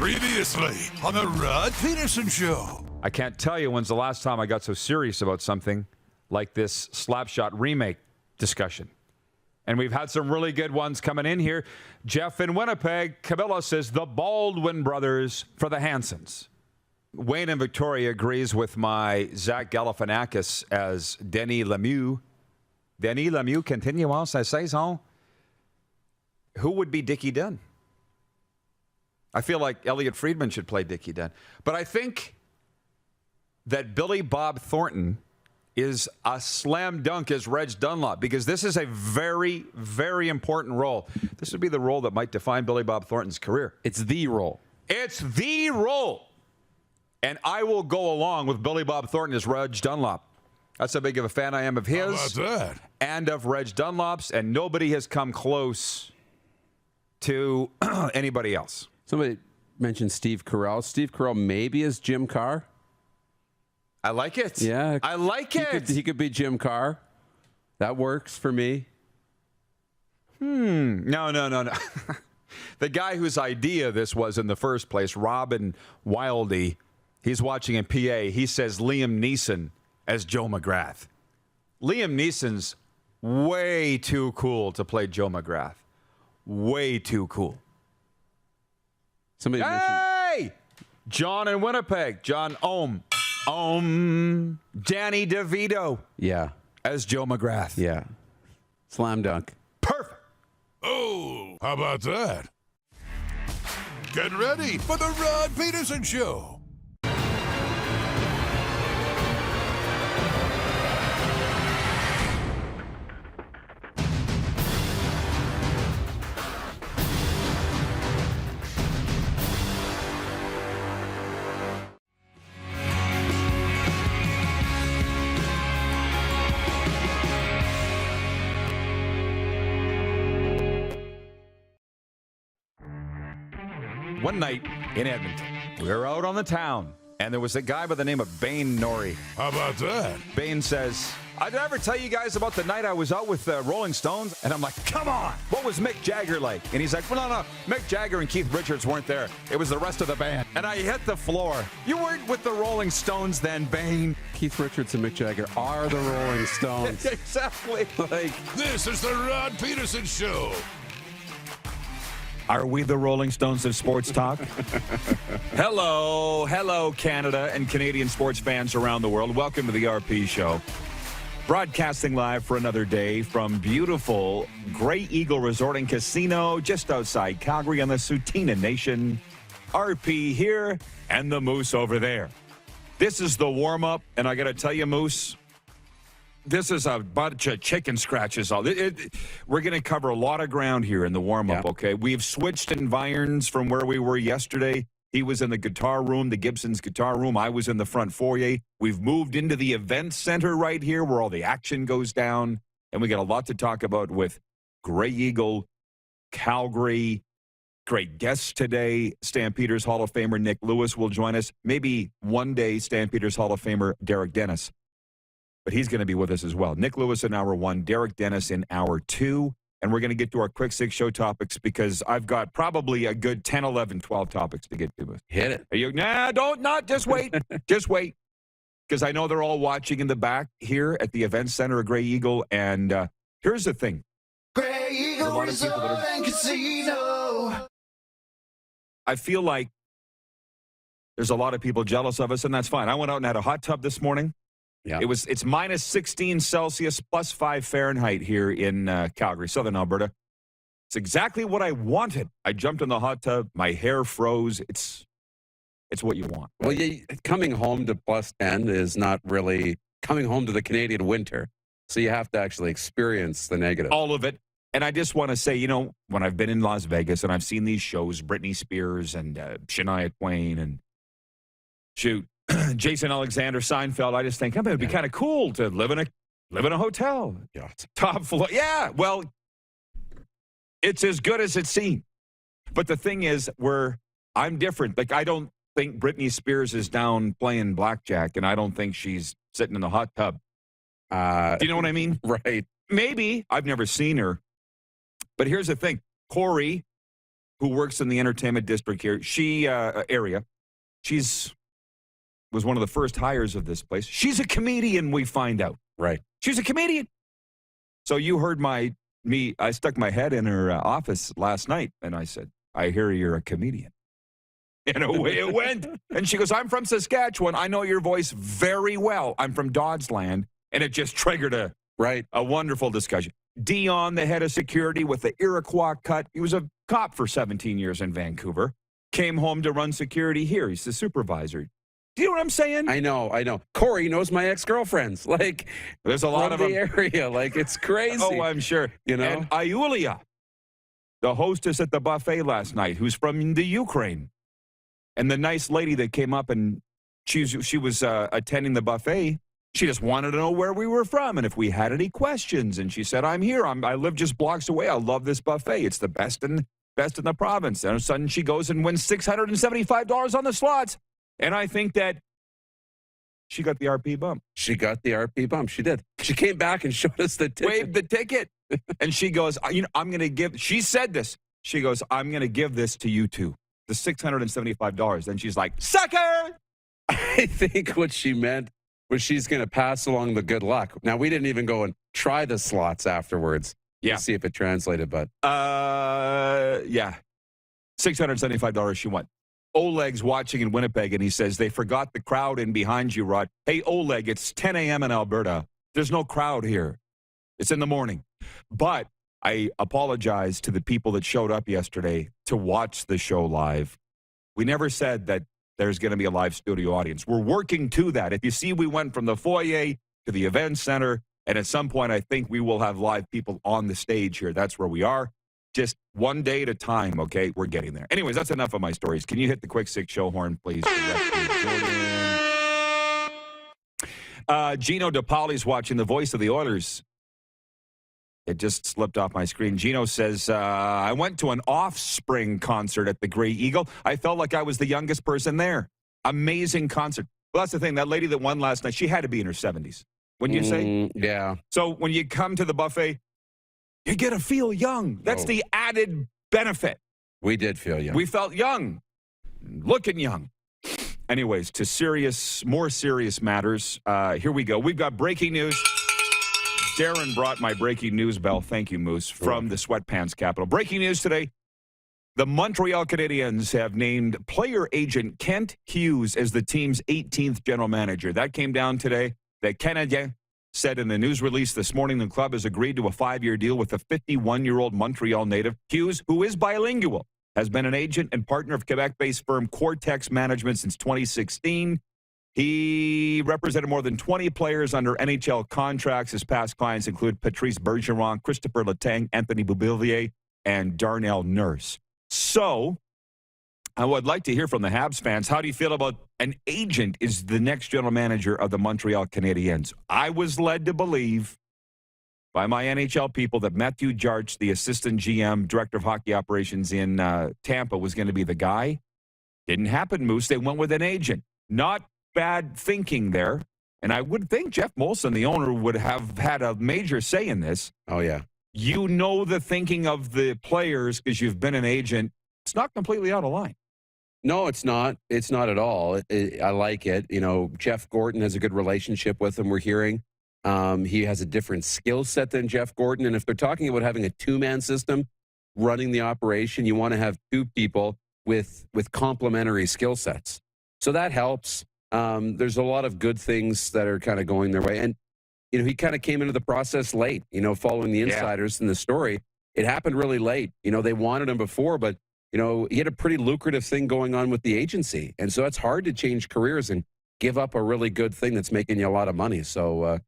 Previously on the Rod Pedersen Show. I can't tell you when's the last time I got so serious about something like this Slapshot remake discussion. And we've had some really good ones coming in here. Jeff in Winnipeg, Camilla says the Baldwin brothers for the Hansons. Wayne in Victoria agrees with my Zach Galifianakis as Denis Lemieux. Denis Lemieux, continuons sa saison. Who would be Dickie Dunn? I feel like Elliot Friedman should play Dickie Dunn. But I think that Billy Bob Thornton is a slam dunk as Reg Dunlop, because this is a very, very important role. This would be the role that might define Billy Bob Thornton's career. It's the role. It's the role. And I will go along with Billy Bob Thornton as Reg Dunlop. That's how big of a fan I am of his and of Reg Dunlop's, and nobody has come close to anybody else. Somebody mentioned Steve Carell. Steve Carell maybe is Jim Carr. I like it. Yeah. I like it. He could be Jim Carr. That works for me. No. The guy whose idea this was in the first place, Robin Wildy, he's watching in PA. He says Liam Neeson as Joe McGrath. Liam Neeson's way too cool to play Joe McGrath. Way too cool. Somebody Hey! John in Winnipeg. John Danny DeVito. Yeah. As Joe McGrath. Yeah. Slam dunk. Perfect. Oh, how about that? Get ready for the Rod Pedersen Show. One night in Edmonton, we were out on the town, and there was a guy by the name of Bain Norrie. How about that? Bain says, "I'd ever tell you guys about the night I was out with the Rolling Stones?" And I'm like, "Come on, what was Mick Jagger like?" And he's like, "Well, no, Mick Jagger and Keith Richards weren't there. It was the rest of the band." And I hit the floor. "You weren't with the Rolling Stones then, Bain." Keith Richards and Mick Jagger are the Rolling Stones. Exactly. This is the Rod Pedersen Show. Are we the Rolling Stones of sports talk? Hello, Canada and Canadian sports fans around the world. Welcome to the RP Show. Broadcasting live for another day from beautiful Grey Eagle Resort and Casino just outside Calgary on the Tsuut'ina Nation. RP here and the Moose over there. This is the warm-up, and I got to tell you, Moose, this is a bunch of chicken scratches. We're going to cover a lot of ground here in the warm-up, okay? We've switched environs from where we were yesterday. He was in the guitar room, the Gibson's guitar room. I was in the front foyer. We've moved into the event center right here where all the action goes down. And we got a lot to talk about with Grey Eagle, Calgary. Great guests today. Stampeders Hall of Famer Nik Lewis will join us. Maybe one day Stampeders Hall of Famer Derek Dennis. But he's going to be with us as well. Nik Lewis in hour one, Derek Dennis in hour two. And we're going to get to our quick six show topics because I've got probably a good 10, 11, 12 topics to get to. Hit it. Are you? Nah, just wait. Just wait. Because I know they're all watching in the back here at the event center of Grey Eagle. And here's the thing. Grey Eagle Resort and Casino. I feel like there's a lot of people jealous of us, and that's fine. I went out and had a hot tub this morning. Yeah. It's minus 16 Celsius, plus 5 Fahrenheit here in Calgary, southern Alberta. It's exactly what I wanted. I jumped in the hot tub. My hair froze. It's what you want. Well, coming home to plus 10 is not really coming home to the Canadian winter. So you have to actually experience the negative. All of it. And I just want to say, when I've been in Las Vegas and I've seen these shows, Britney Spears and Shania Twain and Jason Alexander, Seinfeld, I just think, it would be kind of cool to live in a hotel. Yeah. Top floor. Yeah, well, it's as good as it seems. But the thing is, I'm different. Like, I don't think Britney Spears is down playing blackjack, and I don't think she's sitting in the hot tub. Do you know what I mean? Right. Maybe. I've never seen her. But here's the thing. Corey who works in the entertainment district here, area. She's was one of the first hires of this place. She's a comedian, we find out. Right. She's a comedian. So you heard I stuck my head in her office last night, and I said, I hear you're a comedian. And away it went. And she goes, I'm from Saskatchewan. I know your voice very well. I'm from Dodsland. And it just triggered a wonderful discussion. Dion, the head of security with the Iroquois cut, he was a cop for 17 years in Vancouver, came home to run security here. He's the supervisor. Do you know what I'm saying? I know. Corey knows my ex-girlfriends. Like, there's a lot of them. The area. Like, it's crazy. Oh, I'm sure. You know? And Iulia, the hostess at the buffet last night, who's from the Ukraine. And the nice lady that came up and she was attending the buffet, she just wanted to know where we were from and if we had any questions. And she said, I'm here. I live just blocks away. I love this buffet. It's the best in the province. And all of a sudden she goes and wins $675 on the slots. And I think that she got the RP bump. She got the RP bump. She did. She came back and showed us the ticket. Waved the ticket. And she goes, I'm going to give, she said this. She goes, I'm going to give this to you two. The $675. Then she's like, sucker! I think what she meant was she's going to pass along the good luck. Now, we didn't even go and try the slots afterwards to see if it translated, but. Yeah. $675 she won. Oleg's watching in Winnipeg, and he says, they forgot the crowd in behind you, Rod. Hey, Oleg, it's 10 a.m. in Alberta. There's no crowd here. It's in the morning. But I apologize to the people that showed up yesterday to watch the show live. We never said that there's going to be a live studio audience. We're working to that. If you see, we went from the foyer to the event center, and at some point, I think we will have live people on the stage here. That's where we are. Just one day at a time, okay? We're getting there. Anyways, that's enough of my stories. Can you hit the quick six show horn, please? Gino DePauli's watching, the voice of the Oilers. It just slipped off my screen. Gino says, I went to an Offspring concert at the Grey Eagle. I felt like I was the youngest person there. Amazing concert. Well, that's the thing. That lady that won last night, she had to be in her 70s. Wouldn't you say? Yeah. So when you come to the buffet, you get to feel young. That's the added benefit. We did feel young. We felt young, looking young. Anyways, to more serious matters, here we go. We've got breaking news. Darren brought my breaking news bell. Thank you, Moose, from the Sweatpants Capital. Breaking news today. The Montreal Canadiens have named player agent Kent Hughes as the team's 18th general manager. That came down today. The Canadiens said in the news release this morning the club has agreed to a 5-year deal with the 51-year-old Montreal native. Hughes, who is bilingual, has been an agent and partner of Quebec-based firm Cortex Management since 2016. He represented more than 20 players under NHL contracts. His past clients include Patrice Bergeron, Christopher Letang, Anthony Beauvillier, and Darnell Nurse. So, I would like to hear from the Habs fans. How do you feel about an agent is the next general manager of the Montreal Canadiens? I was led to believe by my NHL people that Matthew Jarch, the assistant GM, director of hockey operations in Tampa, was going to be the guy. Didn't happen, Moose. They went with an agent. Not bad thinking there. And I would think Jeff Molson, the owner, would have had a major say in this. Oh, yeah. You know the thinking of the players because you've been an agent. It's not completely out of line. No, it's not. It's not at all. I like it. You know, Jeff Gordon has a good relationship with him, we're hearing. He has a different skill set than Jeff Gordon. And if they're talking about having a two-man system running the operation, you want to have two people with complementary skill sets. So that helps. There's a lot of good things that are kind of going their way. And, you know, he kind of came into the process late, you know, following the insiders in the story. It happened really late. You know, they wanted him before, but, you know, he had a pretty lucrative thing going on with the agency. And so it's hard to change careers and give up a really good thing that's making you a lot of money. So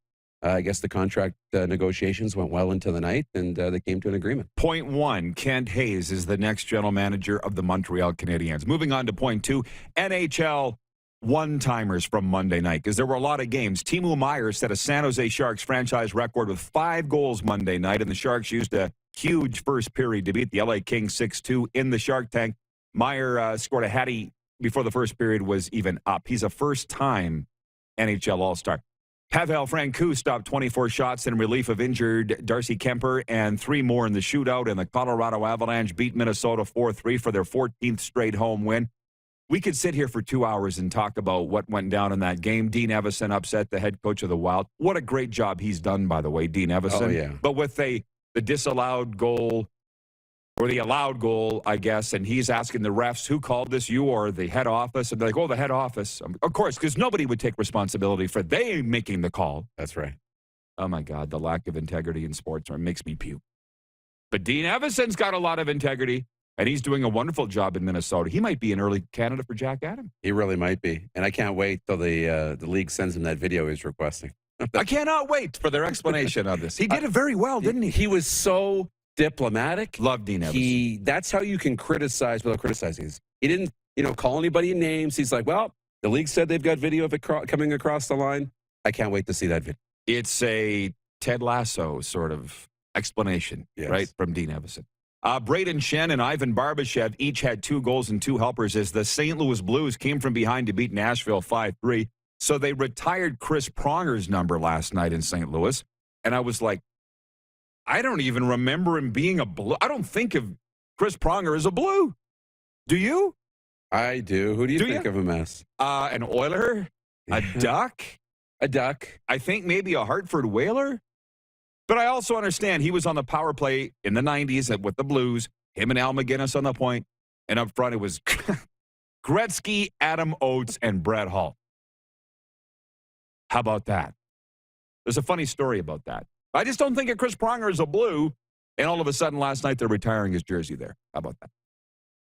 I guess the contract negotiations went well into the night, and they came to an agreement. Point one, Kent Hayes is the next general manager of the Montreal Canadiens. Moving on to point two, NHL one-timers from Monday night, because there were a lot of games. Timo Meier set a San Jose Sharks franchise record with 5 goals Monday night, and the Sharks used a huge first period to beat the LA Kings 6-2 in the Shark Tank. Meier scored a hattie before the first period was even up. He's a first-time NHL All-Star. Pavel Francouz stopped 24 shots in relief of injured Darcy Kemper and 3 more in the shootout, and the Colorado Avalanche beat Minnesota 4-3 for their 14th straight home win. We could sit here for 2 hours and talk about what went down in that game. Dean Evison upset the head coach of the Wild. What a great job he's done, by the way, Dean Evison. Oh, yeah. But with the disallowed goal, or the allowed goal, I guess, and he's asking the refs, who called this, you or the head office? And they're like, oh, the head office. Of course, because nobody would take responsibility for they making the call. That's right. Oh, my God, the lack of integrity in sports makes me puke. But Dean Evison's got a lot of integrity, and he's doing a wonderful job in Minnesota. He might be an early candidate for Jack Adams. He really might be. And I can't wait till the league sends him that video he's requesting. I cannot wait for their explanation of this. He did it very well, didn't he? He was so diplomatic. Love Dean Evison. That's how you can criticize without criticizing. He didn't, call anybody names. He's like, well, the league said they've got video of it coming across the line. I can't wait to see that video. It's a Ted Lasso sort of explanation, right, from Dean Evison. Braden Shen and Ivan Barbashev each had 2 goals and 2 helpers as the St. Louis Blues came from behind to beat Nashville 5-3. So they retired Chris Pronger's number last night in St. Louis. And I was like, I don't even remember him being a Blue. I don't think of Chris Pronger as a Blue. Do you? I do. Who do you think of him as? An Oiler? A Duck? A Duck. I think maybe a Hartford Whaler. But I also understand he was on the power play in the 90s with the Blues, him and Al McGinnis on the point, and up front it was Gretzky, Adam Oates, and Brett Hull. How about that? There's a funny story about that. I just don't think of Chris Pronger as a Blue, and all of a sudden last night they're retiring his jersey there. How about that?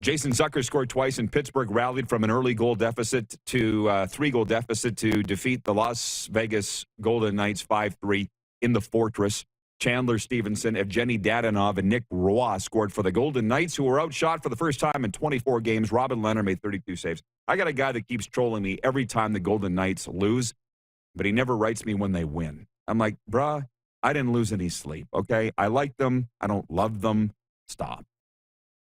Jason Zucker scored twice, and Pittsburgh rallied from an early goal deficit to 3-goal deficit to defeat the Las Vegas Golden Knights 5-3 in the Fortress. Chandler Stevenson, Evgeny Dadonov, and Nick Roy scored for the Golden Knights, who were outshot for the first time in 24 games. Robin Leonard made 32 saves. I got a guy that keeps trolling me every time the Golden Knights lose, but he never writes me when they win. I'm like, bruh, I didn't lose any sleep, okay? I like them. I don't love them. Stop.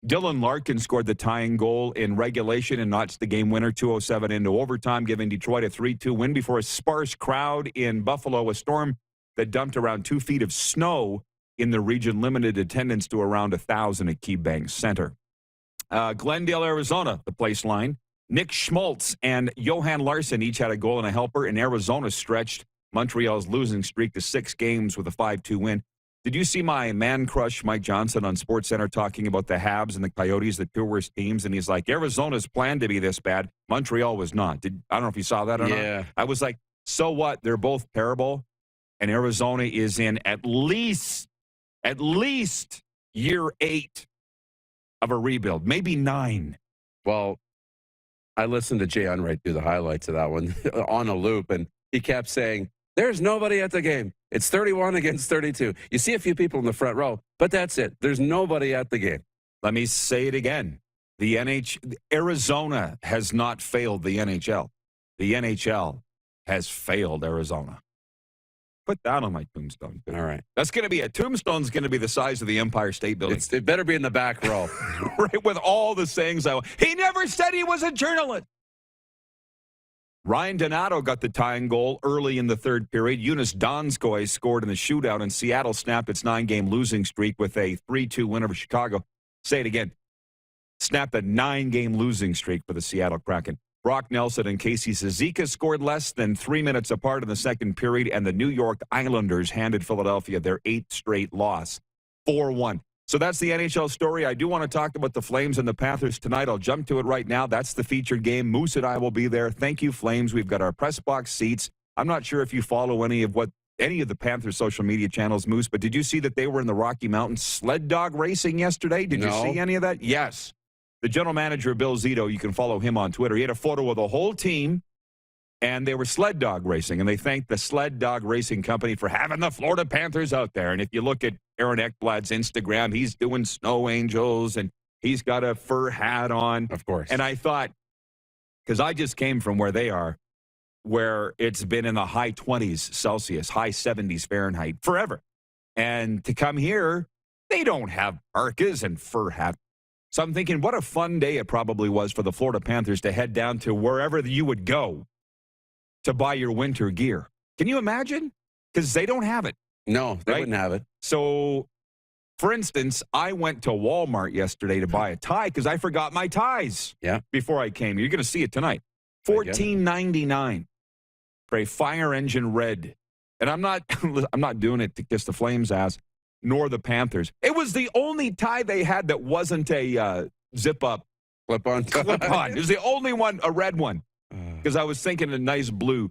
Dylan Larkin scored the tying goal in regulation and notched the game winner 2:07 into overtime, giving Detroit a 3-2 win before a sparse crowd in Buffalo. A storm that dumped around 2 feet of snow in the region, limited attendance to around 1,000 at KeyBank Center. Glendale, Arizona, the place line. Nick Schmaltz and Johan Larsson each had a goal and a helper, and Arizona stretched Montreal's losing streak to 6 games with a 5-2 win. Did you see my man crush, Mike Johnson, on SportsCenter talking about the Habs and the Coyotes, the 2 worst teams? And he's like, Arizona's planned to be this bad. Montreal was not. I don't know if you saw that or not. I was like, so what? They're both terrible. And Arizona is in at least year 8 of a rebuild, maybe 9. Well, I listened to Jay Unright do the highlights of that one on a loop, and he kept saying, there's nobody at the game. It's 31 against 32. You see a few people in the front row, but that's it. There's nobody at the game. Let me say it again. Arizona has not failed the NHL. The NHL has failed Arizona. Put that on my tombstone. All right. That's going to be tombstone's going to be the size of the Empire State Building. It better be in the back row. Right, with all the sayings. He never said he was a journalist. Ryan Donato got the tying goal early in the third period. Eunice Donskoy scored in the shootout, and Seattle snapped its 9-game losing streak with a 3-2 win over Chicago. Say it again. Snapped a 9-game losing streak for the Seattle Kraken. Brock Nelson and Casey Cizikas scored less than 3 minutes apart in the second period, and the New York Islanders handed Philadelphia their 8th straight loss, 4-1. So that's the NHL story. I do want to talk about the Flames and the Panthers tonight. I'll jump to it right now. That's the featured game. Moose and I will be there. Thank you, Flames. We've got our press box seats. I'm not sure if you follow any of the Panthers social media channels, Moose, but did you see that they were in the Rocky Mountains sled dog racing yesterday? Did you see any of that? Yes. The general manager, Bill Zito, you can follow him on Twitter. He had a photo of the whole team, and they were sled dog racing, and they thanked the sled dog racing company for having the Florida Panthers out there. And if you look at Aaron Ekblad's Instagram, he's doing snow angels, and he's got a fur hat on. Of course. And I thought, because I just came from where they are, where it's been in the high 20s Celsius, high 70s Fahrenheit forever. And to come here, they don't have parkas and fur hats. So I'm thinking, what a fun day it probably was for the Florida Panthers to head down to wherever you would go to buy your winter gear. Can you imagine? Because they don't have it. No, they Right? wouldn't have it. So, for instance, I went to Walmart yesterday to buy a tie because I forgot my ties before I came. You're going to see it tonight. $14.99 for a fire engine red. And I'm not doing it to kiss the Flames' ass, nor the Panthers. It was the only tie they had that wasn't a zip-up. Clip-on. Clip-on. It was the only one, a red one, because I was thinking a nice blue.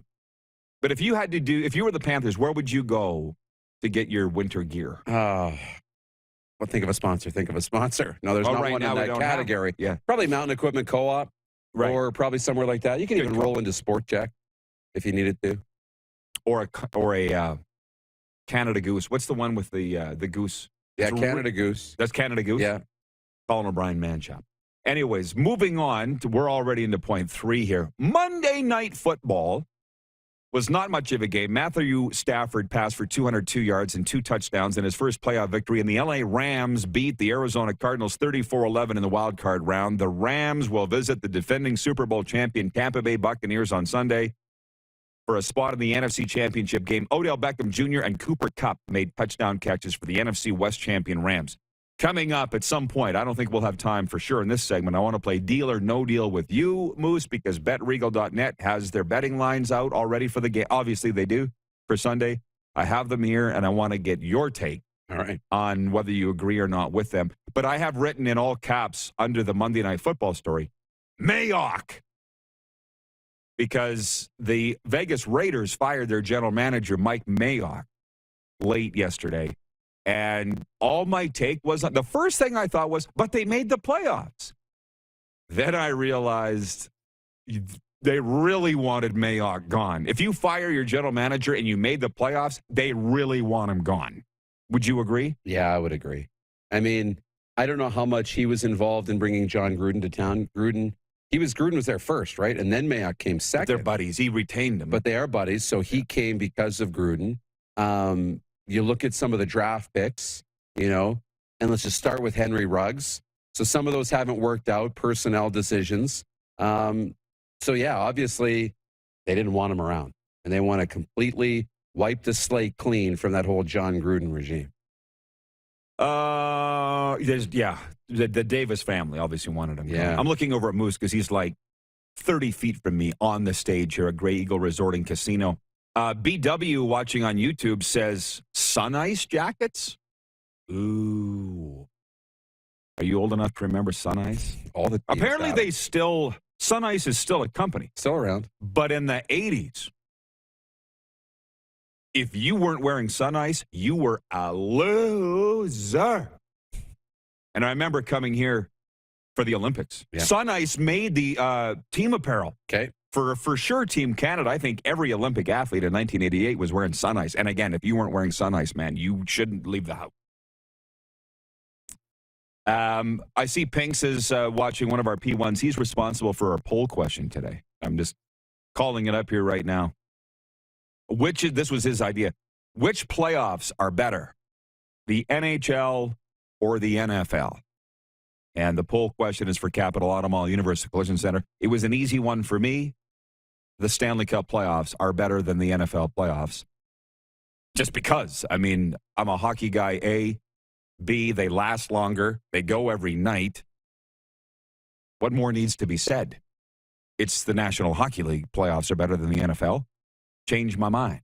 But if you were the Panthers, where would you go to get your winter gear? Well, think of a sponsor. No, there's not right one now in that category. Yeah. Probably Mountain Equipment Co-op, or probably somewhere like that. You can even roll into Sport Check if you needed to. Or a Canada Goose. What's the one with the goose? Yeah, Canada Goose. That's Canada Goose? Yeah. Colin O'Brien Man Shop. Anyways, moving on. We're already into point 3 here. Monday Night Football was not much of a game. Matthew Stafford passed for 202 yards and 2 touchdowns in his first playoff victory, and the LA Rams beat the Arizona Cardinals 34-11 in the wild card round. The Rams will visit the defending Super Bowl champion Tampa Bay Buccaneers on Sunday for a spot in the NFC Championship game. Odell Beckham Jr. and Cooper Kupp made touchdown catches for the NFC West champion Rams. Coming up at some point, I don't think we'll have time for sure in this segment. I want to play Deal or No Deal with you, Moose, because BetRegal.net has their betting lines out already for the game. Obviously, they do for Sunday. I have them here, and I want to get your take on whether you agree or not with them. But I have written in all caps under the Monday Night Football story, Mayock, because the Vegas Raiders fired their general manager, Mike Mayock, late yesterday. And all my take was, the first thing I thought was, but they made the playoffs. Then I realized they really wanted Mayock gone. If you fire your general manager and you made the playoffs, they really want him gone. Would you agree? Yeah, I would agree. I mean, I don't know how much he was involved in bringing John Gruden to town. Gruden was there first, right? And then Mayock came second. They're buddies. He retained them. But they are buddies, so he came because of Gruden. You look at some of the draft picks, and let's just start with Henry Ruggs. So some of those haven't worked out, personnel decisions. Obviously they didn't want him around. And they want to completely wipe the slate clean from that whole John Gruden regime. The Davis family obviously wanted him. Yeah. I'm looking over at Moose because he's like 30 feet from me on the stage here at Grey Eagle Resort and Casino. BW watching on YouTube says Sun Ice jackets. Ooh. Are you old enough to remember Sun Ice? Apparently Sun Ice is still a company. Still around. But in the 80s, if you weren't wearing Sun Ice, you were a loser. And I remember coming here for the Olympics. Yeah. Sun Ice made the team apparel. Okay. For sure, Team Canada, I think every Olympic athlete in 1988 was wearing Sun Ice. And again, if you weren't wearing Sun Ice, man, you shouldn't leave the house. I see Pinks is watching one of our P1s. He's responsible for our poll question today. I'm just calling it up here right now. This was his idea. Which playoffs are better, the NHL or the NFL? And the poll question is for Capital Auto Mall Universal Collision Center. It was an easy one for me. The Stanley Cup playoffs are better than the NFL playoffs. Just because. I mean, I'm a hockey guy, A. B, they last longer. They go every night. What more needs to be said? It's the National Hockey League playoffs are better than the NFL. Changed my mind.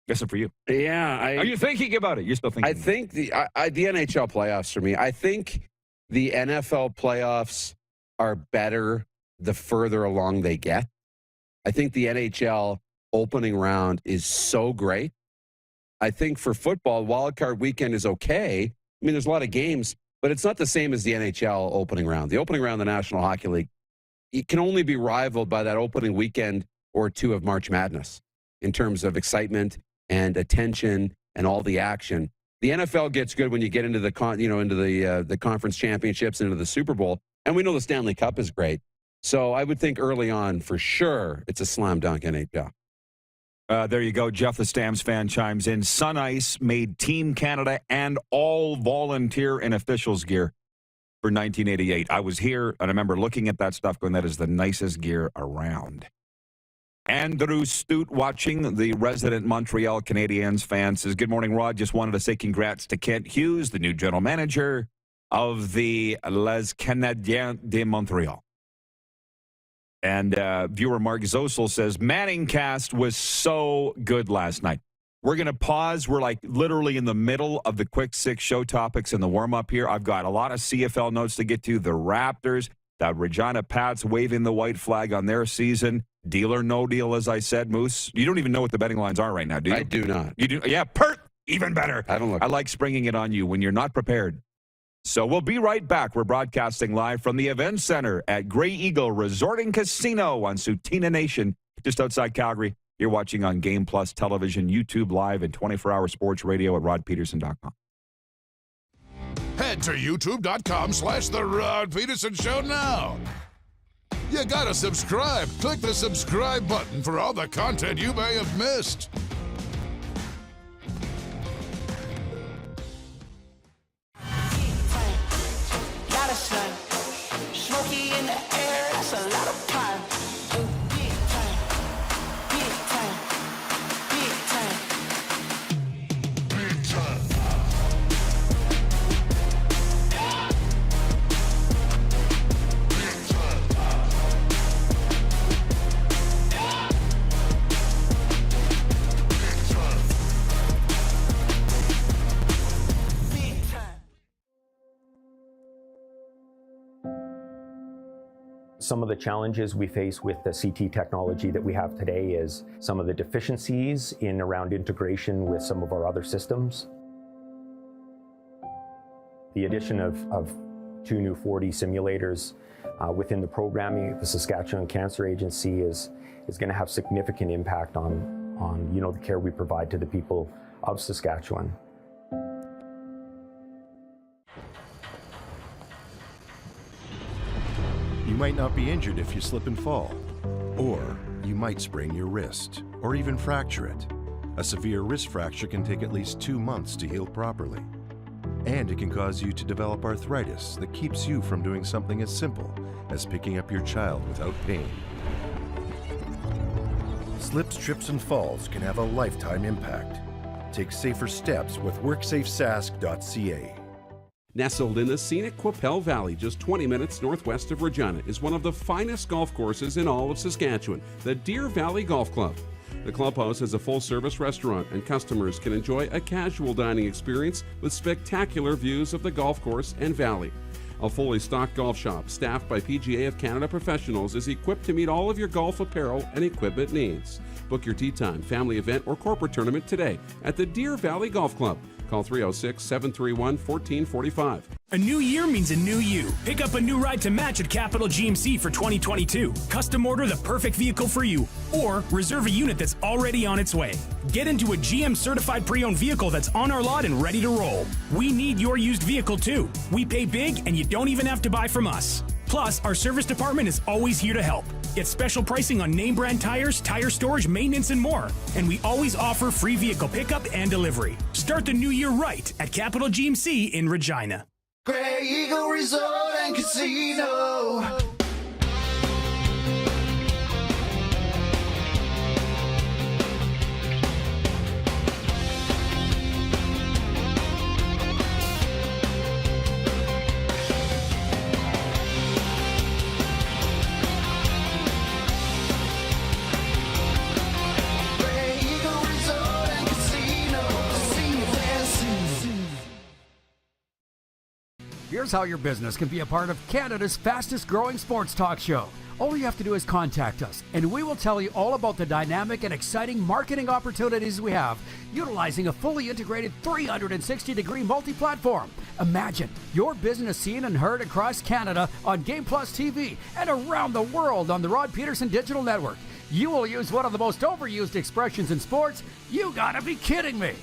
Guess it for you. Yeah. Are you thinking about it? You're still thinking. I think the NHL playoffs for me, I think the NFL playoffs are better the further along they get. I think the NHL opening round is so great. I think for football, wildcard weekend is okay. I mean, there's a lot of games, but it's not the same as the NHL opening round. The opening round of the National Hockey League, it can only be rivaled by that opening weekend or two of March Madness in terms of excitement and attention and all the action. The NFL gets good when you get into the conference championships, into the Super Bowl, and we know the Stanley Cup is great. So I would think early on, for sure, it's a slam dunk NHL. There you go. Jeff the Stamps fan chimes in. Sun Ice made Team Canada and all volunteer and officials gear for 1988. I was here, and I remember looking at that stuff going, that is the nicest gear around. Andrew Stute, watching, the resident Montreal Canadiens fan, says, good morning, Rod. Just wanted to say congrats to Kent Hughes, the new general manager of the Les Canadiens de Montreal. And viewer Mark Zosel says, Manning cast was so good last night. We're going to pause. We're like literally in the middle of the quick six show topics in the warm-up here. I've got a lot of CFL notes to get to. The Raptors, the Regina Pats waving the white flag on their season. Deal or no deal, as I said, Moose. You don't even know what the betting lines are right now, do you? I do not. You do? Yeah, even better. I don't look. I like springing it on you when you're not prepared. So we'll be right back. We're broadcasting live from the Event Center at Grey Eagle Resort and Casino on Sutina Nation, just outside Calgary. You're watching on Game Plus Television, YouTube Live, and 24-hour sports radio at rodpedersen.com. Head to youtube.com/The Rod Pedersen Show now. You gotta subscribe. Click the subscribe button for all the content you may have missed. Got a sun, smoky in the air, that's a lot of pine. Big time, big time, big time, big time. Some of the challenges we face with the CT technology that we have today is some of the deficiencies in around integration with some of our other systems. The addition of 2 new 4D simulators within the programming at the Saskatchewan Cancer Agency is going to have significant impact on the care we provide to the people of Saskatchewan. You might not be injured if you slip and fall, or you might sprain your wrist, or even fracture it. A severe wrist fracture can take at least 2 months to heal properly. And it can cause you to develop arthritis that keeps you from doing something as simple as picking up your child without pain. Slips, trips, and falls can have a lifetime impact. Take safer steps with WorksafeSask.ca. Nestled in the scenic Qu'Appelle Valley, just 20 minutes northwest of Regina, is one of the finest golf courses in all of Saskatchewan, the Deer Valley Golf Club. The clubhouse has a full-service restaurant, and customers can enjoy a casual dining experience with spectacular views of the golf course and valley. A fully stocked golf shop, staffed by PGA of Canada professionals, is equipped to meet all of your golf apparel and equipment needs. Book your tee time, family event, or corporate tournament today at the Deer Valley Golf Club. Call 306-731-1445. A new year means a new you. Pick up a new ride to match at Capital GMC for 2022. Custom order the perfect vehicle for you, or reserve a unit that's already on its way. Get into a GM certified pre-owned vehicle that's on our lot and ready to roll. We need your used vehicle too. We pay big and you don't even have to buy from us. Plus, our service department is always here to help. Get special pricing on name brand tires, tire storage, maintenance, and more. And we always offer free vehicle pickup and delivery. Start the new year right at Capital GMC in Regina. Grey Eagle Resort and Casino. Here's how your business can be a part of Canada's fastest growing sports talk show. All you have to do is contact us, and we will tell you all about the dynamic and exciting marketing opportunities we have, utilizing a fully integrated 360-degree multi-platform. Imagine your business seen and heard across Canada on Game Plus TV and around the world on the Rod Pedersen Digital Network. You will use one of the most overused expressions in sports. You gotta be kidding me.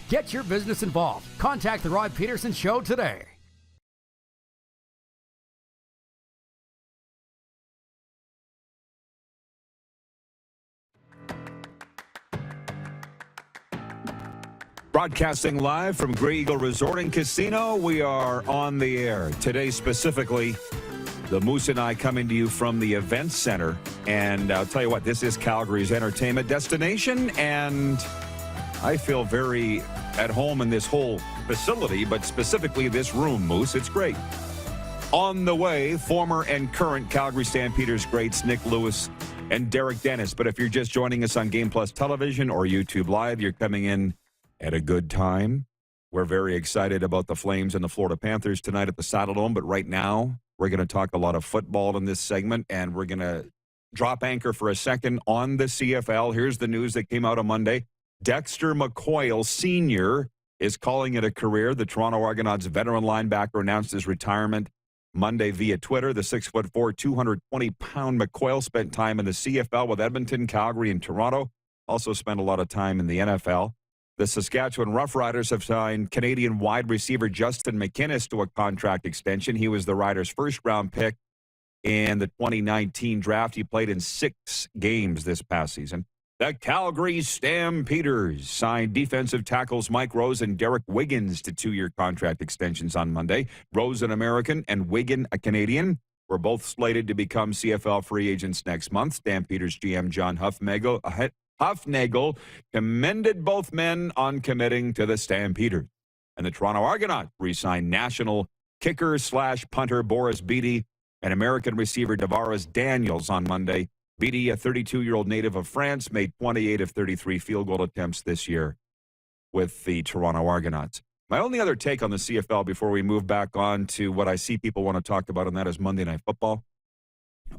Get your business involved. Contact the Rod Pedersen Show today. Broadcasting live from Grey Eagle Resort and Casino, we are on the air. Today specifically, The Moose and I coming to you from the Events Center. And I'll tell you what, this is Calgary's entertainment destination. And I feel very at home in this whole facility, but specifically this room, Moose. It's great. On the way, former and current Calgary Stampeders greats Nik Lewis and Derek Dennis. But if you're just joining us on Game Plus Television or YouTube Live, you're coming in at a good time. We're very excited about the Flames and the Florida Panthers tonight at the Saddledome. But right now, we're going to talk a lot of football in this segment, and we're going to drop anchor for a second on the CFL. Here's the news that came out on Monday. Dexter McCoyle Sr. is calling it a career. The Toronto Argonauts veteran linebacker announced his retirement Monday via Twitter. The 6'4", 220-pound McCoyle spent time in the CFL with Edmonton, Calgary, and Toronto. Also spent a lot of time in the NFL. The Saskatchewan Roughriders have signed Canadian wide receiver Justin McInnis to a contract extension. He was the Riders' first-round pick in the 2019 draft. He played in 6 games this past season. The Calgary Stampeders signed defensive tackles Mike Rose and Derek Wiggins to 2-year contract extensions on Monday. Rose, an American, and Wiggin, a Canadian, were both slated to become CFL free agents next month. Stampeders GM John Huffnagel commended both men on committing to the Stampeders. And the Toronto Argonauts re-signed national kicker/punter Boris Beatty and American receiver Tavares Daniels on Monday. Beatty, a 32-year-old native of France, made 28 of 33 field goal attempts this year with the Toronto Argonauts. My only other take on the CFL before we move back on to what I see people want to talk about, and that is Monday Night Football.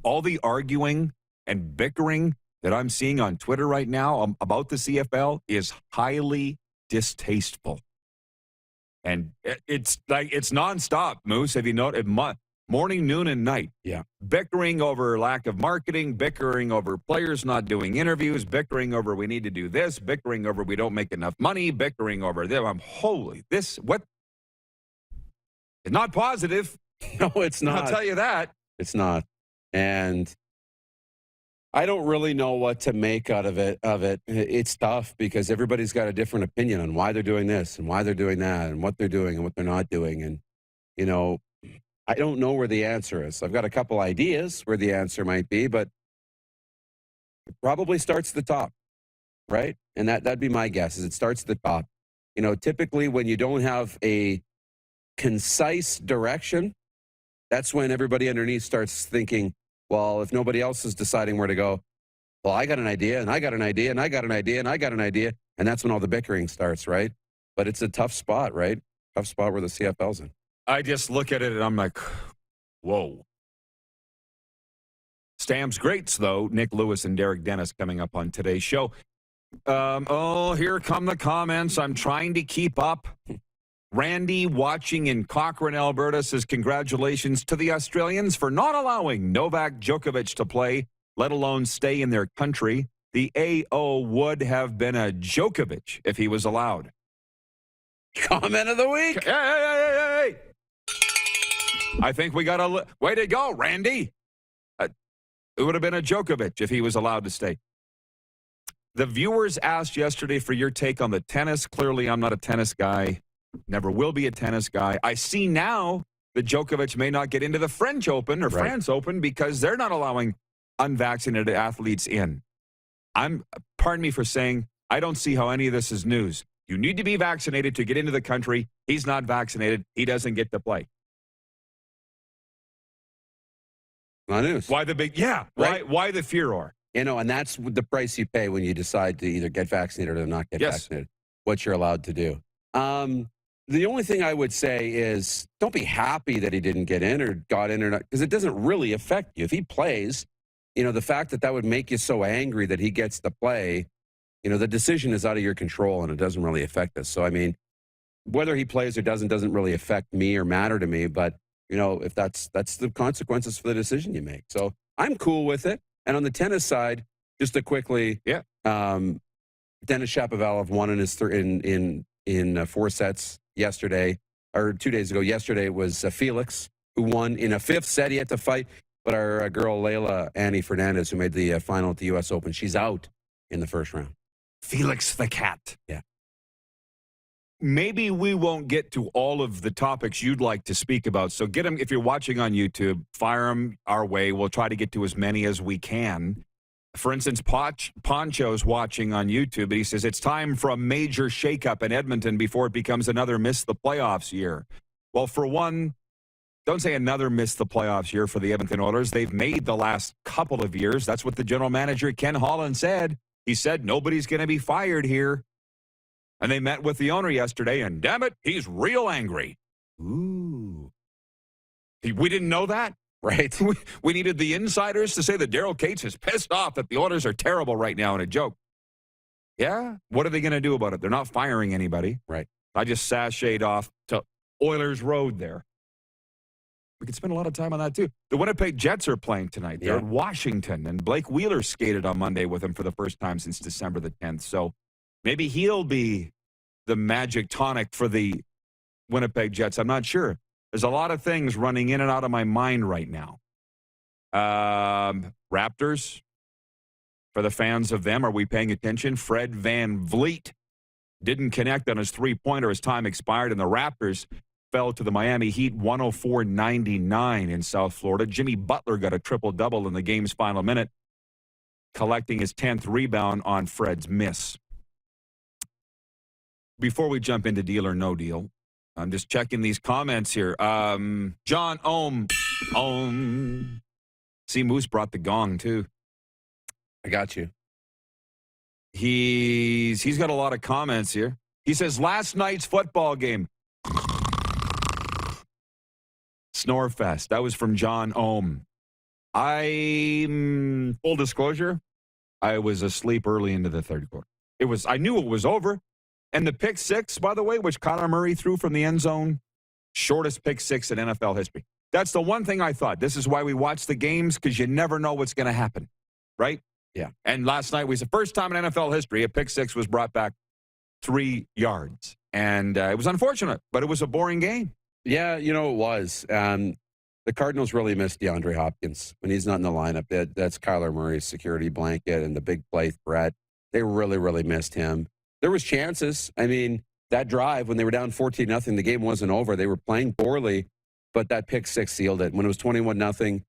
All the arguing and bickering that I'm seeing on Twitter right now about the CFL is highly distasteful. And it's nonstop, Moose. Have you noticed? Morning, noon, and night. Yeah. Bickering over lack of marketing, bickering over players not doing interviews, bickering over we need to do this, bickering over we don't make enough money, bickering over this. What? It's not positive. No, it's not. I'll tell you that. It's not. And I don't really know what to make out of it. It's tough because everybody's got a different opinion on why they're doing this and why they're doing that and what they're doing and what they're not doing. And, you know, I don't know where the answer is. I've got a couple ideas where the answer might be, but it probably starts at the top, right? And that'd be my guess, is it starts at the top. You know, typically when you don't have a concise direction, that's when everybody underneath starts thinking, well, if nobody else is deciding where to go, well, I got an idea, and I got an idea, and I got an idea, and I got an idea. And that's when all the bickering starts, right? But it's a tough spot, right? Tough spot where the CFL's in. I just look at it and I'm like, whoa. Stamps greats, though. Nik Lewis and Derek Dennis coming up on today's show. Here come the comments. I'm trying to keep up. Randy, watching in Cochrane, Alberta, says congratulations to the Australians for not allowing Novak Djokovic to play, let alone stay in their country. The AO would have been a Djokovic if he was allowed. Comment of the week. Hey. I think we got a way to go, Randy. It would have been a Djokovic if he was allowed to stay. The viewers asked yesterday for your take on the tennis. Clearly, I'm not a tennis guy. Never will be a tennis guy. I see now that Djokovic may not get into the French Open or France Open because they're not allowing unvaccinated athletes in. Pardon me for saying, I don't see how any of this is news. You need to be vaccinated to get into the country. He's not vaccinated. He doesn't get to play. Not news. Why the big, right? Why the furor? You know, and that's the price you pay when you decide to either get vaccinated or not get vaccinated, what you're allowed to do. The only thing I would say is don't be happy that he didn't get in or got in or not, because it doesn't really affect you. If he plays, you know, the fact that would make you so angry that he gets to play, you know, the decision is out of your control and it doesn't really affect us. So, I mean, whether he plays or doesn't really affect me or matter to me. But, you know, if that's the consequences for the decision you make. So I'm cool with it. And on the tennis side, just to quickly, Denis Shapovalov won in 4 sets yesterday, or 2 days ago. Yesterday it was Felix who won in a 5th set. He had to fight, but our girl Layla Annie Fernandez, who made the final at the U.S. Open, she's out in the first round. Felix the cat. Yeah. maybe we won't get to all of the topics you'd like to speak about. So get them, if you're watching on YouTube, fire them our way. We'll try to get to as many as we can. For instance, Poncho's watching on YouTube, and he says, it's time for a major shakeup in Edmonton before it becomes another miss the playoffs year. Well, for one, don't say another miss the playoffs year for the Edmonton Oilers. They've made the last couple of years. That's what the general manager, Ken Holland, said. He said, nobody's going to be fired here. And they met with the owner yesterday, and damn it, he's real angry. Ooh. We didn't know that? Right. We needed the insiders to say that Daryl Cates is pissed off that the Oilers are terrible right now, and a joke. Yeah? What are they going to do about it? They're not firing anybody. Right. I just sashayed off to Oilers Road there. We could spend a lot of time on that, too. The Winnipeg Jets are playing tonight. They're in Washington, and Blake Wheeler skated on Monday with them for the first time since December the 10th. So maybe he'll be the magic tonic for the Winnipeg Jets. I'm not sure. There's a lot of things running in and out of my mind right now. Raptors, for the fans of them, are we paying attention? Fred Van Vliet didn't connect on his three-pointer as time expired, and the Raptors fell to the Miami Heat 104-99 in South Florida. Jimmy Butler got a triple-double in the game's final minute, collecting his 10th rebound on Fred's miss. Before we jump into Deal or No Deal, I'm just checking these comments here. John Ohm. See, Moose brought the gong, too. I got you. He's got a lot of comments here. He says, last night's football game. Snorefest. That was from John Ohm. Full disclosure, I was asleep early into the third quarter. I knew it was over. And the pick six, by the way, which Kyler Murray threw from the end zone, shortest pick six in NFL history. That's the one thing I thought. This is why we watch the games, because you never know what's going to happen, right? Yeah. And last night was the first time in NFL history a pick six was brought back 3 yards. And it was unfortunate, but it was a boring game. Yeah, it was. The Cardinals really missed DeAndre Hopkins when he's not in the lineup. That's Kyler Murray's security blanket and the big play threat. They really, really missed him. There was chances. I mean, that drive, when they were down 14-0, the game wasn't over. They were playing poorly, but that pick six sealed it. When it was 21-0,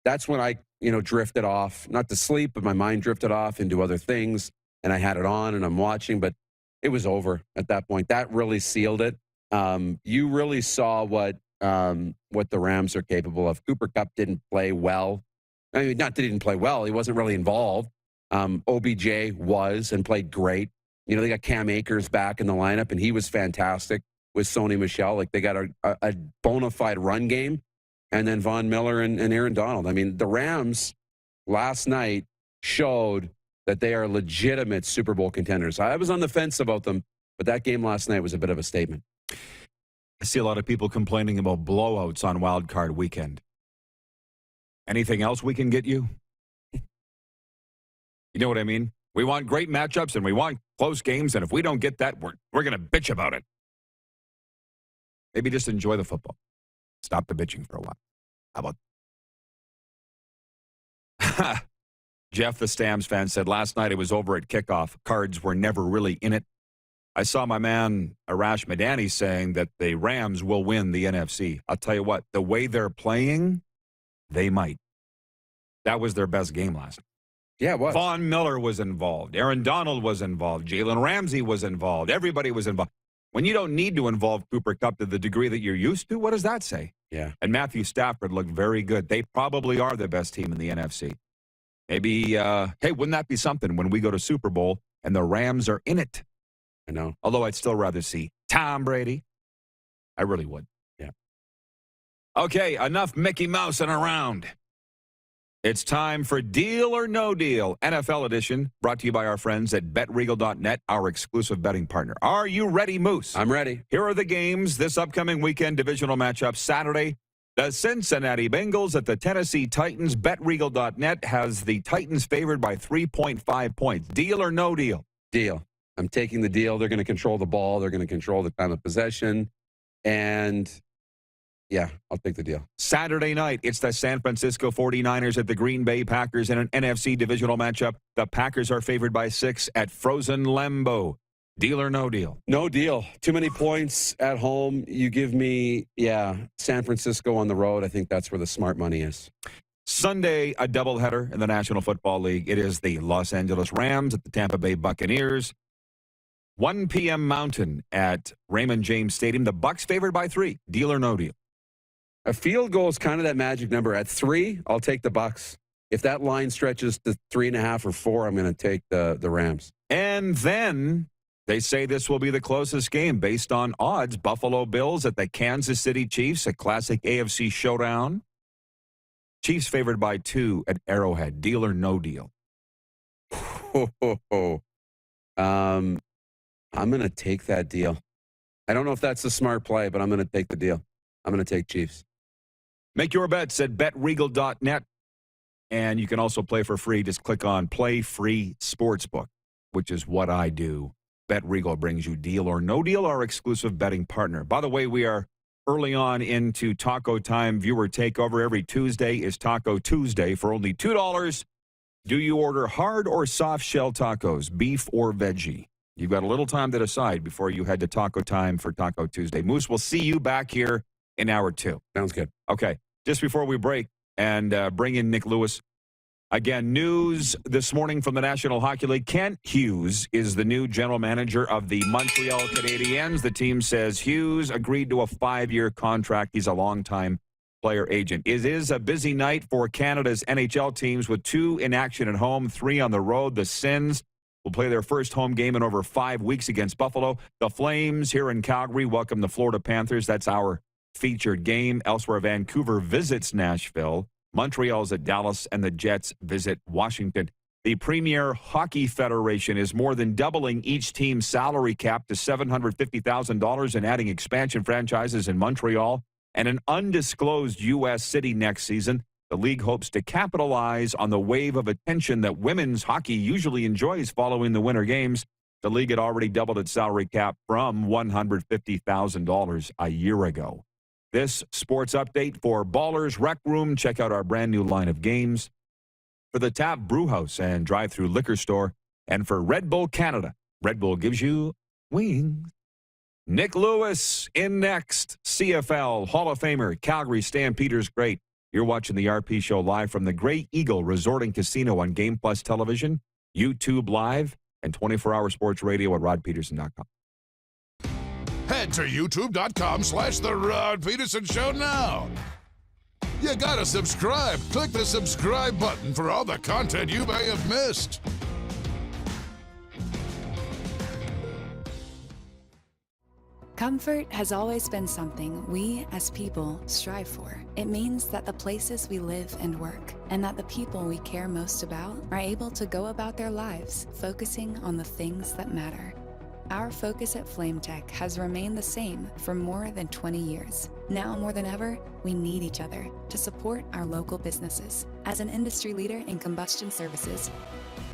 that's when I, drifted off, not to sleep, but my mind drifted off into other things, and I had it on, and I'm watching, but it was over at that point. That really sealed it. You really saw what the Rams are capable of. Cooper Kupp didn't play well. I mean, not that he didn't play well. He wasn't really involved. OBJ was and played great. They got Cam Akers back in the lineup, and he was fantastic with Sony Michel. Like, they got a bona fide run game, and then Von Miller and Aaron Donald. I mean, the Rams last night showed that they are legitimate Super Bowl contenders. I was on the fence about them, but that game last night was a bit of a statement. I see a lot of people complaining about blowouts on Wild Card Weekend. Anything else we can get you? You know what I mean? We want great matchups and we want close games, and if we don't get that, we're going to bitch about it. Maybe just enjoy the football. Stop the bitching for a while. How about Jeff, the Stamps fan, said last night it was over at kickoff. Cards were never really in it. I saw my man Arash Madani saying that the Rams will win the NFC. I'll tell you what, the way they're playing, they might. That was their best game last night. Yeah, it was. Von Miller was involved. Aaron Donald was involved. Jalen Ramsey was involved. Everybody was involved. When you don't need to involve Cooper Kupp to the degree that you're used to, what does that say? Yeah. And Matthew Stafford looked very good. They probably are the best team in the NFC. Maybe, hey, wouldn't that be something when we go to Super Bowl and the Rams are in it? I know. Although I'd still rather see Tom Brady. I really would. Yeah. Okay, enough Mickey Mousing around. It's time for Deal or No Deal, NFL edition, brought to you by our friends at BetRegal.net, our exclusive betting partner. Are you ready, Moose? I'm ready. Here are the games this upcoming weekend, divisional matchup. Saturday, the Cincinnati Bengals at the Tennessee Titans. BetRegal.net has the Titans favored by 3.5 points. Deal or no deal? Deal. I'm taking the deal. They're going to control the ball. They're going to control the time of possession. And yeah, I'll take the deal. Saturday night, it's the San Francisco 49ers at the Green Bay Packers in an NFC divisional matchup. The Packers are favored by 6 at Frozen Lambeau. Deal or no deal? No deal. Too many points at home. You give me, San Francisco on the road. I think that's where the smart money is. Sunday, a doubleheader in the National Football League. It is the Los Angeles Rams at the Tampa Bay Buccaneers. 1 p.m. Mountain at Raymond James Stadium. The Bucs favored by 3. Deal or no deal? A field goal is kind of that magic number. At 3, I'll take the Bucs. If that line stretches to 3.5 or 4, I'm going to take the Rams. And then they say this will be the closest game based on odds. Buffalo Bills at the Kansas City Chiefs, a classic AFC showdown. Chiefs favored by 2 at Arrowhead. Deal or no deal? I'm going to take that deal. I don't know if that's a smart play, but I'm going to take the deal. I'm going to take Chiefs. Make your bets at betregal.net. And you can also play for free. Just click on Play Free Sportsbook, which is what I do. Bet Regal brings you Deal or No Deal, our exclusive betting partner. By the way, we are early on into Taco Time viewer takeover. Every Tuesday is Taco Tuesday for only $2. Do you order hard or soft shell tacos, beef or veggie? You've got a little time to decide before you head to Taco Time for Taco Tuesday. Moose, we'll see you back here in hour 2. Sounds good. Okay, just before we break and bring in Nik Lewis. Again, news this morning from the National Hockey League. Kent Hughes is the new general manager of the Montreal Canadiens. The team says Hughes agreed to a 5-year contract. He's a longtime player agent. It is a busy night for Canada's NHL teams with 2 in action at home, 3 on the road. The Sens will play their first home game in over 5 weeks against Buffalo. The Flames here in Calgary welcome the Florida Panthers. That's our featured game. Elsewhere, Vancouver visits Nashville. Montreal's at Dallas, and the Jets visit Washington. The Premier Hockey Federation is more than doubling each team's salary cap to $750,000 and adding expansion franchises in Montreal and an undisclosed U.S. city next season. The league hopes to capitalize on the wave of attention that women's hockey usually enjoys following the Winter Games. The league had already doubled its salary cap from $150,000 a year ago. This sports update for Ballers Rec Room. Check out our brand new line of games for the Tap Brewhouse and drive-through liquor store. And for Red Bull Canada, Red Bull gives you wings. Nik Lewis in next. CFL Hall of Famer, Calgary Stampeders great. You're watching the RP Show live from the Grey Eagle Resort and Casino on Game Plus Television, YouTube Live, and 24-hour sports radio at rodpedersen.com. Head to youtube.com/The Rod Pedersen Show now. You gotta subscribe. Click the subscribe button for all the content you may have missed. Comfort has always been something we, as people, strive for. It means that the places we live and work, and that the people we care most about, are able to go about their lives focusing on the things that matter. Our focus at FlameTech has remained the same for more than 20 years. Now more than ever, we need each other to support our local businesses. As an industry leader in combustion services,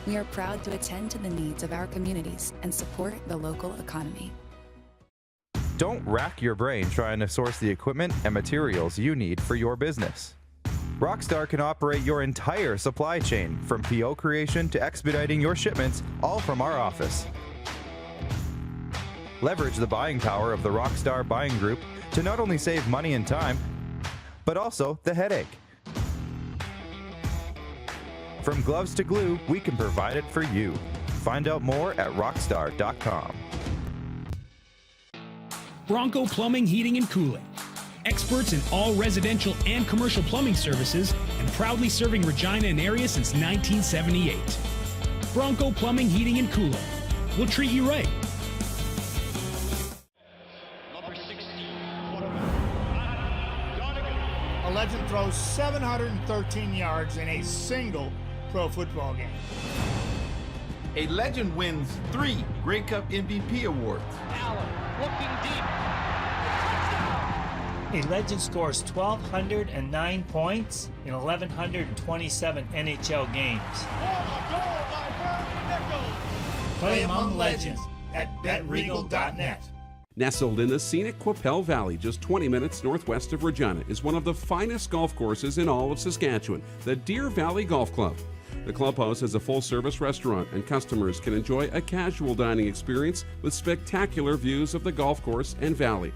we are proud to attend to the needs of our communities and support the local economy. Don't rack your brain trying to source the equipment and materials you need for your business. Rockstar can operate your entire supply chain, from PO creation to expediting your shipments, all from our office. Leverage the buying power of the Rockstar Buying Group to not only save money and time, but also the headache. From gloves to glue, we can provide it for you. Find out more at rockstar.com. Bronco Plumbing, Heating, and Cooling. Experts in all residential and commercial plumbing services, and proudly serving Regina and area since 1978. Bronco Plumbing, Heating, and Cooling. We'll treat you right. A legend throws 713 yards in a single pro football game. A legend wins 3 Grey Cup MVP awards. Allen looking deep. A legend scores 1,209 points in 1,127 NHL games. Play among legends at betregal.net. Nestled in the scenic Qu'Appelle Valley, just 20 minutes northwest of Regina, is one of the finest golf courses in all of Saskatchewan, the Deer Valley Golf Club. The clubhouse has a full-service restaurant, and customers can enjoy a casual dining experience with spectacular views of the golf course and valley.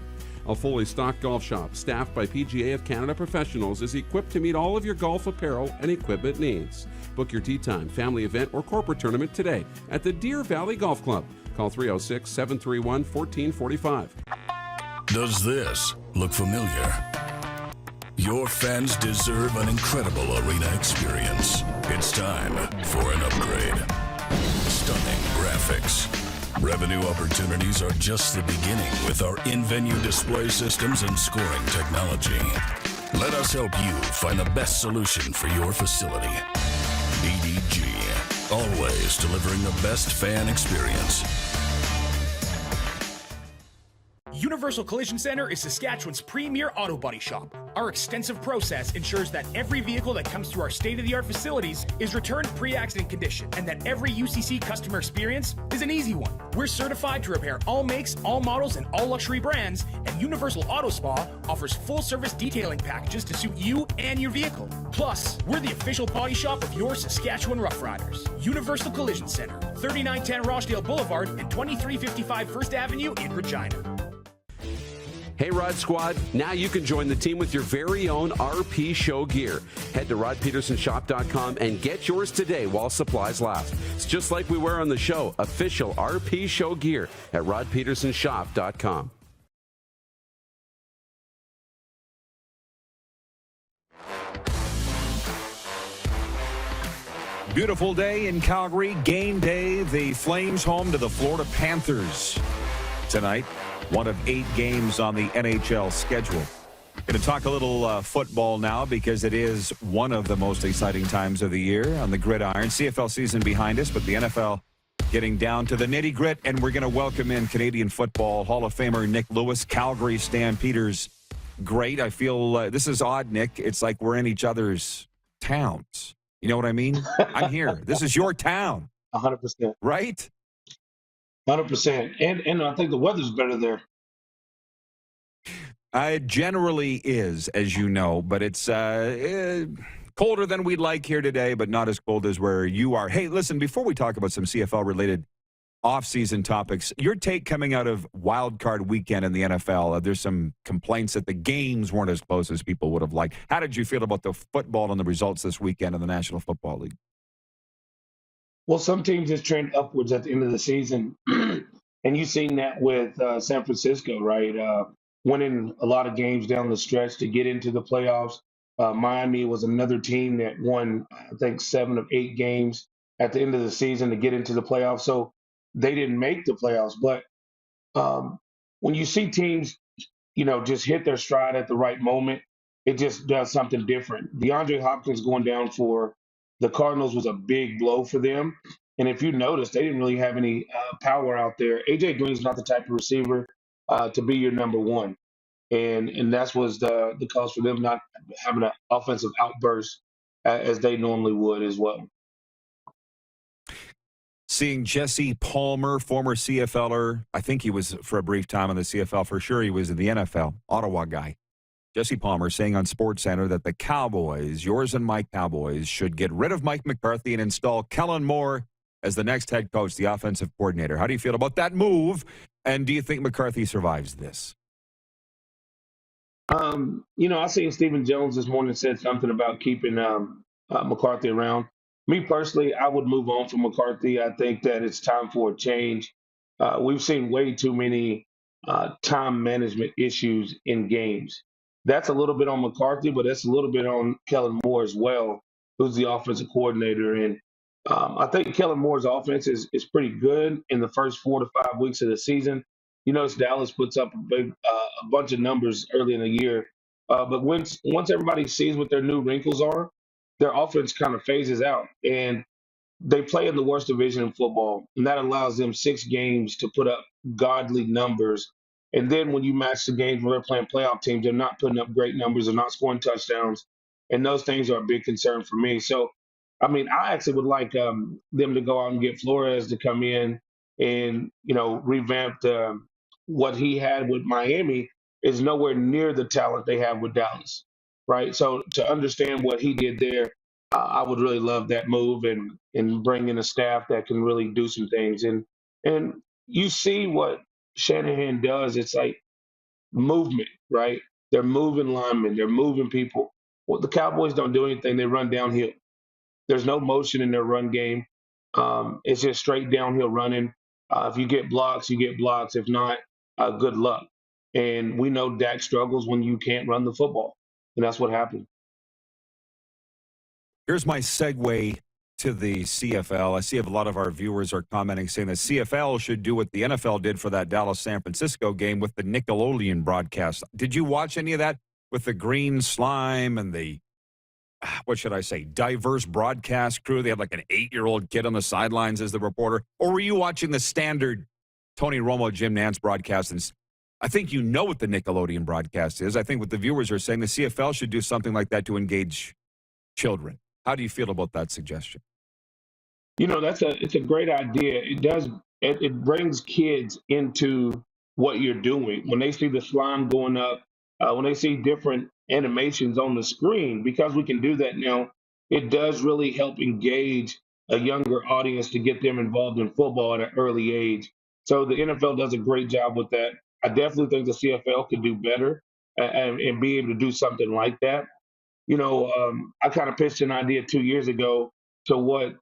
A fully stocked golf shop staffed by PGA of Canada professionals is equipped to meet all of your golf apparel and equipment needs. Book your tee time, family event, or corporate tournament today at the Deer Valley Golf Club. Call 306-731-1445. Does this look familiar? Your fans deserve an incredible arena experience. It's time for an upgrade. Stunning graphics. Revenue opportunities are just the beginning with our in-venue display systems and scoring technology. Let us help you find the best solution for your facility. EDG, always delivering the best fan experience. Universal Collision Center is Saskatchewan's premier auto body shop. Our extensive process ensures that every vehicle that comes through our state-of-the-art facilities is returned pre-accident condition, and that every UCC customer experience is an easy one. We're certified to repair all makes, all models, and all luxury brands, and Universal Auto Spa offers full-service detailing packages to suit you and your vehicle. Plus, we're the official body shop of your Saskatchewan Rough Riders. Universal Collision Center, 3910 Rochdale Boulevard and 2355 First Avenue in Regina. Hey, Rod Squad, now you can join the team with your very own RP Show gear. Head to rodpedersenshop.com and get yours today while supplies last. It's just like we wear on the show, official RP Show gear at rodpedersenshop.com. Beautiful day in Calgary. Game day. The Flames home to the Florida Panthers tonight. One of 8 games on the NHL schedule. Going to talk a little football now because it is one of the most exciting times of the year on the gridiron. CFL season behind us, but the NFL getting down to the nitty-grit, and we're going to welcome in Canadian football Hall of Famer Nik Lewis, Calgary Stampeders. Great. I feel this is odd, Nick. It's like we're in each other's towns. You know what I mean? I'm here. This is your town. 100%. Right? 100%. And I think the weather's better there. It generally is, as you know, but it's colder than we'd like here today, but not as cold as where you are. Hey, listen, before we talk about some CFL-related off-season topics, your take coming out of Wild Card Weekend in the NFL, there's some complaints that the games weren't as close as people would have liked. How did you feel about the football and the results this weekend in the National Football League? Well, some teams just trend upwards at the end of the season. And you've seen that with San Francisco, right? Winning a lot of games down the stretch to get into the playoffs. Miami was another team that won, I think, 7 of 8 games at the end of the season to get into the playoffs. So they didn't make the playoffs. But when you see teams, just hit their stride at the right moment, it just does something different. DeAndre Hopkins going down for the Cardinals was a big blow for them. And if you notice, they didn't really have any power out there. A.J. Green's not the type of receiver to be your number one. And that was the cause for them not having an offensive outburst as they normally would as well. Seeing Jesse Palmer, former CFLer, I think he was for a brief time on the CFL. For sure he was in the NFL, Ottawa guy. Jesse Palmer saying on SportsCenter that the Cowboys, yours and my Cowboys, should get rid of Mike McCarthy and install Kellen Moore as the next head coach, the offensive coordinator. How do you feel about that move? And do you think McCarthy survives this? I seen Stephen Jones this morning said something about keeping McCarthy around. Me personally, I would move on from McCarthy. I think that it's time for a change. We've seen way too many time management issues in games. That's a little bit on McCarthy, but that's a little bit on Kellen Moore as well, who's the offensive coordinator. And I think Kellen Moore's offense is pretty good in the first 4 to 5 weeks of the season. You notice Dallas puts up a bunch of numbers early in the year. But once everybody sees what their new wrinkles are, their offense kind of phases out. And they play in the worst division in football, and that allows them 6 games to put up godly numbers. And then when you match the games where they're playing playoff teams, they're not putting up great numbers, they're not scoring touchdowns, and those things are a big concern for me. So, I actually would like them to go out and get Flores to come in and, revamp what he had with Miami is nowhere near the talent they have with Dallas, right? So to understand what he did there, I would really love that move and bring in a staff that can really do some things. And you see what Shanahan does. It's like movement, right? They're moving linemen, they're moving people. Well, the Cowboys don't do anything; they run downhill. There's no motion in their run game. It's just straight downhill running. If you get blocks, you get blocks. If not, good luck. And we know Dak struggles when you can't run the football, and that's what happened. Here's my segue to the CFL. I see a lot of our viewers are commenting saying the CFL should do what the NFL did for that Dallas-San Francisco game with the Nickelodeon broadcast. Did you watch any of that with the green slime and the, what should I say, diverse broadcast crew? They had like an 8-year-old kid on the sidelines as the reporter. Or were you watching the standard Tony Romo, Jim Nantz broadcast? And I think you know what the Nickelodeon broadcast is. I think what the viewers are saying, the CFL should do something like that to engage children. How do you feel about that suggestion? You know, it's a great idea. It brings kids into what you're doing. When they see the slime going up, when they see different animations on the screen, because we can do that now, it does really help engage a younger audience to get them involved in football at an early age. So the NFL does a great job with that. I definitely think the CFL could do better and be able to do something like that. You know, I kind of pitched an idea 2 years ago to what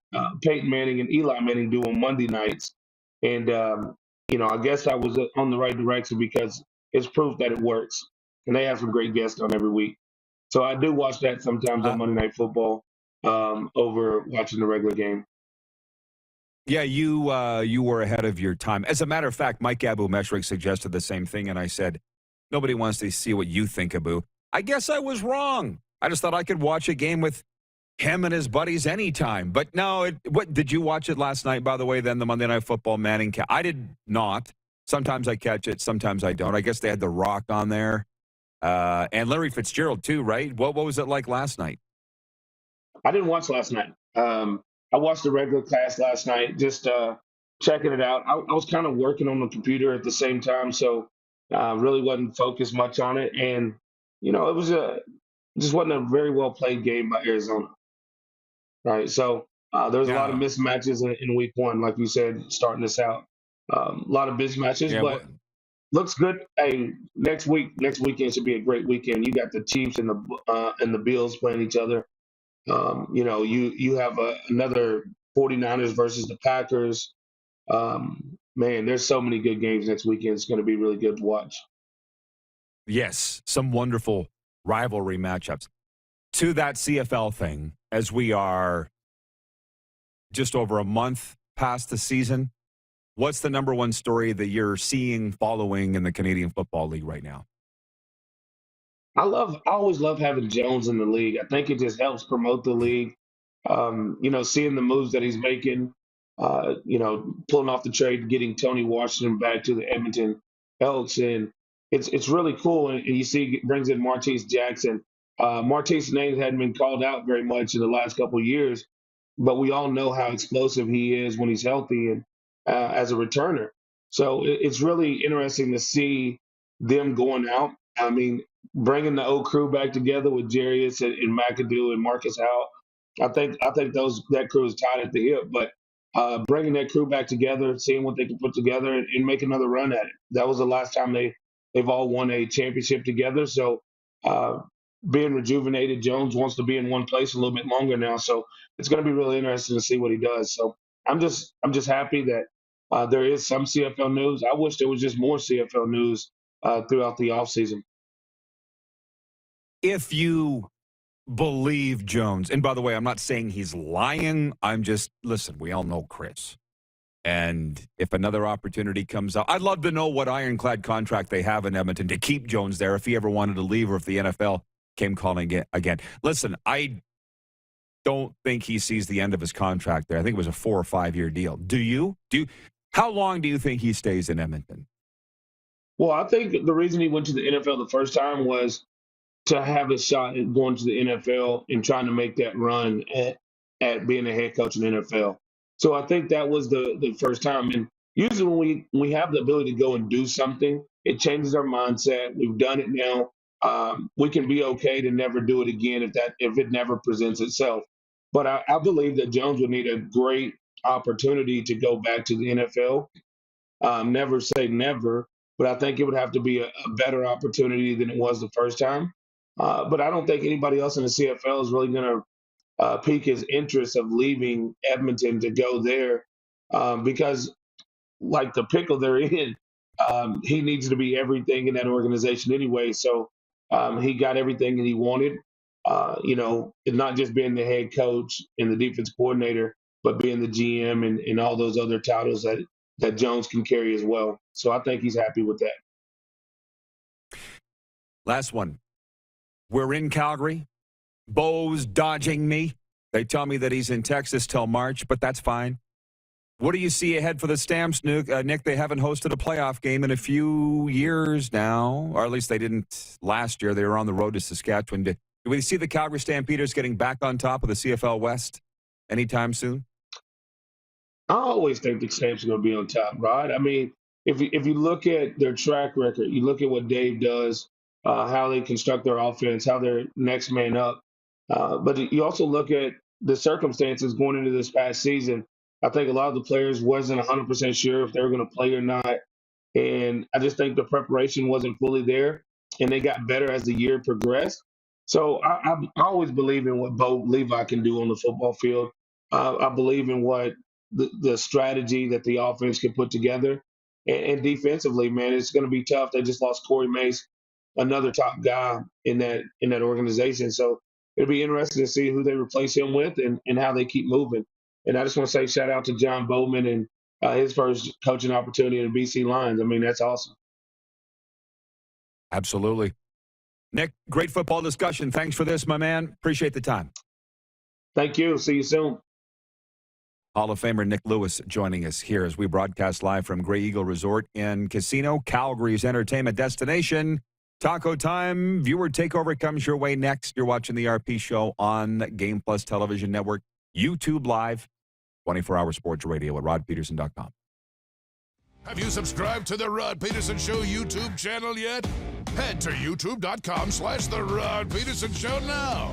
Peyton Manning and Eli Manning do on Monday nights. And, you know, I guess I was on the right direction because it's proof that it works. And they have some great guests on every week. So I do watch that sometimes on Monday Night Football over watching the regular game. Yeah, you were ahead of your time. As a matter of fact, Mike Abu-Meshrik suggested the same thing, and I said, nobody wants to see what you think, Abu. I guess I was wrong. I just thought I could watch a game with him and his buddies anytime. But no, what did you watch it last night, by the way, then the Monday Night Football Manning? I did not. Sometimes I catch it, sometimes I don't. I guess they had The Rock on there. And Larry Fitzgerald, too, right? What was it like last night? I didn't watch last night. I watched the regular cast last night, just checking it out. I was kind of working on the computer at the same time, so really wasn't focused much on it. And, you know, it just wasn't a very well played game by Arizona. Right. So there's a lot of mismatches in week one, like you said, starting this out. A lot of mismatches, but looks good. Hey, next weekend should be a great weekend. You got the Chiefs and the Bills playing each other. You know, you have another 49ers versus the Packers. Man, there's so many good games next weekend. It's going to be really good to watch. Yes, some wonderful rivalry matchups. To that CFL thing, as we are just over a month past the season, what's the number one story that you're seeing, following in the Canadian Football League right now? I always love having Jones in the league. I think it just helps promote the league. You know, seeing the moves that he's making, you know, pulling off the trade, getting Tony Washington back to the Edmonton Elks, and it's really cool. And you see, it brings in Martese Jackson. Martese's name hadn't been called out very much in the last couple of years, but we all know how explosive he is when he's healthy and as a returner. So it's really interesting to see them going out. I mean, bringing the old crew back together with Jarius and McAdoo and Marcus Howell. I think that crew is tied at the hip, but bringing that crew back together, seeing what they can put together and make another run at it. That was the last time they've all won a championship together. So being rejuvenated, Jones wants to be in one place a little bit longer now. So it's going to be really interesting to see what he does. So I'm just happy that there is some CFL news. I wish there was just more CFL news throughout the offseason. If you believe Jones, and by the way, I'm not saying he's lying. I'm just, listen, we all know Chris. And if another opportunity comes up, I'd love to know what ironclad contract they have in Edmonton to keep Jones there if he ever wanted to leave or if the NFL came calling it again. Listen, I don't think he sees the end of his contract there. I think it was a 4 or 5 year deal. Do you? How long do you think he stays in Edmonton? Well, I think the reason he went to the NFL the first time was to have a shot at going to the NFL and trying to make that run at being a head coach in the NFL. So I think that was the first time. And usually when we have the ability to go and do something, it changes our mindset. We've done it now. We can be okay to never do it again if it never presents itself. But I believe that Jones would need a great opportunity to go back to the NFL. Never say never, but I think it would have to be a better opportunity than it was the first time. But I don't think anybody else in the CFL is really going to pique his interest of leaving Edmonton to go there because, like the pickle they're in, he needs to be everything in that organization anyway. So he got everything that he wanted. Not just being the head coach and the defense coordinator, but being the GM and all those other titles that Jones can carry as well. So I think he's happy with that. Last one. We're in Calgary. Bo's dodging me. They tell me that he's in Texas till March, but that's fine. What do you see ahead for the Stamps, Nik? They haven't hosted a playoff game in a few years now, or at least they didn't last year. They were on the road to Saskatchewan. Do we see the Calgary Stampeders getting back on top of the CFL West anytime soon? I always think the Stamps are going to be on top, Rod. I mean, if you look at their track record, you look at what Dave does, how they construct their offense, how they're next man up. But you also look at the circumstances going into this past season. I think a lot of the players wasn't 100% sure if they were going to play or not. And I just think the preparation wasn't fully there, and they got better as the year progressed. So I always believe in what Bo Levi can do on the football field. I believe in what the strategy that the offense can put together. And defensively, man, it's going to be tough. They just lost Corey Mace, another top guy in that organization. So it'll be interesting to see who they replace him with and how they keep moving. And I just want to say shout out to John Bowman and his first coaching opportunity in the BC Lions. I mean, that's awesome. Absolutely. Nik, great football discussion. Thanks for this, my man. Appreciate the time. Thank you. See you soon. Hall of Famer Nik Lewis joining us here as we broadcast live from Grey Eagle Resort and Casino, Calgary's entertainment destination. Taco time. Viewer takeover comes your way next. You're watching the RP Show on Game Plus Television Network, YouTube Live, 24-hour sports radio at rodpedersen.com. Have you subscribed to the Rod Pedersen Show YouTube channel yet? Head to youtube.com/The Rod Pedersen Show now.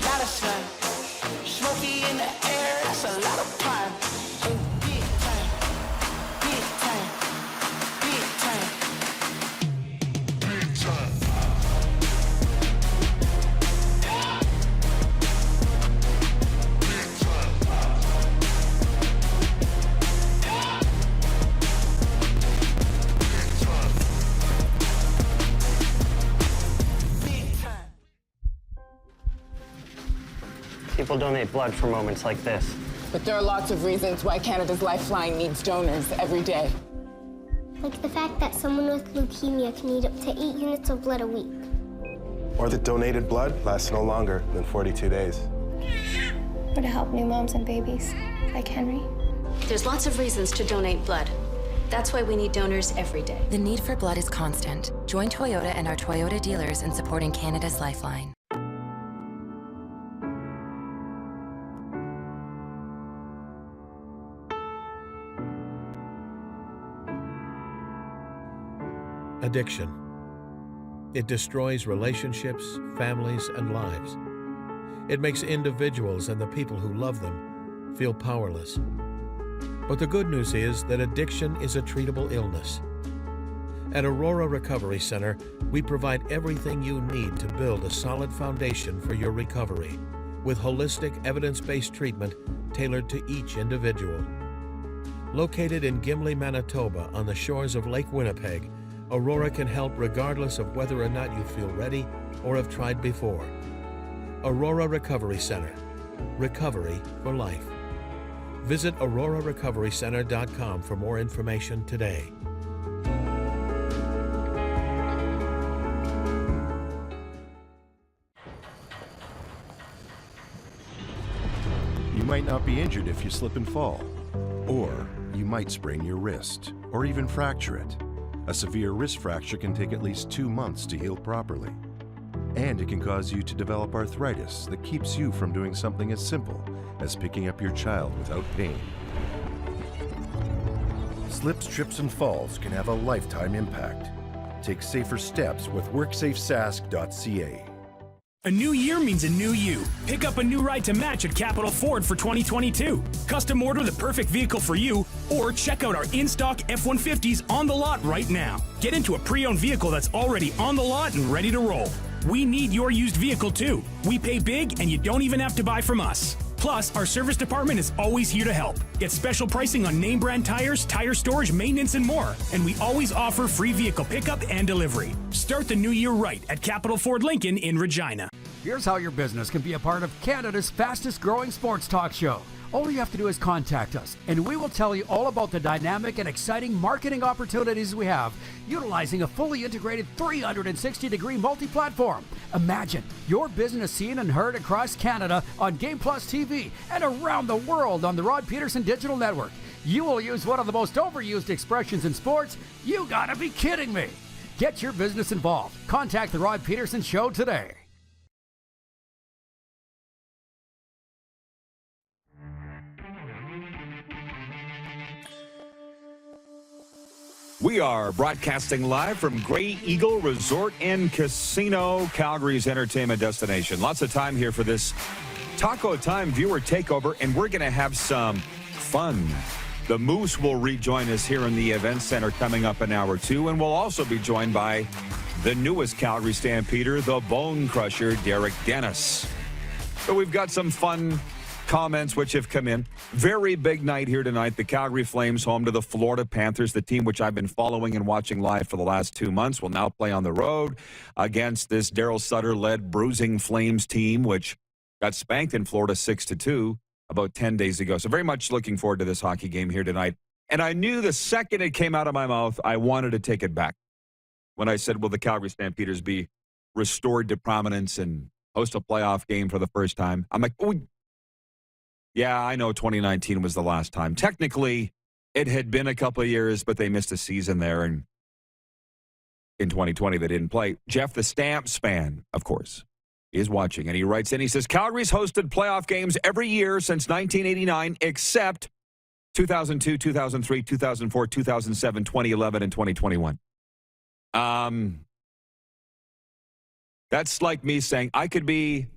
Lot of sun, smoky in the air, that's a lot of pine. Big time, big time, big time, big time. People donate blood for moments like this. But there are lots of reasons why Canada's Lifeline needs donors every day. Like the fact that someone with leukemia can need up to 8 units of blood a week. Or that donated blood lasts no longer than 42 days. Or to help new moms and babies, like Henry. There's lots of reasons to donate blood. That's why we need donors every day. The need for blood is constant. Join Toyota and our Toyota dealers in supporting Canada's Lifeline. Addiction. It destroys relationships, families, and lives. It makes individuals and the people who love them feel powerless. But the good news is that addiction is a treatable illness. At Aurora Recovery Center, we provide everything you need to build a solid foundation for your recovery, with holistic, evidence-based treatment tailored to each individual. Located in Gimli, Manitoba, on the shores of Lake Winnipeg, Aurora can help regardless of whether or not you feel ready or have tried before. Aurora Recovery Center. Recovery for life. Visit aurorarecoverycenter.com for more information today. You might not be injured if you slip and fall, or you might sprain your wrist, or even fracture it. A severe wrist fracture can take at least 2 months to heal properly. And it can cause you to develop arthritis that keeps you from doing something as simple as picking up your child without pain. Slips, trips, and falls can have a lifetime impact. Take safer steps with WorksafeSask.ca. A new year means a new you. Pick up a new ride to match at Capital Ford for 2022. Custom order the perfect vehicle for you, or check out our in-stock F-150s on the lot right now. Get into a pre-owned vehicle that's already on the lot and ready to roll. We need your used vehicle too. We pay big and you don't even have to buy from us. Plus, our service department is always here to help. Get special pricing on name brand tires, tire storage, maintenance, and more. And we always offer free vehicle pickup and delivery. Start the new year right at Capital Ford Lincoln in Regina. Here's how your business can be a part of Canada's fastest growing sports talk show. All you have to do is contact us, and we will tell you all about the dynamic and exciting marketing opportunities we have, utilizing a fully integrated 360-degree multi-platform. Imagine your business seen and heard across Canada on Game Plus TV and around the world on the Rod Pedersen Digital Network. You will use one of the most overused expressions in sports. You gotta be kidding me. Get your business involved. Contact the Rod Pedersen Show today. We are broadcasting live from Grey Eagle Resort and Casino, Calgary's entertainment destination. Lots of time here for this Taco Time viewer takeover, and we're going to have some fun. The Moose will rejoin us here in the event center coming up in hour 2, and we'll also be joined by the newest Calgary Stampeder, the Bonecrusher, Derek Dennis. So we've got some fun comments which have come in. Very big night here tonight. The Calgary Flames home to the Florida Panthers, the team which I've been following and watching live for the last 2 months, will now play on the road against this Daryl Sutter-led bruising Flames team, which got spanked in Florida 6-2 about 10 days ago. So very much looking forward to this hockey game here tonight. And I knew the second it came out of my mouth, I wanted to take it back. When I said, will the Calgary Stampeders be restored to prominence and host a playoff game for the first time? I'm like, oh, yeah, I know 2019 was the last time. Technically, it had been a couple of years, but they missed a season there. And in 2020, they didn't play. Jeff, the Stamps fan, of course, is watching. And he writes in, he says, Calgary's hosted playoff games every year since 1989, except 2002, 2003, 2004, 2007, 2011, and 2021. That's like me saying I could be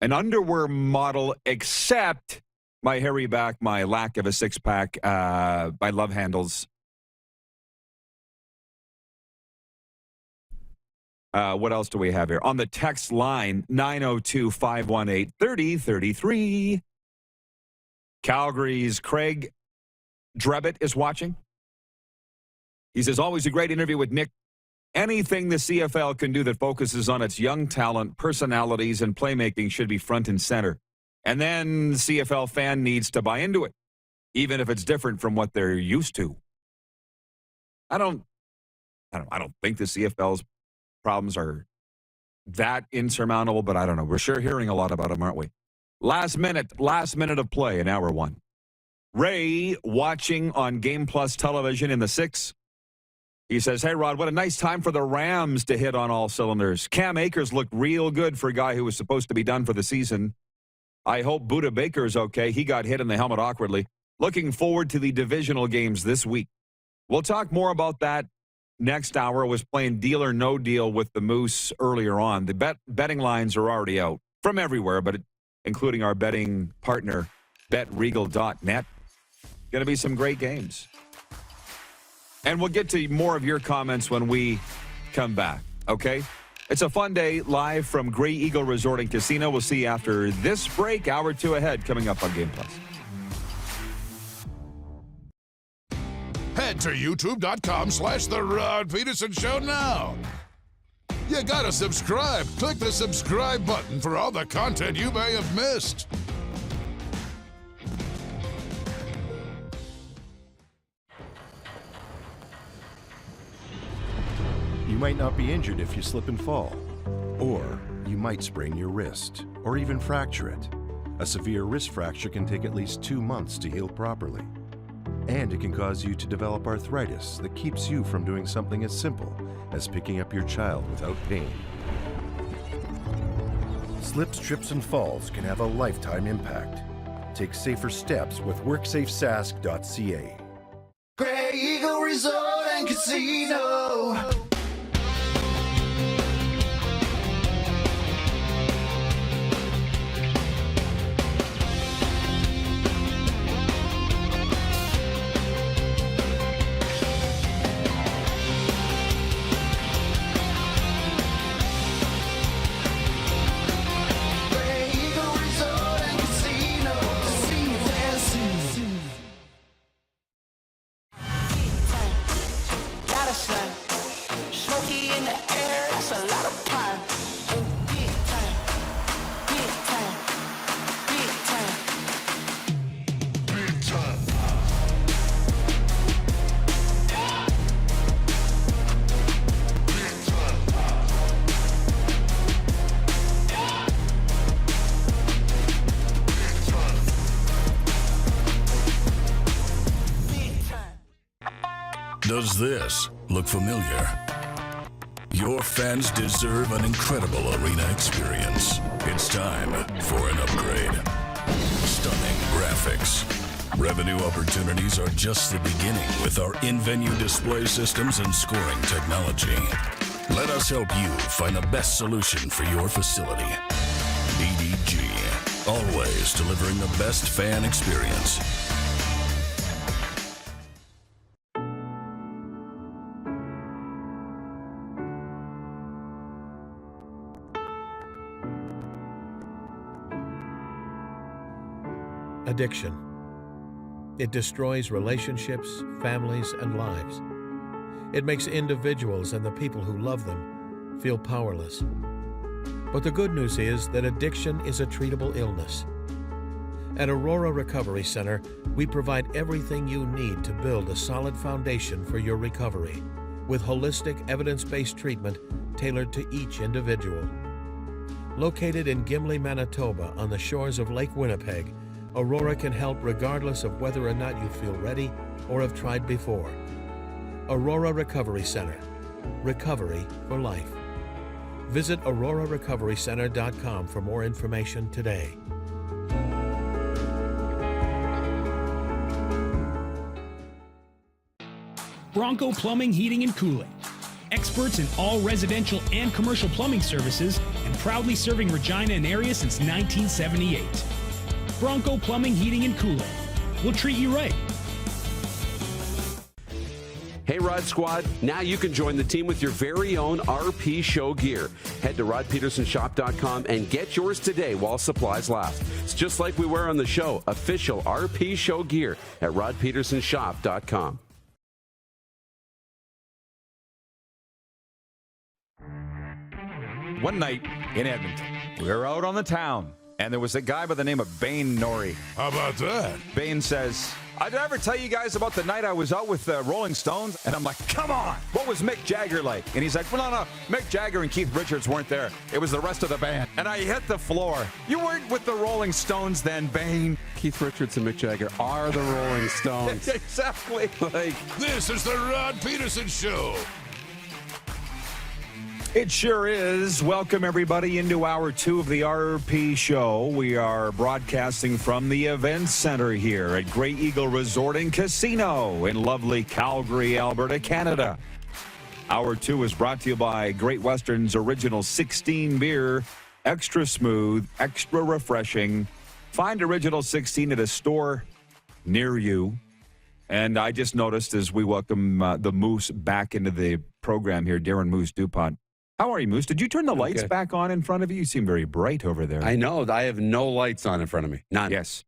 an underwear model, except my hairy back, my lack of a six-pack, my love handles. What else do we have here? On the text line, 902-518-3033. Calgary's Craig Drebbett is watching. He says, always a great interview with Nik. Anything the CFL can do that focuses on its young talent, personalities, and playmaking should be front and center. And then the CFL fan needs to buy into it, even if it's different from what they're used to. I don't think the CFL's problems are that insurmountable, but I don't know. We're sure hearing a lot about them, aren't we? Last minute of play in hour 1. Ray watching on Game Plus television in the 6. He says, hey, Rod, what a nice time for the Rams to hit on all cylinders. Cam Akers looked real good for a guy who was supposed to be done for the season. I hope Budda Baker's okay. He got hit in the helmet awkwardly. Looking forward to the divisional games this week. We'll talk more about that next hour. I was playing Deal or No Deal with the Moose earlier on. The betting lines are already out from everywhere, but including our betting partner, BetRegal.net. Going to be some great games. And we'll get to more of your comments when we come back, okay? It's a fun day live from Grey Eagle Resort and Casino. We'll see you after this break. Hour 2 ahead coming up on Game Plus. Head to youtube.com/The Rod Pedersen Show now. You gotta subscribe. Click the subscribe button for all the content you may have missed. You might not be injured if you slip and fall. Or you might sprain your wrist, or even fracture it. A severe wrist fracture can take at least 2 months to heal properly. And it can cause you to develop arthritis that keeps you from doing something as simple as picking up your child without pain. Slips, trips, and falls can have a lifetime impact. Take safer steps with WorksafeSask.ca. Grey Eagle Resort and Casino. Does this look familiar? Your fans deserve an incredible arena experience. It's time for an upgrade. Stunning graphics. Revenue opportunities are just the beginning with our in-venue display systems and scoring technology. Let us help you find the best solution for your facility. EDG, always delivering the best fan experience. Addiction. It destroys relationships, families, and lives. It makes individuals and the people who love them feel powerless. But the good news is that addiction is a treatable illness. At Aurora Recovery Center, we provide everything you need to build a solid foundation for your recovery, with holistic, evidence-based treatment tailored to each individual. Located in Gimli, Manitoba, on the shores of Lake Winnipeg, Aurora can help regardless of whether or not you feel ready or have tried before. Aurora Recovery Center. Recovery for life. Visit aurorarecoverycenter.com for more information today. Bronco Plumbing, Heating, and Cooling. Experts in all residential and commercial plumbing services and proudly serving Regina and area since 1978. Bronco Plumbing, Heating, and Cooling. We'll treat you right. Hey, Rod Squad, now you can join the team with your very own RP Show gear. Head to rodpedersenshop.com and get yours today while supplies last. It's just like we wear on the show, official RP Show gear at rodpedersenshop.com. One night in Edmonton, we were out on the town, and there was a guy by the name of Bain Norrie. How about that? Bain says, "Did I ever tell you guys about the night I was out with the Rolling Stones?" And I'm like, "Come on, what was Mick Jagger like?" And he's like, "Well, no, Mick Jagger and Keith Richards weren't there. It was the rest of the band." And I hit the floor. "You weren't with the Rolling Stones then, Bain." Keith Richards and Mick Jagger are the Rolling Stones. Exactly. This is the Rod Pedersen Show. It sure is. Welcome, everybody, into Hour 2 of the RP Show. We are broadcasting from the Events Center here at Grey Eagle Resort and Casino in lovely Calgary, Alberta, Canada. Hour 2 is brought to you by Great Western's Original 16 beer. Extra smooth, extra refreshing. Find Original 16 at a store near you. And I just noticed as we welcome the Moose back into the program here, Darren Moose Dupont. How are you, Moose? Did you turn the lights back on in front of you? You seem very bright over there. I know. I have no lights on in front of me. None. Yes.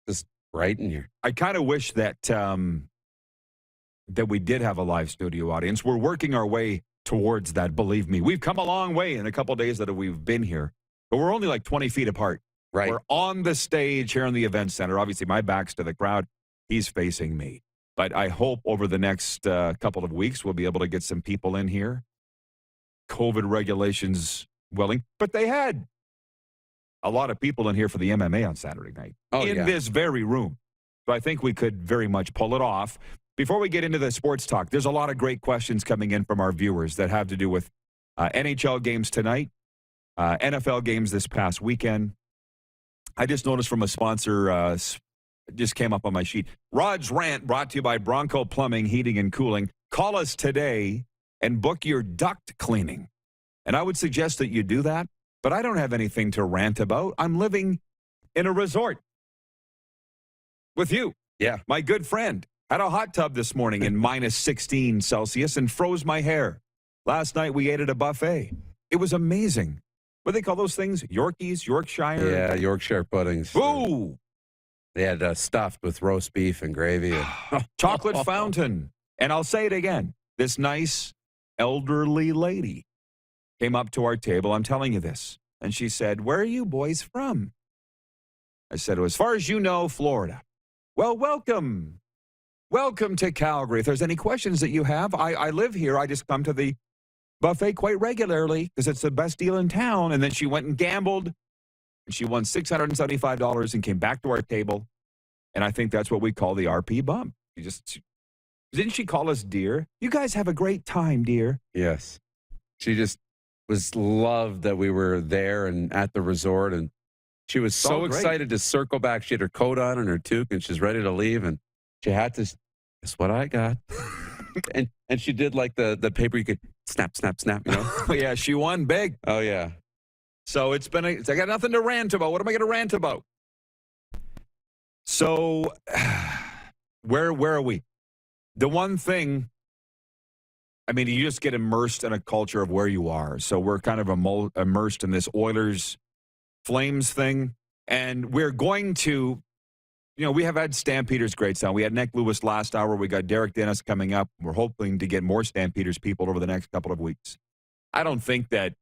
Just bright in here. I kind of wish that that we did have a live studio audience. We're working our way towards that, believe me. We've come a long way in a couple of days that we've been here, but we're only like 20 feet apart. Right. We're on the stage here in the Event Center. Obviously, my back's to the crowd. He's facing me. But I hope over the next couple of weeks we'll be able to get some people in here. COVID regulations willing, but they had a lot of people in here for the MMA on Saturday night in this very room. So I think we could very much pull it off. Before we get into the sports talk, there's a lot of great questions coming in from our viewers that have to do with NHL games tonight, NFL games this past weekend. I just noticed from a sponsor, It just came up on my sheet. Rod's Rant brought to you by Bronco Plumbing, Heating, and Cooling. Call us today and book your duct cleaning. And I would suggest that you do that, but I don't have anything to rant about. I'm living in a resort with you. Yeah. My good friend. Had a hot tub this morning in minus 16 Celsius and froze my hair. Last night we ate at a buffet. It was amazing. What do they call those things? Yorkies, Yorkshire? Yeah, Yorkshire puddings. Ooh. They had stuffed with roast beef and gravy. And Chocolate fountain. And I'll say it again. This nice elderly lady came up to our table. I'm telling you this. And she said, "Where are you boys from?" I said, "As far as you know, Florida." "Well, welcome. Welcome to Calgary. If there's any questions that you have, I live here. I just come to the buffet quite regularly because it's the best deal in town." And then she went and gambled, and she won $675 and came back to our table. And I think that's what we call the RP bump. Didn't she call us dear? "You guys have a great time, dear." yes. She just was loved that we were there and at the resort. And she was so excited to circle back. She had her coat on and her toque, and she's ready to leave. And she had to, "That's what I got." and she did like the paper you could snap, snap, snap, you know? Oh, yeah, she won big. Oh, yeah. So I got nothing to rant about. What am I going to rant about? So where are we? The one thing, I mean, you just get immersed in a culture of where you are. So we're kind of immersed in this Oilers Flames thing. And we're going to, we have had Stampeders great sound. We had Nik Lewis last hour. We got Derek Dennis coming up. We're hoping to get more Stampeders people over the next couple of weeks. I don't think that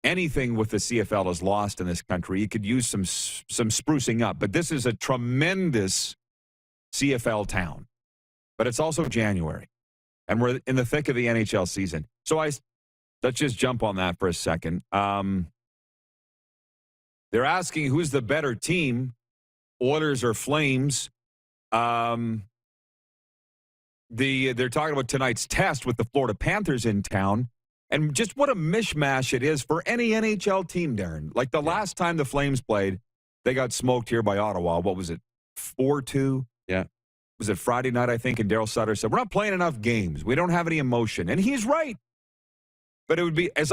anything with the CFL is lost in this country. You could use some sprucing up. But this is a tremendous CFL town. But it's also January. And we're in the thick of the NHL season. So let's just jump on that for a second. They're asking who's the better team, Oilers or Flames. They're talking about tonight's test with the Florida Panthers in town. And just what a mishmash it is for any NHL team, Darren. Like the last time the Flames played, they got smoked here by Ottawa. What was it, 4-2? Yeah. Was it Friday night, I think? And Daryl Sutter said, "We're not playing enough games. We don't have any emotion." And he's right. But it would be, I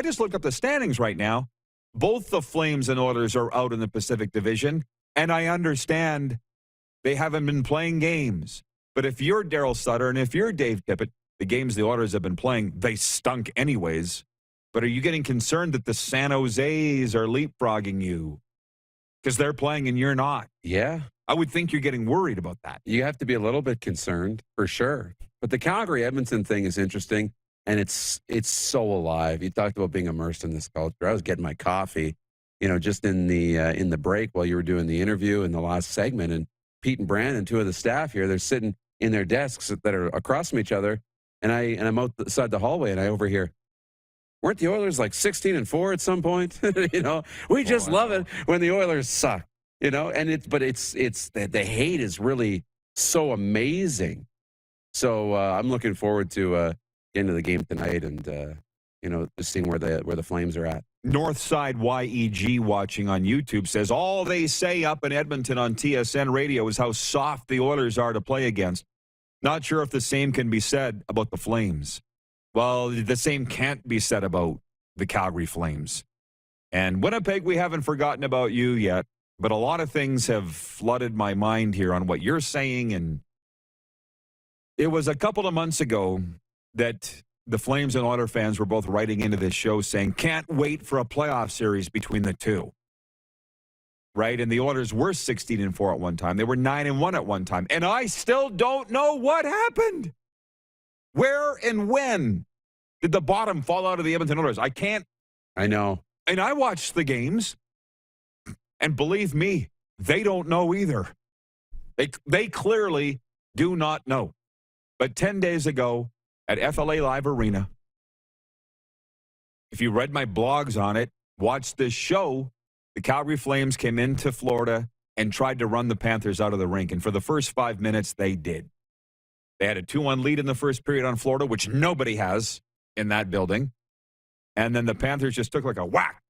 just looked up the standings right now. Both the Flames and Oilers are out in the Pacific Division. And I understand they haven't been playing games. But if you're Daryl Sutter and if you're Dave Tippett, the games the Oilers have been playing, they stunk anyways. But are you getting concerned that the San Jose's are leapfrogging you because they're playing and you're not? Yeah. I would think you're getting worried about that. You have to be a little bit concerned, for sure. But the Calgary-Edmonton thing is interesting, and it's so alive. You talked about being immersed in this culture. I was getting my coffee, just in the break while you were doing the interview in the last segment, and Pete and Brandon, two of the staff here, they're sitting in their desks that are across from each other, and I'm outside the hallway, and I overhear, "Weren't the Oilers like 16-4 at some point?" We just love it when the Oilers suck. And it's the hate is really so amazing. So I'm looking forward to getting to the game tonight and just seeing where the Flames are at. Northside YEG watching on YouTube says all they say up in Edmonton on TSN radio is how soft the Oilers are to play against. Not sure if the same can be said about the Flames. Well, the same can't be said about the Calgary Flames. And Winnipeg, we haven't forgotten about you yet. But a lot of things have flooded my mind here on what you're saying. And it was a couple of months ago that the Flames and Oilers fans were both writing into this show saying, "Can't wait for a playoff series between the two." Right? And the Oilers were 16-4 at one time. They were 9-1 at one time. And I still don't know what happened. Where and when did the bottom fall out of the Edmonton Oilers? I know. And I watched the games. And believe me, they don't know either. They clearly do not know. But 10 days ago at FLA Live Arena, if you read my blogs on it, watched this show, the Calgary Flames came into Florida and tried to run the Panthers out of the rink. And for the first 5 minutes, they did. They had a 2-1 lead in the first period on Florida, which nobody has in that building. And then the Panthers just took like a whack.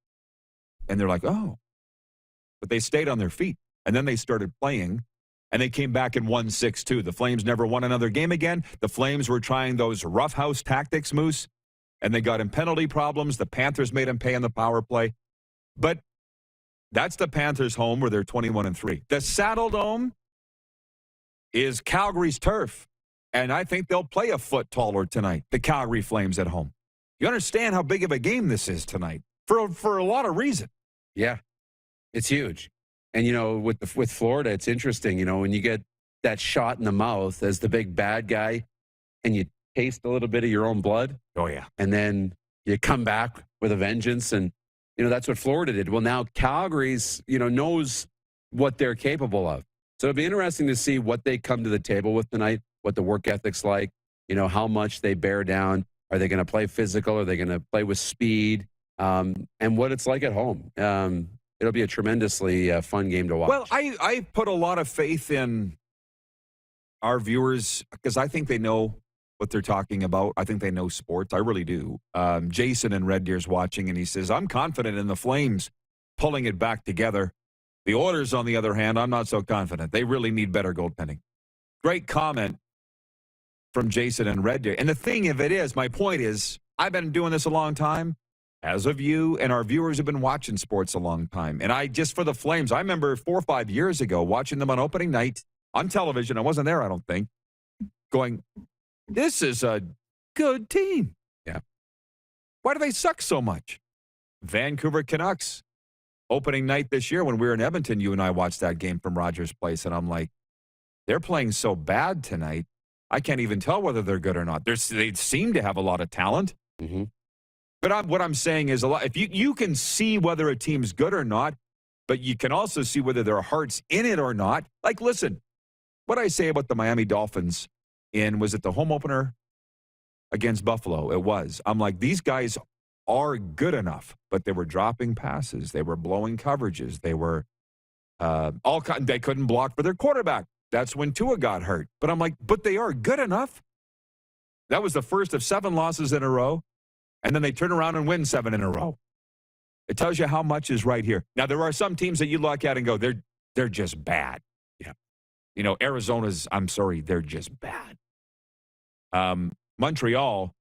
And they're like, oh. But they stayed on their feet. And then they started playing, and they came back and won 6-2. The Flames never won another game again. The Flames were trying those roughhouse tactics, Moose, and they got in penalty problems. The Panthers made them pay on the power play. But that's the Panthers' home where they're 21-3. The Saddle Dome is Calgary's turf, and I think they'll play a foot taller tonight, the Calgary Flames at home. You understand how big of a game this is tonight for a lot of reasons. Yeah, it's huge. And, you know, with Florida, it's interesting, you know, when you get that shot in the mouth as the big bad guy and you taste a little bit of your own blood. Oh, yeah. And then you come back with a vengeance. And, you know, that's what Florida did. Well, now Calgary's, you know, knows what they're capable of. So it'll be interesting to see what they come to the table with tonight, what the work ethic's like, you know, how much they bear down. Are they going to play physical? Are they going to play with speed? And what it's like at home. It'll be a tremendously fun game to watch. Well, I put a lot of faith in our viewers because I think they know what they're talking about. I think they know sports. I really do. Jason in Red Deer's watching, and he says, I'm confident in the Flames pulling it back together. The Oilers, on the other hand, I'm not so confident. They really need better goaltending. Great comment from Jason in Red Deer. And the thing of it is, my point is, I've been doing this a long time. As of you, and our viewers have been watching sports a long time. And I just, for the Flames, I remember 4 or 5 years ago watching them on opening night on television. I wasn't there, I don't think. Going, this is a good team. Yeah. Why do they suck so much? Vancouver Canucks, opening night this year when we were in Edmonton, you and I watched that game from Rogers Place, and I'm like, they're playing so bad tonight, I can't even tell whether they're good or not. They seem to have a lot of talent. Mm-hmm. But what I'm saying is, if you can see whether a team's good or not, but you can also see whether their heart's in it or not. Like, listen, what I say about the Miami Dolphins was it the home opener against Buffalo? It was. I'm like, these guys are good enough, but they were dropping passes. They were blowing coverages. They were they couldn't block for their quarterback. That's when Tua got hurt. But I'm like, but they are good enough. That was the first of 7 losses in a row. And then they turn around and win 7 in a row. It tells you how much is right here. Now, there are some teams that you look at and go, they're just bad. Yeah. You know, Arizona's, I'm sorry, they're just bad. Montreal,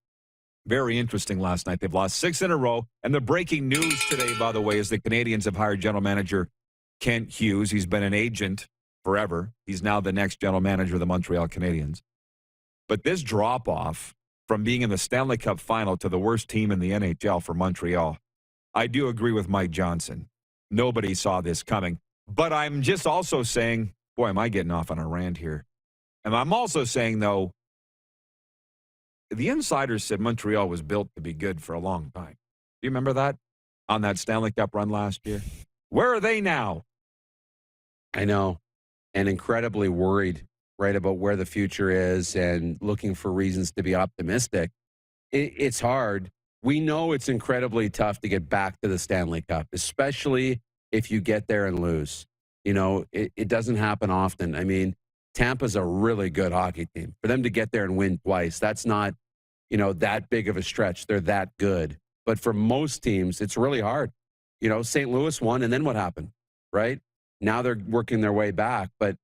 very interesting last night. They've lost 6 in a row. And the breaking news today, by the way, is the Canadiens have hired general manager Kent Hughes. He's been an agent forever. He's now the next general manager of the Montreal Canadiens. But this drop-off from being in the Stanley Cup final to the worst team in the NHL for Montreal, I do agree with Mike Johnson. Nobody saw this coming. But I'm just also saying, boy, am I getting off on a rant here. And I'm also saying, though, the insiders said Montreal was built to be good for a long time. Do you remember that on that Stanley Cup run last year? Where are they now? I know. And incredibly worried, right, about where the future is and looking for reasons to be optimistic. It's hard. We know it's incredibly tough to get back to the Stanley Cup, especially if you get there and lose. You know, it doesn't happen often. I mean, Tampa's a really good hockey team. For them to get there and win twice, that's not, you know, that big of a stretch. They're that good. But for most teams, it's really hard. You know, St. Louis won, and then what happened, right? Now they're working their way back. But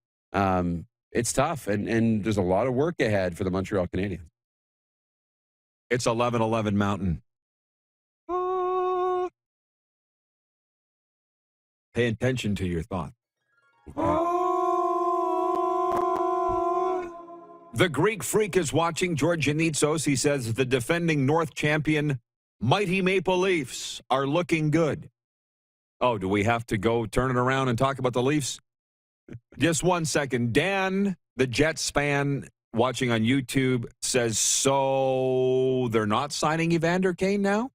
it's tough, and there's a lot of work ahead for the Montreal Canadiens. It's 11-11 Mountain. Pay attention to your thoughts. The Greek Freak is watching. George Yanitsos, he says, the defending North champion mighty Maple Leafs are looking good. Oh, do we have to go turn it around and talk about the Leafs? Just 1 second. Dan, the Jets fan watching on YouTube, says, so they're not signing Evander Kane now?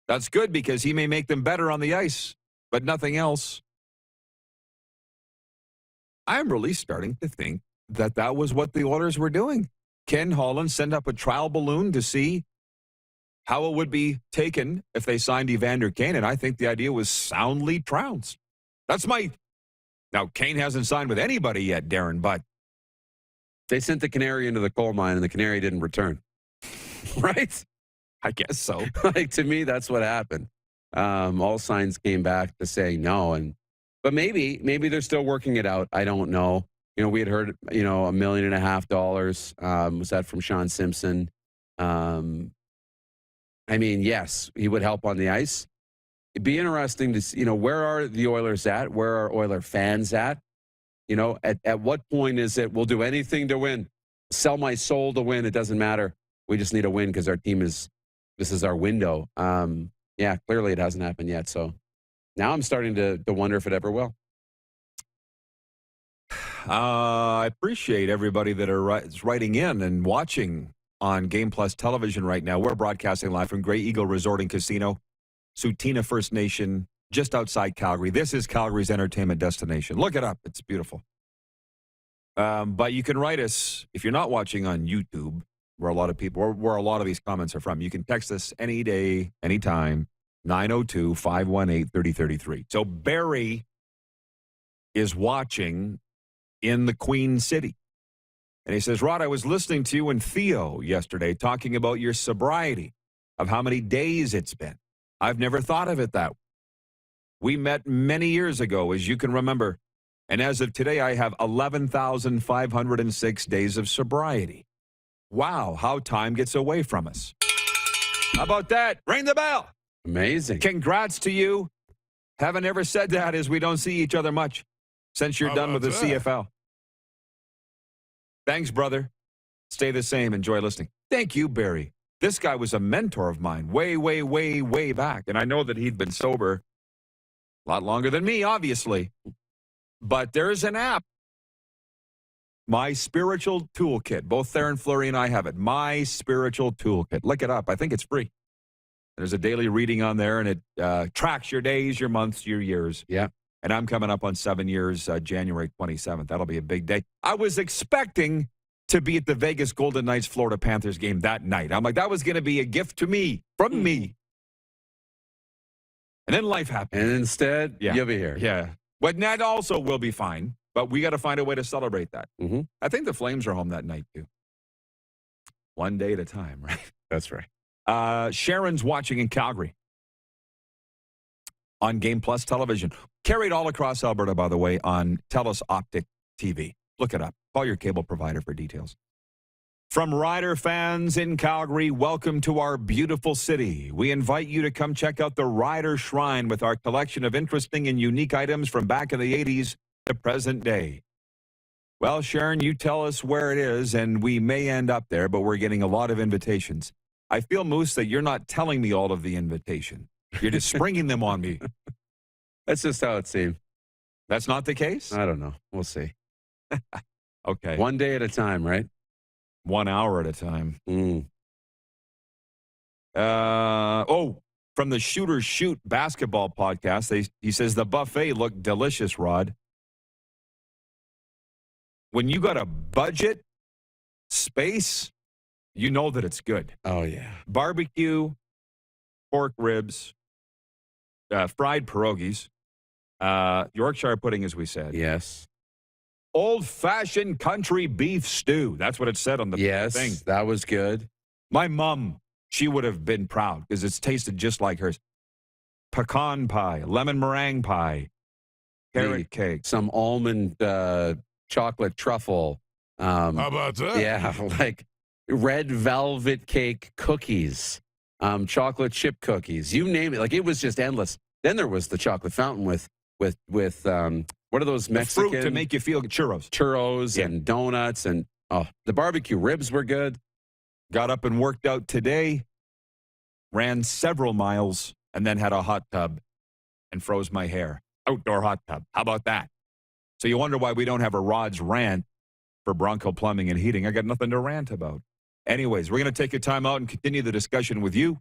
That's good because he may make them better on the ice, but nothing else. I'm really starting to think that was what the Oilers were doing. Ken Holland sent up a trial balloon to see how it would be taken if they signed Evander Kane, and I think the idea was soundly trounced. That's my... Now, Kane hasn't signed with anybody yet, Darren, but... They sent the canary into the coal mine, and the canary didn't return. Right? I guess so. Like, to me, that's what happened. All signs came back to say no, and But maybe they're still working it out. I don't know. We had heard, $1.5 million. Was that from Sean Simpson? Yes, he would help on the ice. It'd be interesting to see, where are the Oilers at? Where are Oiler fans at? At what point is it, we'll do anything to win, sell my soul to win. It doesn't matter. We just need a win because our team this is our window. Clearly it hasn't happened yet. So now I'm starting to wonder if it ever will. I appreciate everybody that is writing in and watching on Game Plus television right now. We're broadcasting live from Grey Eagle Resort and Casino, Tsuut'ina First Nation, just outside Calgary. This is Calgary's entertainment destination. Look it up. It's beautiful. But you can write us, if you're not watching on YouTube, where a lot of these comments are from. You can text us any day, anytime, 902-518-3033. So Barry is watching in the Queen City. And he says, Rod, I was listening to you and Theo yesterday talking about your sobriety, of how many days it's been. I've never thought of it that way. We met many years ago, as you can remember. And as of today, I have 11,506 days of sobriety. Wow, how time gets away from us. How about that? Ring the bell. Amazing. Congrats to you. Haven't ever said that, as we don't see each other much since you're done with the CFL. Thanks, brother. Stay the same. Enjoy listening. Thank you, Barry. This guy was a mentor of mine way, way, way, way back. And I know that he'd been sober a lot longer than me, obviously. But there's an app, My Spiritual Toolkit. Both Theron Fleury and I have it. My Spiritual Toolkit. Look it up. I think it's free. There's a daily reading on there, and it tracks your days, your months, your years. Yeah. And I'm coming up on 7 years, January 27th. That'll be a big day. I was expecting to be at the Vegas Golden Knights Florida Panthers game that night. I'm like, that was going to be a gift to me, from me. And then life happened. And instead, you'll be here. Yeah. But that also will be fine. But we got to find a way to celebrate that. Mm-hmm. I think the Flames are home that night, too. One day at a time, right? That's right. Sharon's watching in Calgary on Game Plus television. Carried all across Alberta, by the way, on TELUS Optic TV. Look it up. Call your cable provider for details. From Rider fans in Calgary, welcome to our beautiful city. We invite you to come check out the Rider Shrine with our collection of interesting and unique items from back in the 80s to present day. Well, Sharon, you tell us where it is, and we may end up there, but we're getting a lot of invitations. I feel, Moose, that you're not telling me all of the invitation. You're just springing them on me. That's just how it seemed. That's not the case? I don't know. We'll see. Okay. One day at a time, right? 1 hour at a time. Mm. From the Shooters Shoot basketball podcast, he says the buffet looked delicious, Rod. When you got a budget, space, you know that it's good. Oh, yeah. Barbecue, pork ribs, fried pierogies, Yorkshire pudding, as we said. Yes. Old-fashioned country beef stew. That's what it said on the thing. Yes, that was good. My mom, she would have been proud because it's tasted just like hers. Pecan pie, lemon meringue pie, carrot cake. Some almond chocolate truffle. How about that? Yeah, like red velvet cake cookies, chocolate chip cookies. You name it. Like, it was just endless. Then there was the chocolate fountain with what are those Mexican? Fruit to make you feel churros and donuts. And the barbecue ribs were good. Got up and worked out today, ran several miles, and then had a hot tub and froze my hair. Outdoor hot tub. How about that? So you wonder why we don't have a Rod's rant for Bronco Plumbing and Heating. I got nothing to rant about. Anyways, we're going to take a time out and continue the discussion with you.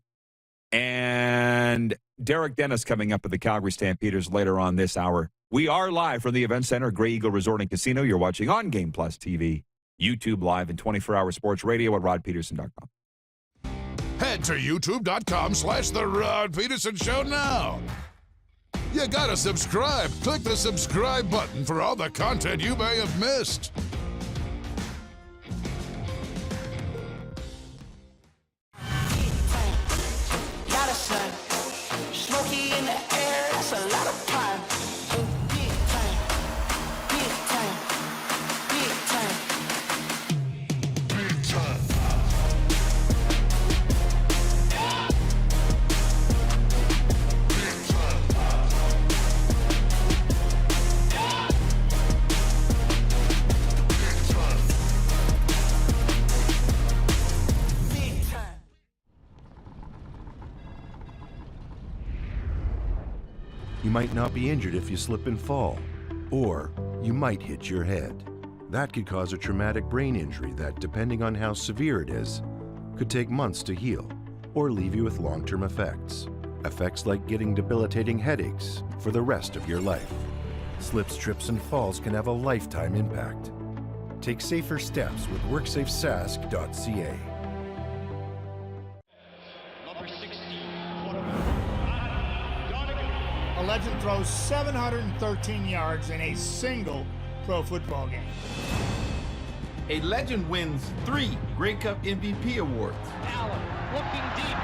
And Derek Dennis coming up at the Calgary Stampeders later on this hour. We are live from the Event Center, Grey Eagle Resort and Casino. You're watching on Game Plus TV, YouTube Live, and 24-hour sports radio at rodpedersen.com. Head to youtube.com/The Rod Pedersen Show now. You gotta subscribe. Click the subscribe button for all the content you may have missed. Smoky in the air, that's a lot of pine. might not be injured if you slip and fall, or you might hit your head. That could cause a traumatic brain injury that, depending on how severe it is, could take months to heal or leave you with long-term effects. Effects like getting debilitating headaches for the rest of your life. Slips, trips, and falls can have a lifetime impact. Take safer steps with WorksafeSask.ca. A legend throws 713 yards in a single pro football game. A legend wins 3 Grey Cup MVP awards. Allen looking deep.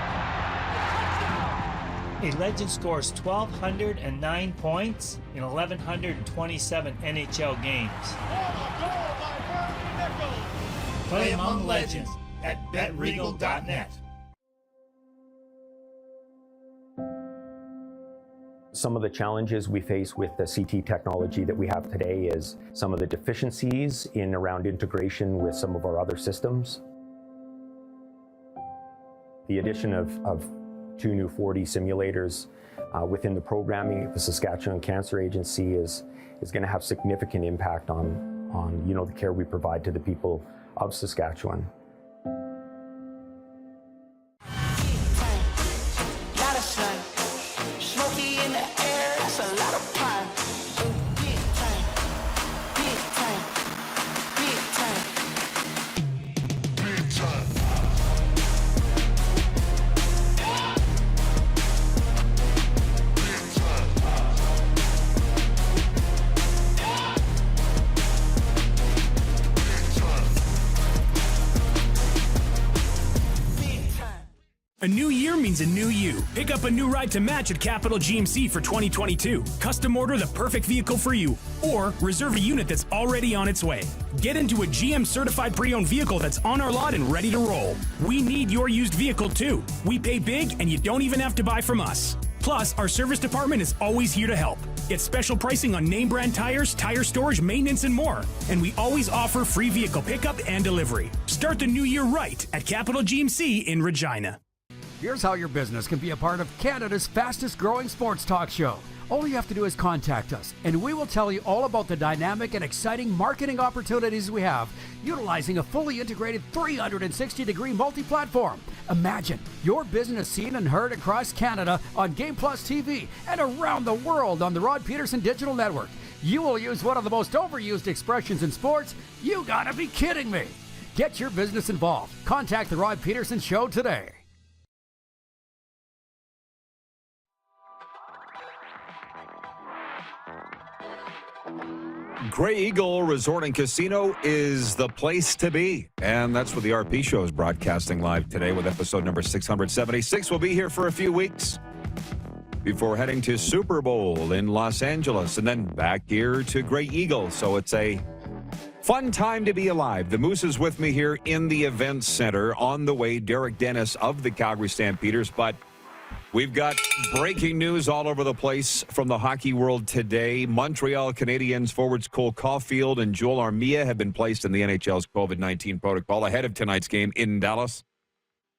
A legend scores 1,209 points in 1,127 NHL games. Play among legends at betregal.net. Some of the challenges we face with the CT technology that we have today is some of the deficiencies in around integration with some of our other systems. The addition of 2 new 4D simulators within the programming at the Saskatchewan Cancer Agency is going to have significant impact on the care we provide to the people of Saskatchewan. A new year means a new you. Pick up a new ride to match at Capital GMC for 2022. Custom order the perfect vehicle for you, or reserve a unit that's already on its way. Get into a GM certified pre-owned vehicle that's on our lot and ready to roll. We need your used vehicle too. We pay big and you don't even have to buy from us. Plus, our service department is always here to help. Get special pricing on name brand tires, tire storage, maintenance, and more. And we always offer free vehicle pickup and delivery. Start the new year right at Capital GMC in Regina. Here's how your business can be a part of Canada's fastest growing sports talk show. All you have to do is contact us, and we will tell you all about the dynamic and exciting marketing opportunities we have, utilizing a fully integrated 360-degree multi-platform. Imagine your business seen and heard across Canada on Game Plus TV and around the world on the Rod Pedersen Digital Network. You will use one of the most overused expressions in sports. You gotta be kidding me. Get your business involved. Contact the Rod Pedersen Show today. Grey Eagle Resort and Casino is the place to be. And that's what the RP Show is broadcasting live today with episode number 676. We'll be here for a few weeks before heading to Super Bowl in Los Angeles and then back here to Grey Eagle. So it's a fun time to be alive. The Moose is with me here in the event center. On the way, Derek Dennis of the Calgary Stampeders. But we've got breaking news all over the place from the hockey world today. Montreal Canadiens forwards Cole Caulfield and Joel Armia have been placed in the NHL's COVID-19 protocol ahead of tonight's game in Dallas.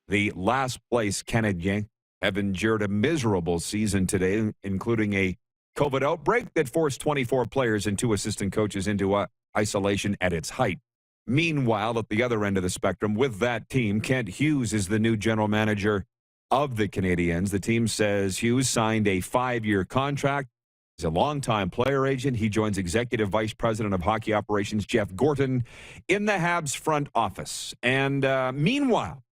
The last place Canadiens have endured a miserable season today, including a COVID outbreak that forced 24 players and 2 assistant coaches into isolation at its height. Meanwhile, at the other end of the spectrum, with that team, Kent Hughes is the new general manager of the Canadiens. The team says Hughes signed a 5-year contract. He's a longtime player agent. He joins Executive Vice President of Hockey Operations Jeff Gorton in the Habs front office. And meanwhile,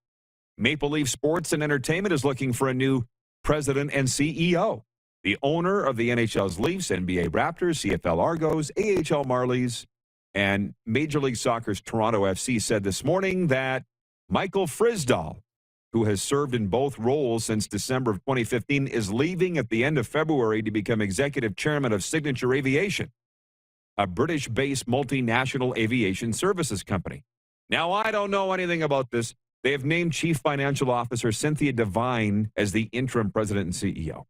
Maple Leaf Sports and Entertainment is looking for a new president and CEO. The owner of the NHL's Leafs, NBA Raptors, CFL Argos, AHL Marlies, and Major League Soccer's Toronto FC said this morning that Michael Frisdahl, who has served in both roles since December of 2015, is leaving at the end of February to become executive chairman of Signature Aviation, a British-based multinational aviation services company. Now, I don't know anything about this. They have named Chief Financial Officer Cynthia Devine as the interim president and CEO.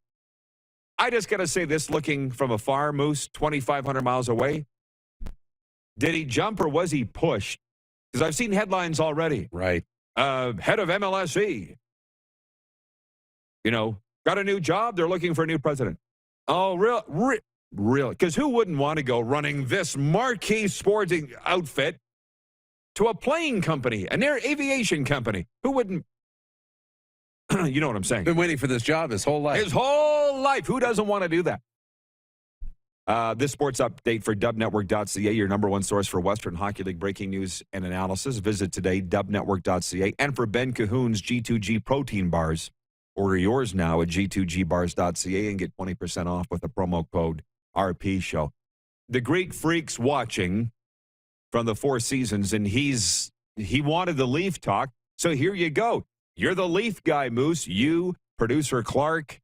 I just got to say this, looking from afar, Moose, 2,500 miles away. Did he jump or was he pushed? Because I've seen headlines already. Right. Head of MLSE. Got a new job. They're looking for a new president. Oh, real. Because who wouldn't want to go running this marquee sporting outfit to a plane company, an aviation company? Who wouldn't? You know what I'm saying? Been waiting for this job his whole life. His whole life. Who doesn't want to do that? This sports update for dubnetwork.ca, your number one source for Western Hockey League breaking news and analysis. Visit today, dubnetwork.ca. And for Ben Cahoon's G2G protein bars, order yours now at g2gbars.ca and get 20% off with the promo code RP Show. The Greek Freak's watching from the Four Seasons, and he wanted the Leaf talk, so here you go. You're the Leaf guy, Moose. You, producer Clark,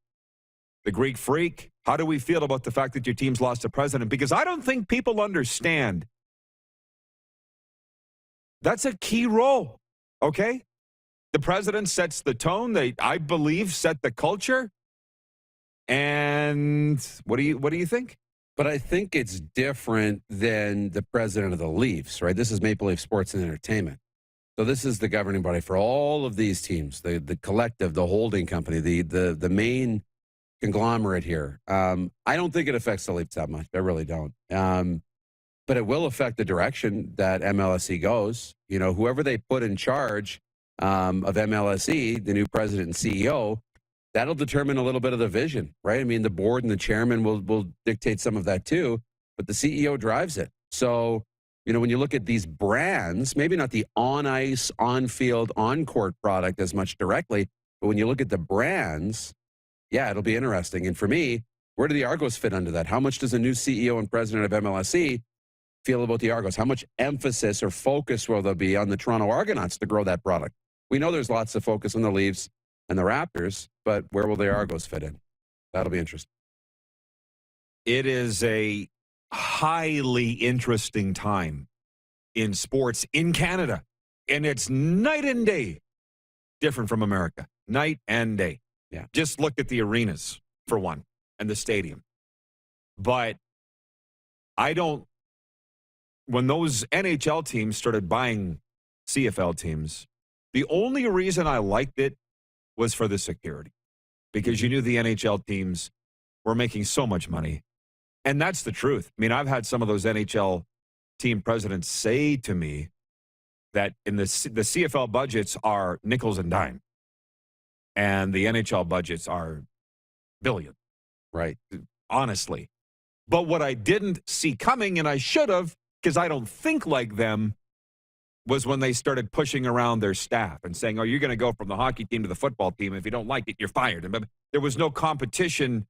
the Greek Freak. How do we feel about the fact that your team's lost a president? Because I don't think people understand. That's a key role, okay? The president sets the tone. They, I believe, set the culture. And what do you think? But I think it's different than the president of the Leafs, right? This is Maple Leaf Sports and Entertainment. So this is the governing body for all of these teams, the collective, the holding company, the main conglomerate here. I don't think it affects the Leafs that much. I really don't. But it will affect the direction that MLSE goes. You know, whoever they put in charge of MLSE, the new president and CEO, that'll determine a little bit of the vision, right? I mean, the board and the chairman will dictate some of that too, but the CEO drives it. So, you know, when you look at these brands, maybe not the on-ice, on-field, on-court product as much directly, but when you look at the brands, yeah, it'll be interesting. And for me, where do the Argos fit under that? How much does a new CEO and president of MLSE feel about the Argos? How much emphasis or focus will there be on the Toronto Argonauts to grow that product? We know there's lots of focus on the Leafs and the Raptors, but where will the Argos fit in? That'll be interesting. It is a highly interesting time in sports in Canada, and it's night and day different from America. Night and day. Yeah. Just look at the arenas, for one, and the stadium. But when those NHL teams started buying CFL teams, the only reason I liked it was for the security, because you knew the NHL teams were making so much money. And that's the truth. I mean, I've had some of those NHL team presidents say to me that in the CFL budgets are nickels and dime, and the NHL budgets are billion. Right. Honestly. But what I didn't see coming, and I should have, because I don't think like them, was when they started pushing around their staff and saying, oh, you're going to go from the hockey team to the football team. If you don't like it, you're fired. And there was no competition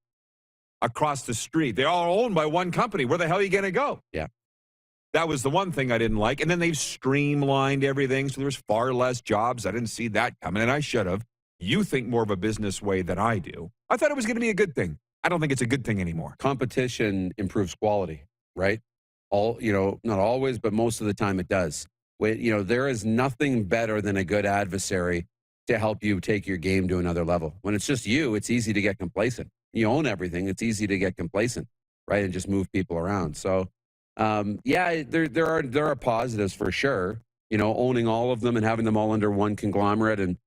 across the street. They're all owned by one company. Where the hell are you going to go? Yeah. That was the one thing I didn't like. And then they've streamlined everything, so there's far less jobs. I didn't see that coming, and I should have. You think more of a business way than I do. I thought it was going to be a good thing. I don't think it's a good thing anymore. Competition improves quality, right? Not always, but most of the time it does. There is nothing better than a good adversary to help you take your game to another level. When it's just you, it's easy to get complacent. You own everything. It's easy to get complacent, right? And just move people around. So, there are positives for sure. Owning all of them and having them all under one conglomerate and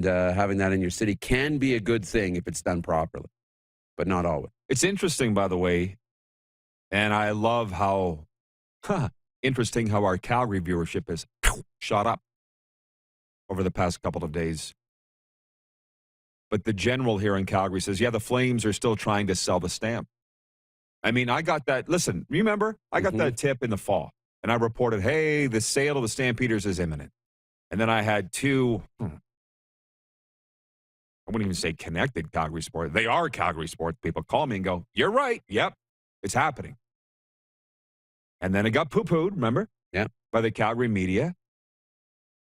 having that in your city can be a good thing if it's done properly, but not always. It's interesting, by the way, and I love how interesting how our Calgary viewership has shot up over the past couple of days. But the general here in Calgary says, yeah, the Flames are still trying to sell the stamp. I mean, I got that. Listen, remember, I got that tip in the fall, and I reported, hey, the sale of the Stampeders is imminent. And then I had two, I wouldn't even say connected Calgary sports. They are Calgary sports people call me and go, you're right. Yep, it's happening. And then it got poo-pooed, remember? Yeah. By the Calgary media.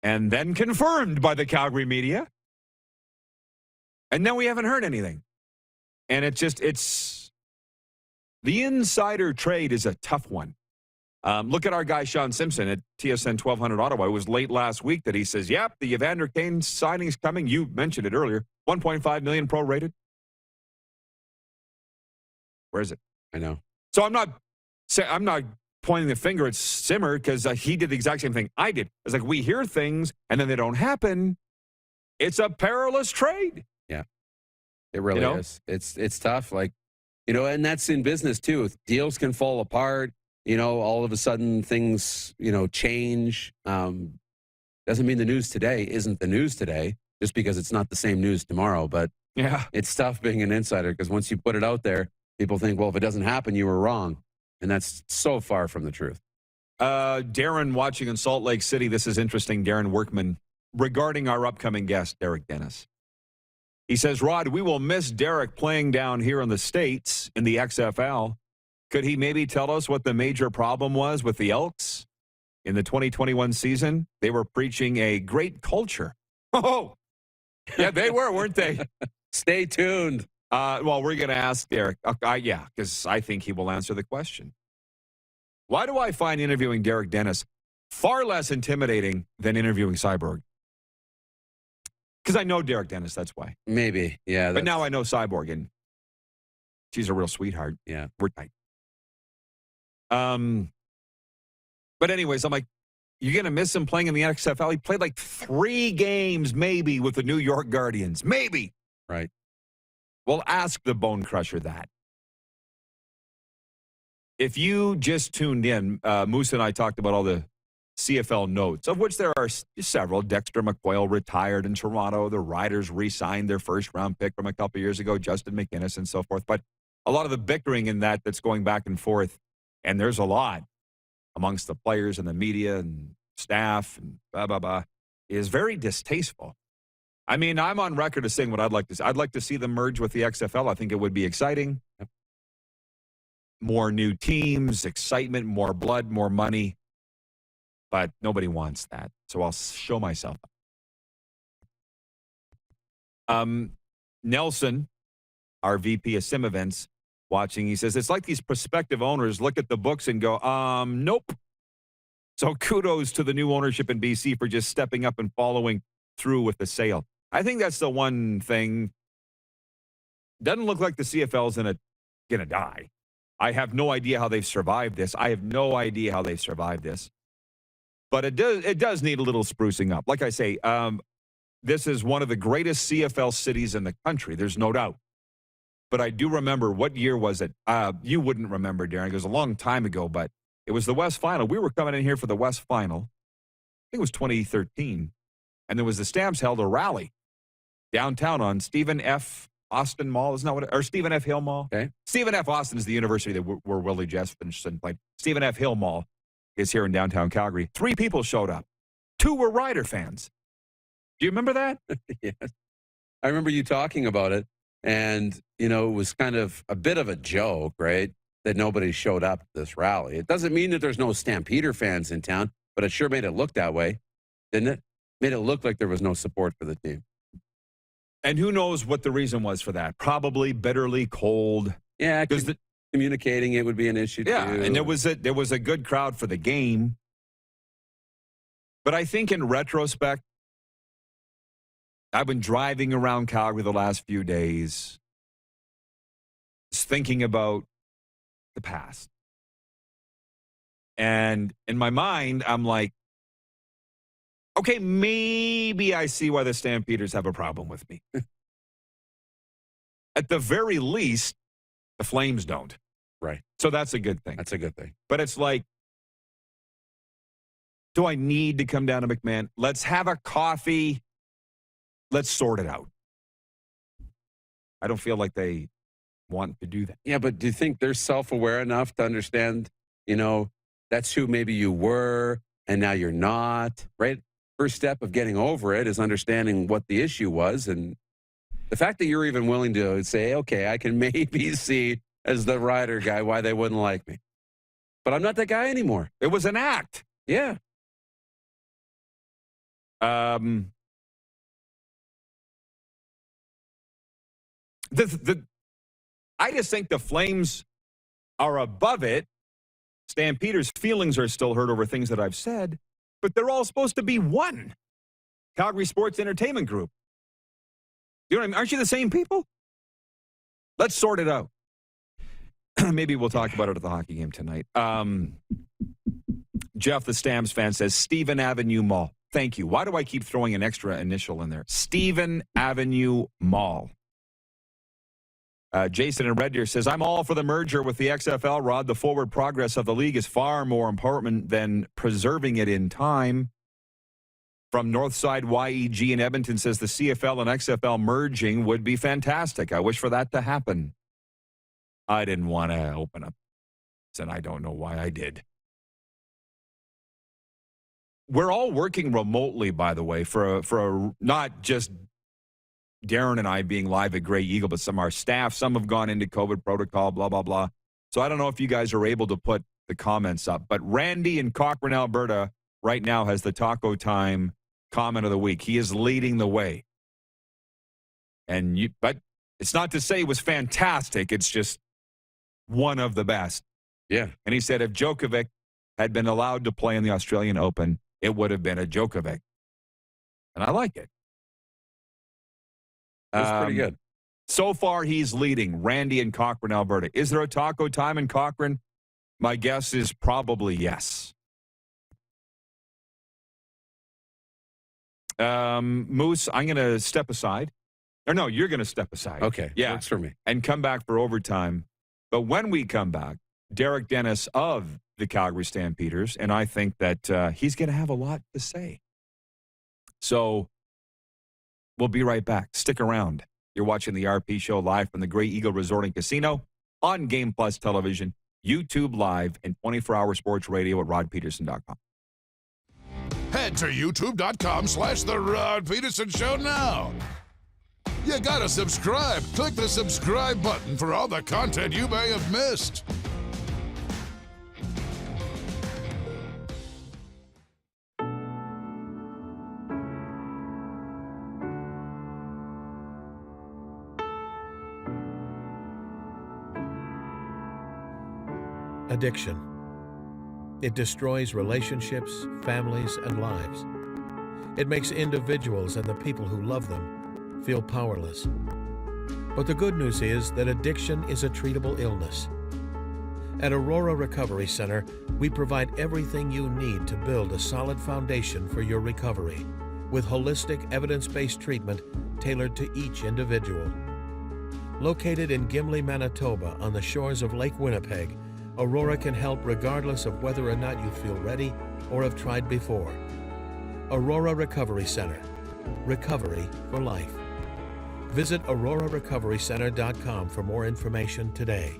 And then confirmed by the Calgary media. And then we haven't heard anything. And it's the insider trade is a tough one. Look at our guy, Sean Simpson at TSN 1200 Ottawa. It was late last week that he says, yep, the Evander Kane signing's coming. You mentioned it earlier. 1.5 million prorated. Where is it? I know. So I'm not pointing the finger at Simmer because he did the exact same thing I did. It's like we hear things and then they don't happen. It's a perilous trade. Yeah, it really is. It's tough. Like And that's in business too. Deals can fall apart. All of a sudden things, change. Doesn't mean the news today isn't the news today just because it's not the same news tomorrow. But yeah, it's tough being an insider because once you put it out there, people think, well, if it doesn't happen, you were wrong. And that's so far from the truth. Darren watching in Salt Lake City. This is interesting. Darren Workman regarding our upcoming guest, Derek Dennis. He says, Rod, we will miss Derek playing down here in the States in the XFL. Could he maybe tell us what the major problem was with the Elks in the 2021 season? They were preaching a great culture. Oh, yeah, they were, weren't they? Stay tuned. Well, we're going to ask Derek. Yeah, because I think he will answer the question. Why do I find interviewing Derek Dennis far less intimidating than interviewing Cyborg? Because I know Derek Dennis, that's why. Maybe, yeah. But now I know Cyborg, and she's a real sweetheart. Yeah. We're tight. But anyways, I'm like, you're going to miss him playing in the XFL? He played like 3 games, maybe, with the New York Guardians. Maybe. Right. Well, ask the Bonecrusher that. If you just tuned in, Moose and I talked about all the CFL notes, of which there are several. Dexter McCoyle retired in Toronto. The Riders re-signed their first-round pick from a couple years ago, Justin McInnes, and so forth. But a lot of the bickering in that's going back and forth, and there's a lot amongst the players and the media and staff and blah, blah, blah, is very distasteful. I mean, I'm on record as saying what I'd like to see. I'd like to see them merge with the XFL. I think it would be exciting. More new teams, excitement, more blood, more money. But nobody wants that. So I'll show myself. Nelson, our VP of Sim Events, watching, he says, it's like these prospective owners look at the books and go, nope. So kudos to the new ownership in BC for just stepping up and following through with the sale. I think that's the one thing. Doesn't look like the CFL's gonna die. I have no idea how they've survived this. But it does need a little sprucing up. Like I say, this is one of the greatest CFL cities in the country. There's no doubt. But I do remember, what year was it? You wouldn't remember, Darren. It was a long time ago, but it was the West Final. We were coming in here for the West Final. I think it was 2013. And there was the Stamps held a rally downtown on Stephen F. Austin Mall. Isn't that what it, or Stephen F. Hill Mall? Okay. Stephen F. Austin is the university that where Willie Jesperson played. Stephen F. Hill Mall is here in downtown Calgary. 3 people showed up. 2 were Rider fans. Do you remember that? Yes. I remember you talking about it. And, it was kind of a bit of a joke, right? That nobody showed up to this rally. It doesn't mean that there's no Stampeder fans in town, but it sure made it look that way, didn't it? Made it look like there was no support for the team. And who knows what the reason was for that? Probably bitterly cold. Yeah, because communicating it would be an issue, yeah, too. And there was a good crowd for the game. But I think in retrospect, I've been driving around Calgary the last few days, just thinking about the past. And in my mind, I'm like, okay, maybe I see why the Stampeders have a problem with me. At the very least, the Flames don't. Right. So that's a good thing. That's a good thing. But it's like, do I need to come down to McMahon? Let's have a coffee. Let's sort it out. I don't feel like they want to do that. Yeah, but do you think they're self-aware enough to understand, that's who maybe you were and now you're not, right? First step of getting over it is understanding what the issue was. And the fact that you're even willing to say, okay, I can maybe see as the Rider guy why they wouldn't like me. But I'm not that guy anymore. It was an act. Yeah. I just think the Flames are above it. Stampeders' feelings are still hurt over things that I've said, but they're all supposed to be one. Calgary Sports Entertainment Group. You know what I mean? Aren't you the same people? Let's sort it out. Maybe we'll talk about it at the hockey game tonight. Jeff, the Stamps fan, says Stephen Avenue Mall. Thank you. Why do I keep throwing an extra initial in there? Stephen Avenue Mall. Jason in Red Deer says, I'm all for the merger with the XFL, Rod. The forward progress of the league is far more important than preserving it in time. From Northside YEG in Edmonton says the CFL and XFL merging would be fantastic. I wish for that to happen. I didn't want to open up, and I don't know why I did. We're all working remotely, by the way, for not just Darren and I being live at Grey Eagle, but some of our staff. Some have gone into COVID protocol, blah, blah, blah. So I don't know if you guys are able to put the comments up. But Randy in Cochrane, Alberta, right now has the Taco Time comment of the week. He is leading the way. But it's not to say it was fantastic. It's just one of the best. Yeah. And he said if Djokovic had been allowed to play in the Australian Open, it would have been a Djokovic. And I like it. That's pretty good. So far, he's leading. Randy in Cochrane, Alberta. Is there a Taco Time in Cochrane? My guess is probably yes. Moose, I'm going to step aside. Or no, you're going to step aside. Okay. Yeah. Works for me. And come back for overtime. But when we come back, Derek Dennis of the Calgary Stampeders, and I think that he's going to have a lot to say. So we'll be right back. Stick around. You're watching the RP Show live from the Grey Eagle Resort and Casino on Game Plus Television, YouTube Live, and 24-hour sports radio at rodpedersen.com. Head to youtube.com/The Rod Pedersen Show now. You gotta subscribe. Click the subscribe button for all the content you may have missed. Addiction. It destroys relationships, families, and lives. It makes individuals and the people who love them feel powerless. But the good news is that addiction is a treatable illness. At Aurora Recovery Center, we provide everything you need to build a solid foundation for your recovery, with holistic, evidence-based treatment tailored to each individual. Located in Gimli, Manitoba, on the shores of Lake Winnipeg, Aurora can help regardless of whether or not you feel ready or have tried before. Aurora Recovery Center. Recovery for life. Visit aurorarecoverycenter.com for more information today.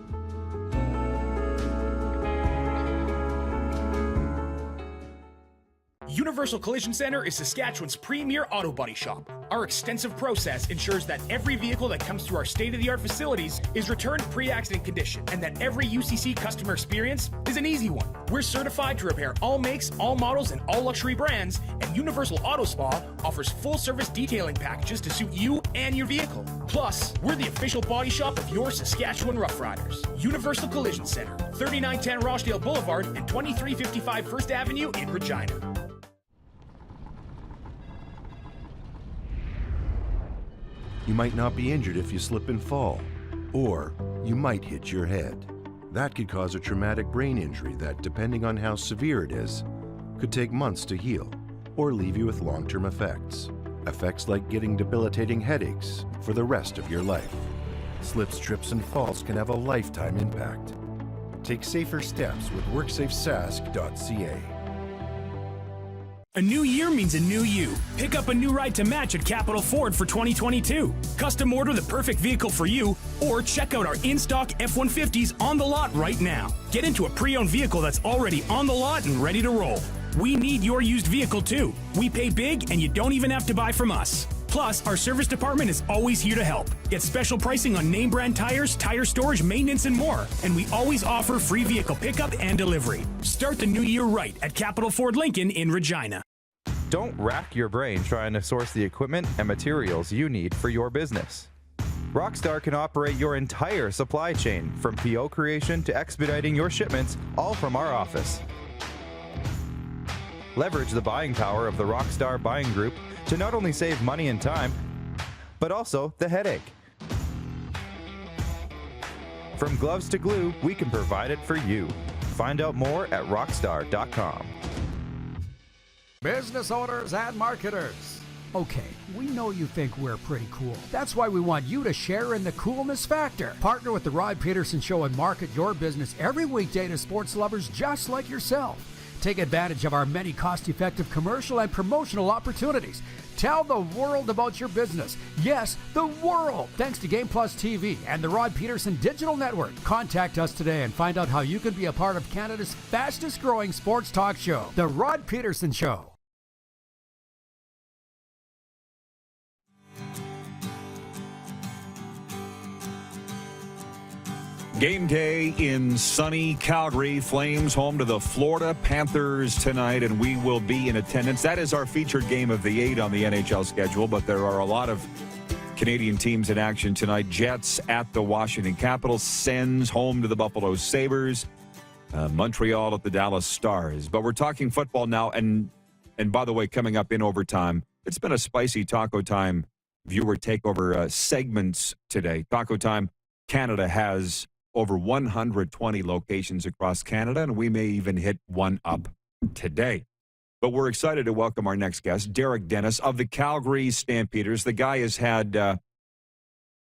Universal Collision Center is Saskatchewan's premier auto body shop. Our extensive process ensures that every vehicle that comes through our state-of-the-art facilities is returned pre-accident condition, and that every UCC customer experience is an easy one. We're certified to repair all makes, all models, and all luxury brands, and Universal Auto Spa offers full-service detailing packages to suit you and your vehicle. Plus, we're the official body shop of your Saskatchewan Rough Riders. Universal Collision Center, 3910 Rochdale Boulevard and 2355 First Avenue in Regina. You might not be injured if you slip and fall, or you might hit your head. That could cause a traumatic brain injury that, depending on how severe it is, could take months to heal or leave you with long-term effects. Effects like getting debilitating headaches for the rest of your life. Slips, trips, and falls can have a lifetime impact. Take safer steps with WorksafeSask.ca. A new year means a new you. Pick up a new ride to match at Capital Ford for 2022. Custom order the perfect vehicle for you, or check out our in-stock F-150s on the lot right now. Get into a pre-owned vehicle that's already on the lot and ready to roll. We need your used vehicle too. We pay big and you don't even have to buy from us. Plus, our service department is always here to help. Get special pricing on name brand tires, tire storage, maintenance, and more. And we always offer free vehicle pickup and delivery. Start the new year right at Capital Ford Lincoln in Regina. Don't rack your brain trying to source the equipment and materials you need for your business. Rockstar can operate your entire supply chain, from PO creation to expediting your shipments, all from our office. Leverage the buying power of the Rockstar Buying Group to not only save money and time, but also the headache. From gloves to glue, we can provide it for you. Find out more at rockstar.com. Business owners and marketers, Okay, we know you think we're pretty cool. That's why we want you to share in the coolness factor. Partner with the Rod Pedersen Show and market your business every weekday to sports lovers just like yourself. Take advantage of our many cost-effective commercial and promotional opportunities. Tell the world about your business. Yes, the world. Thanks to Game Plus TV and the Rod Pedersen Digital Network. Contact us today and find out how you can be a part of Canada's fastest-growing sports talk show, The Rod Pedersen Show. Game day in sunny Calgary. Flames home to the Florida Panthers tonight, and we will be in attendance. That is our featured game of the 8 on the NHL schedule, but there are a lot of Canadian teams in action tonight. Jets at the Washington Capitals, Sens home to the Buffalo Sabres, Montreal at the Dallas Stars. But we're talking football now, and by the way, coming up in overtime, it's been a spicy Taco Time viewer takeover segments today. Taco Time Canada has over 120 locations across Canada, and we may even hit one up today. But we're excited to welcome our next guest, Derek Dennis of the Calgary Stampeders. The guy has had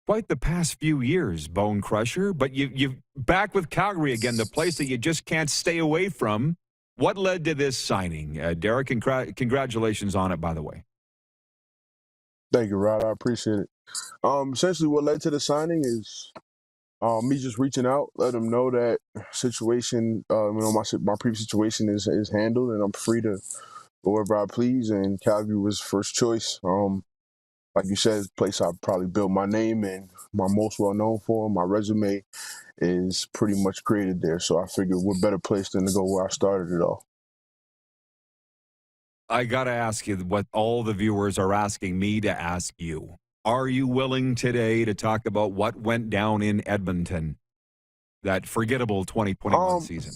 quite the past few years, Bonecrusher, but you've back with Calgary again, the place that you just can't stay away from. What led to this signing? Derek, congratulations on it, by the way. Thank you, Rod. I appreciate it. Essentially, what led to the signing is me just reaching out, let them know that situation, my previous situation is handled, and I'm free to go wherever I please. And Calgary was first choice. Like you said, it's a place I probably built my name and my most well known for. My resume is pretty much created there, so I figured what better place than to go where I started it all. I got to ask you what all the viewers are asking me to ask you. Are you willing today to talk about what went down in Edmonton, that forgettable 2021 season?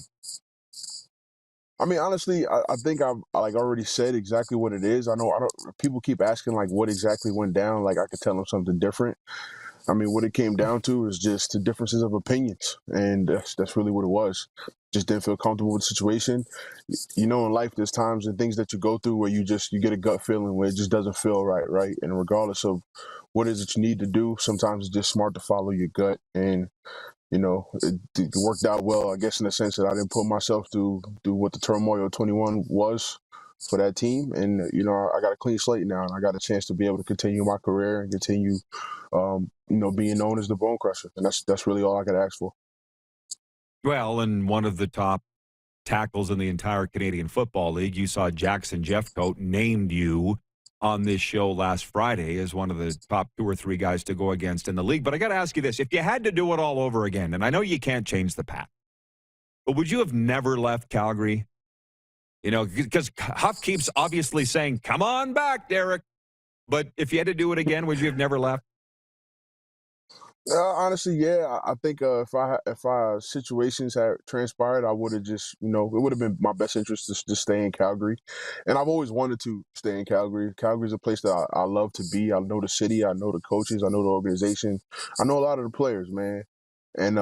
I mean, honestly, I think I've already said exactly what it is. I don't. People keep asking like what exactly went down. Like I could tell them something different. I mean, what it came down to is just the differences of opinions, and that's really what it was. Just didn't feel comfortable with the situation. You know, in life, there's times and things that you go through where you get a gut feeling where it just doesn't feel right? And regardless of what it is that you need to do, sometimes it's just smart to follow your gut. And, you know, it worked out well, I guess, in the sense that I didn't put myself through what the turmoil of 21 was for that team. And, you know, I got a clean slate now, and I got a chance to be able to continue my career and continue, being known as the Bonecrusher. And that's really all I could ask for. Well, and one of the top tackles in the entire Canadian Football League, you saw Jackson Jeffcoat named you on this show last Friday as one of the top 2 or 3 guys to go against in the league. But I got to ask you this. If you had to do it all over again, and I know you can't change the past, but would you have never left Calgary? You know, because Huff keeps obviously saying, come on back, Derek. But if you had to do it again, would you have never left? Honestly, yeah. I think if our situations had transpired, I would have just, it would have been my best interest to stay in Calgary. And I've always wanted to stay in Calgary. Calgary's a place that I love to be. I know the city. I know the coaches. I know the organization. I know a lot of the players, man. And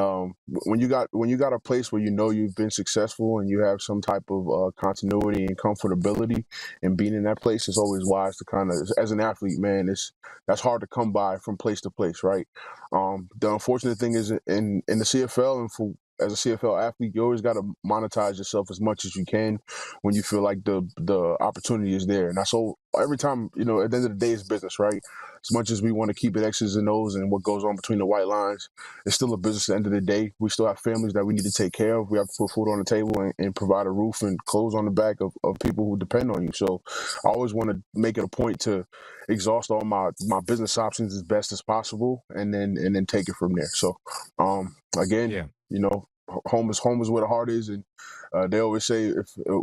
when you got a place where you've been successful and you have some type of continuity and comfortability and being in that place, it's always wise to kind of, as an athlete, man, that's hard to come by from place to place, right? The unfortunate thing is in the CFL, and as a CFL athlete, you always got to monetize yourself as much as you can when you feel like the opportunity is there. And that's all. Every time, at the end of the day, it's business, right? As much as we want to keep it X's and O's and what goes on between the white lines, it's still a business at the end of the day. We still have families that we need to take care of. We have to put food on the table and provide a roof and clothes on the back of people who depend on you. So I always want to make it a point to exhaust all my business options as best as possible and then take it from there. So, again, home is where the heart is, and they always say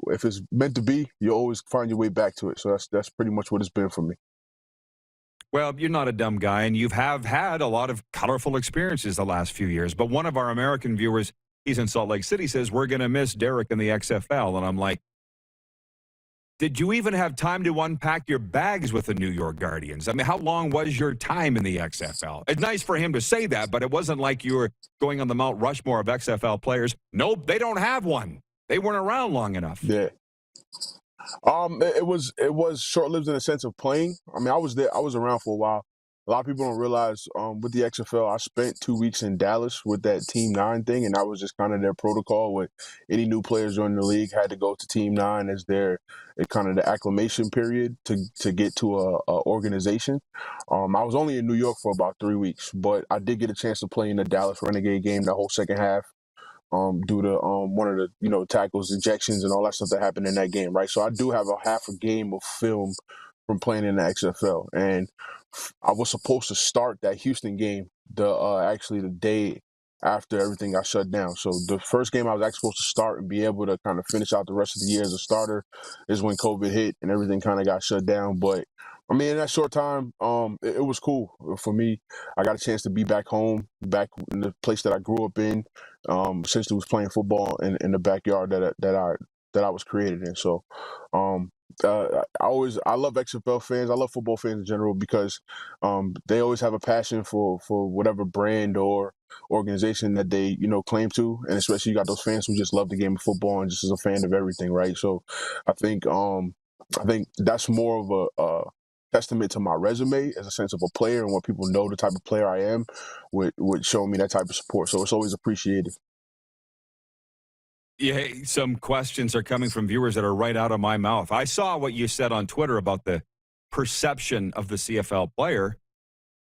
if it's meant to be, you always find your way back to it. So that's pretty much what it's been for me. Well, you're not a dumb guy, and you have had a lot of colorful experiences the last few years. But one of our American viewers, he's in Salt Lake City, says, we're going to miss Derek in the XFL. And I'm like, did you even have time to unpack your bags with the New York Guardians? I mean, how long was your time in the XFL? It's nice for him to say that, but it wasn't like you were going on the Mount Rushmore of XFL players. Nope, they don't have one. They weren't around long enough. Yeah. It was short lived in the sense of playing. I mean, I was there. I was around for a while. A lot of people don't realize with the XFL, I spent 2 weeks in Dallas with that Team 9 thing, and that was just kind of their protocol. With any new players joining the league, had to go to Team 9 as their kind of the acclimation period to get to a organization. I was only in New York for about 3 weeks, but I did get a chance to play in the Dallas Renegade game the whole second half. Due to one of the tackles, ejections, and all that stuff that happened in that game, right? So I do have a half a game of film from playing in the XFL, and I was supposed to start that Houston game actually the day after everything got shut down. So the first game I was actually supposed to start and be able to kind of finish out the rest of the year as a starter is when COVID hit and everything kind of got shut down. But I mean, in that short time, it was cool for me. I got a chance to be back home, back in the place that I grew up in. Essentially, was playing football in the backyard that I was created in. So, I love XFL fans. I love football fans in general because they always have a passion for whatever brand or organization that they claim to, and especially you got those fans who just love the game of football and just is a fan of everything, right? So, I think that's more of a testament to my resume as a sense of a player and what people know the type of player I am would show me that type of support. So it's always appreciated. Yeah, some questions are coming from viewers that are right out of my mouth. I saw what you said on Twitter about the perception of the CFL player,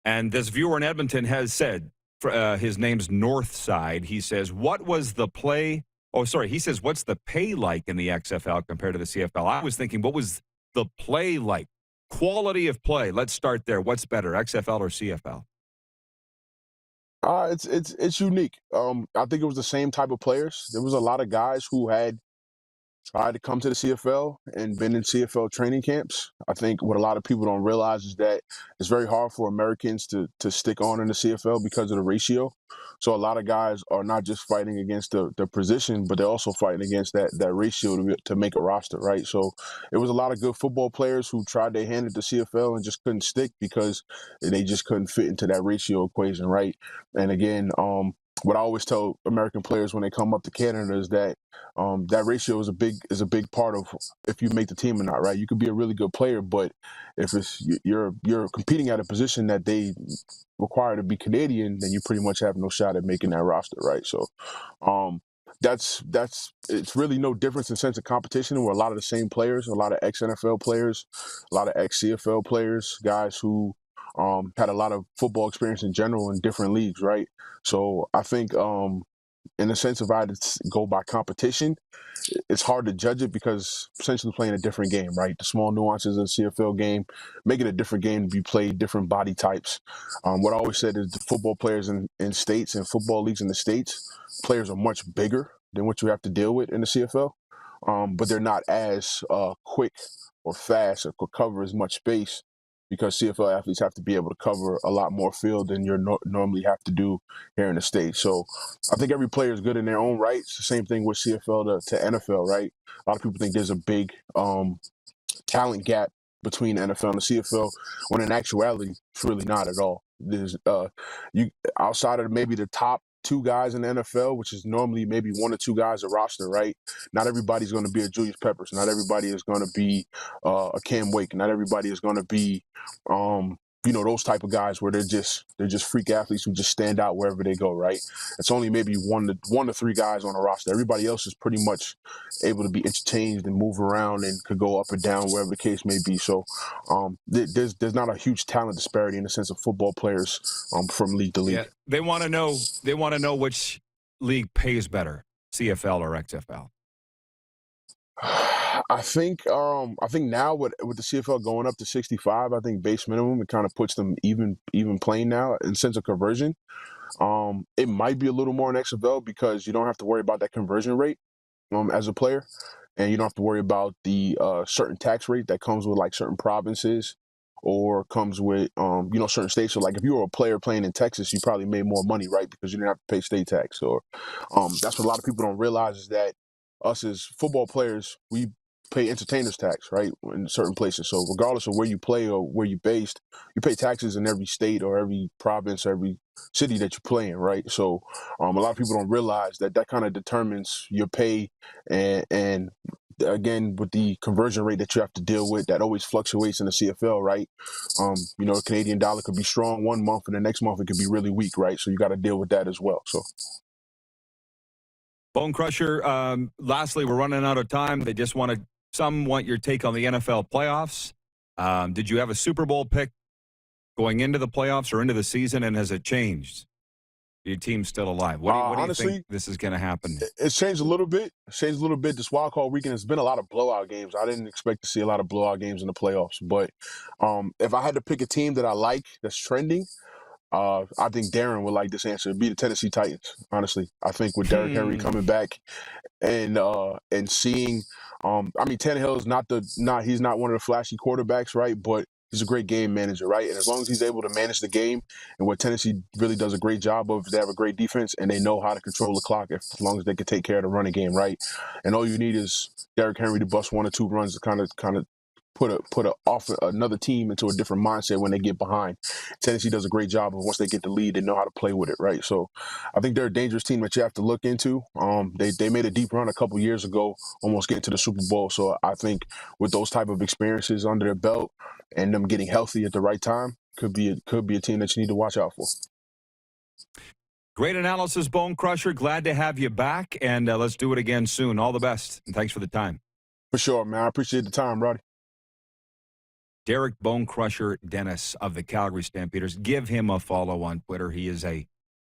and this viewer in Edmonton has said, his name's Northside, he says, what was the play? Oh, sorry, he says, what's the pay like in the XFL compared to the CFL? I was thinking, what was the play like? Quality of play. Let's start there. What's better, XFL or CFL? It's unique. I think it was the same type of players. There was a lot of guys who had tried to come to the CFL and been in CFL training camps. I think what a lot of people don't realize is that it's very hard for Americans to stick on in the CFL because of the ratio. So a lot of guys are not just fighting against the position, but they're also fighting against that ratio to make a roster, right? So it was a lot of good football players who tried their hand at the CFL and just couldn't stick because they just couldn't fit into that ratio equation, right? And again, what I always tell American players when they come up to Canada is that that ratio is a big part of if you make the team or not, right? You could be a really good player, but if you're competing at a position that they require to be Canadian, then you pretty much have no shot at making that roster, right? So that's it's really no difference in sense of competition. We're a lot of the same players, a lot of ex-NFL players, a lot of ex-CFL players, guys who had a lot of football experience in general in different leagues, right? So I think in the sense of I had to go by competition, it's hard to judge it because essentially playing a different game, right? The small nuances of the CFL game make it a different game to be played, different body types. What I always said is the football players in states and football leagues in the States, players are much bigger than what you have to deal with in the CFL, but they're not as quick or fast or could cover as much space because CFL athletes have to be able to cover a lot more field than you normally have to do here in the States. So I think every player is good in their own right. It's the same thing with CFL to NFL, right? A lot of people think there's a big talent gap between the NFL and the CFL, when in actuality, it's really not at all. There's you outside of maybe the top two guys in the NFL, which is normally maybe one or two guys a roster, right? Not everybody's going to be a Julius Peppers. Not everybody is going to be a Cam Wake. Not everybody is going to be, those type of guys where they're just freak athletes who just stand out wherever they go, right? It's only maybe one to three guys on a roster. Everybody else is pretty much able to be interchanged and move around and could go up and down wherever the case may be. So there's not a huge talent disparity in the sense of football players from league to league. Yeah, they want to know which league pays better, CFL or XFL. I think now with the CFL going up to 65, I think base minimum, it kind of puts them even playing now in sense of conversion. It might be a little more in XFL because you don't have to worry about that conversion rate as a player, and you don't have to worry about the certain tax rate that comes with like certain provinces or comes with certain states. So like if you were a player playing in Texas, you probably made more money, right? Because you didn't have to pay state tax. Or that's what a lot of people don't realize is that us as football players, we pay entertainers tax, right, in certain places. So regardless of where you play or where you're based, you pay taxes in every state or every province or every city that you play in, right? So a lot of people don't realize that kind of determines your pay and again, with the conversion rate that you have to deal with, that always fluctuates in the CFL, right? The Canadian dollar could be strong one month, and the next month it could be really weak, right? So you got to deal with that as well. So, Bonecrusher, lastly, we're running out of time. Some want your take on the NFL playoffs. Did you have a Super Bowl pick going into the playoffs or into the season, and has it changed? Your team's still alive. What do you honestly, think this is going to happen? It's changed a little bit. This wild card weekend has been a lot of blowout games. I didn't expect to see a lot of blowout games in the playoffs. But if I had to pick a team that I like that's trending, I think Darren would like this answer. It'd be the Tennessee Titans, honestly. I think with Derrick Henry coming back and seeing Tannehill is he's not one of the flashy quarterbacks, right? But he's a great game manager, right? And as long as he's able to manage the game, and what Tennessee really does a great job of, they have a great defense and they know how to control the clock as long as they can take care of the running game, right? And all you need is Derrick Henry to bust 1 or 2 runs to kind of put another team into a different mindset when they get behind. Tennessee does a great job of, once they get the lead, they know how to play with it, right? So I think they're a dangerous team that you have to look into. They made a deep run a couple years ago, almost getting to the Super Bowl. So I think with those type of experiences under their belt and them getting healthy at the right time, could be a team that you need to watch out for. Great analysis, Bonecrusher. Glad to have you back, and let's do it again soon. All the best, and thanks for the time. For sure, man. I appreciate the time, Roddy. Derek Bonecrusher Dennis of the Calgary Stampeders. Give him a follow on Twitter. He is a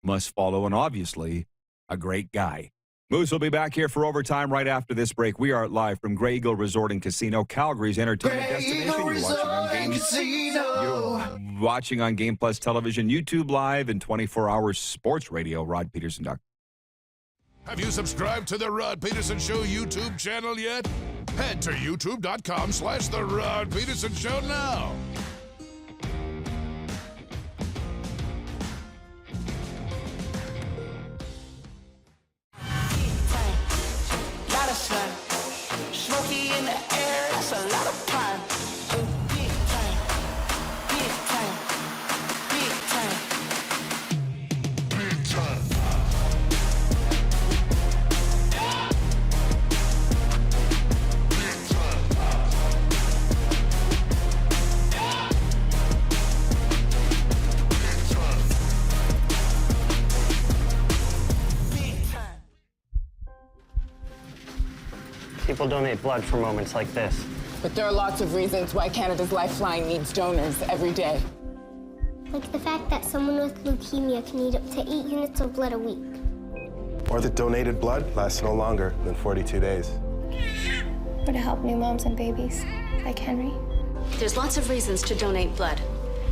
must-follow and obviously a great guy. Moose will be back here for overtime right after this break. We are live from Grey Eagle Resort and Casino, Calgary's entertainment destination. You're watching on Game Plus Television, YouTube Live, and 24-hour sports radio, rodpedersen.com. Have you subscribed to the Rod Pedersen Show YouTube channel yet? Head to youtube.com/The Rod Pedersen Show now. Lot of sun, smoky in the air, that's a lot of pine. Big time, big time, big time, big time. People donate blood for moments like this. But there are lots of reasons why Canada's Lifeline needs donors every day. Like the fact that someone with leukemia can need up to 8 units of blood a week. Or that donated blood lasts no longer than 42 days. Or to help new moms and babies, like Henry. There's lots of reasons to donate blood.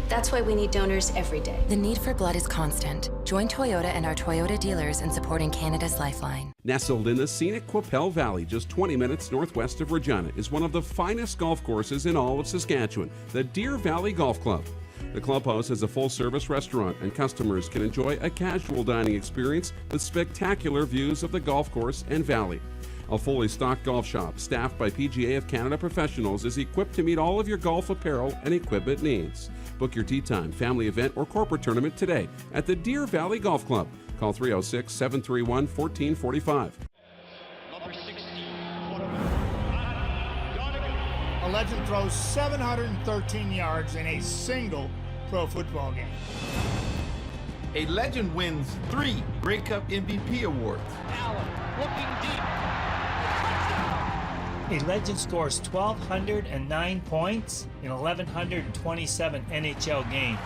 That's why we need donors every day. The need for blood is constant. Join Toyota and our Toyota dealers in supporting Canada's Lifeline. Nestled in the scenic Qu'Appelle Valley, just 20 minutes northwest of Regina, is one of the finest golf courses in all of Saskatchewan, the Deer Valley Golf Club. The clubhouse has a full-service restaurant, and customers can enjoy a casual dining experience with spectacular views of the golf course and valley. A fully stocked golf shop, staffed by PGA of Canada professionals, is equipped to meet all of your golf apparel and equipment needs. Book your tee time, family event, or corporate tournament today at the Deer Valley Golf Club. Call 306-731-1445. A legend throws 713 yards in a single pro football game. A legend wins 3 Grey Cup MVP awards. Allen looking deep. A legend scores 1,209 points in 1,127 NHL games.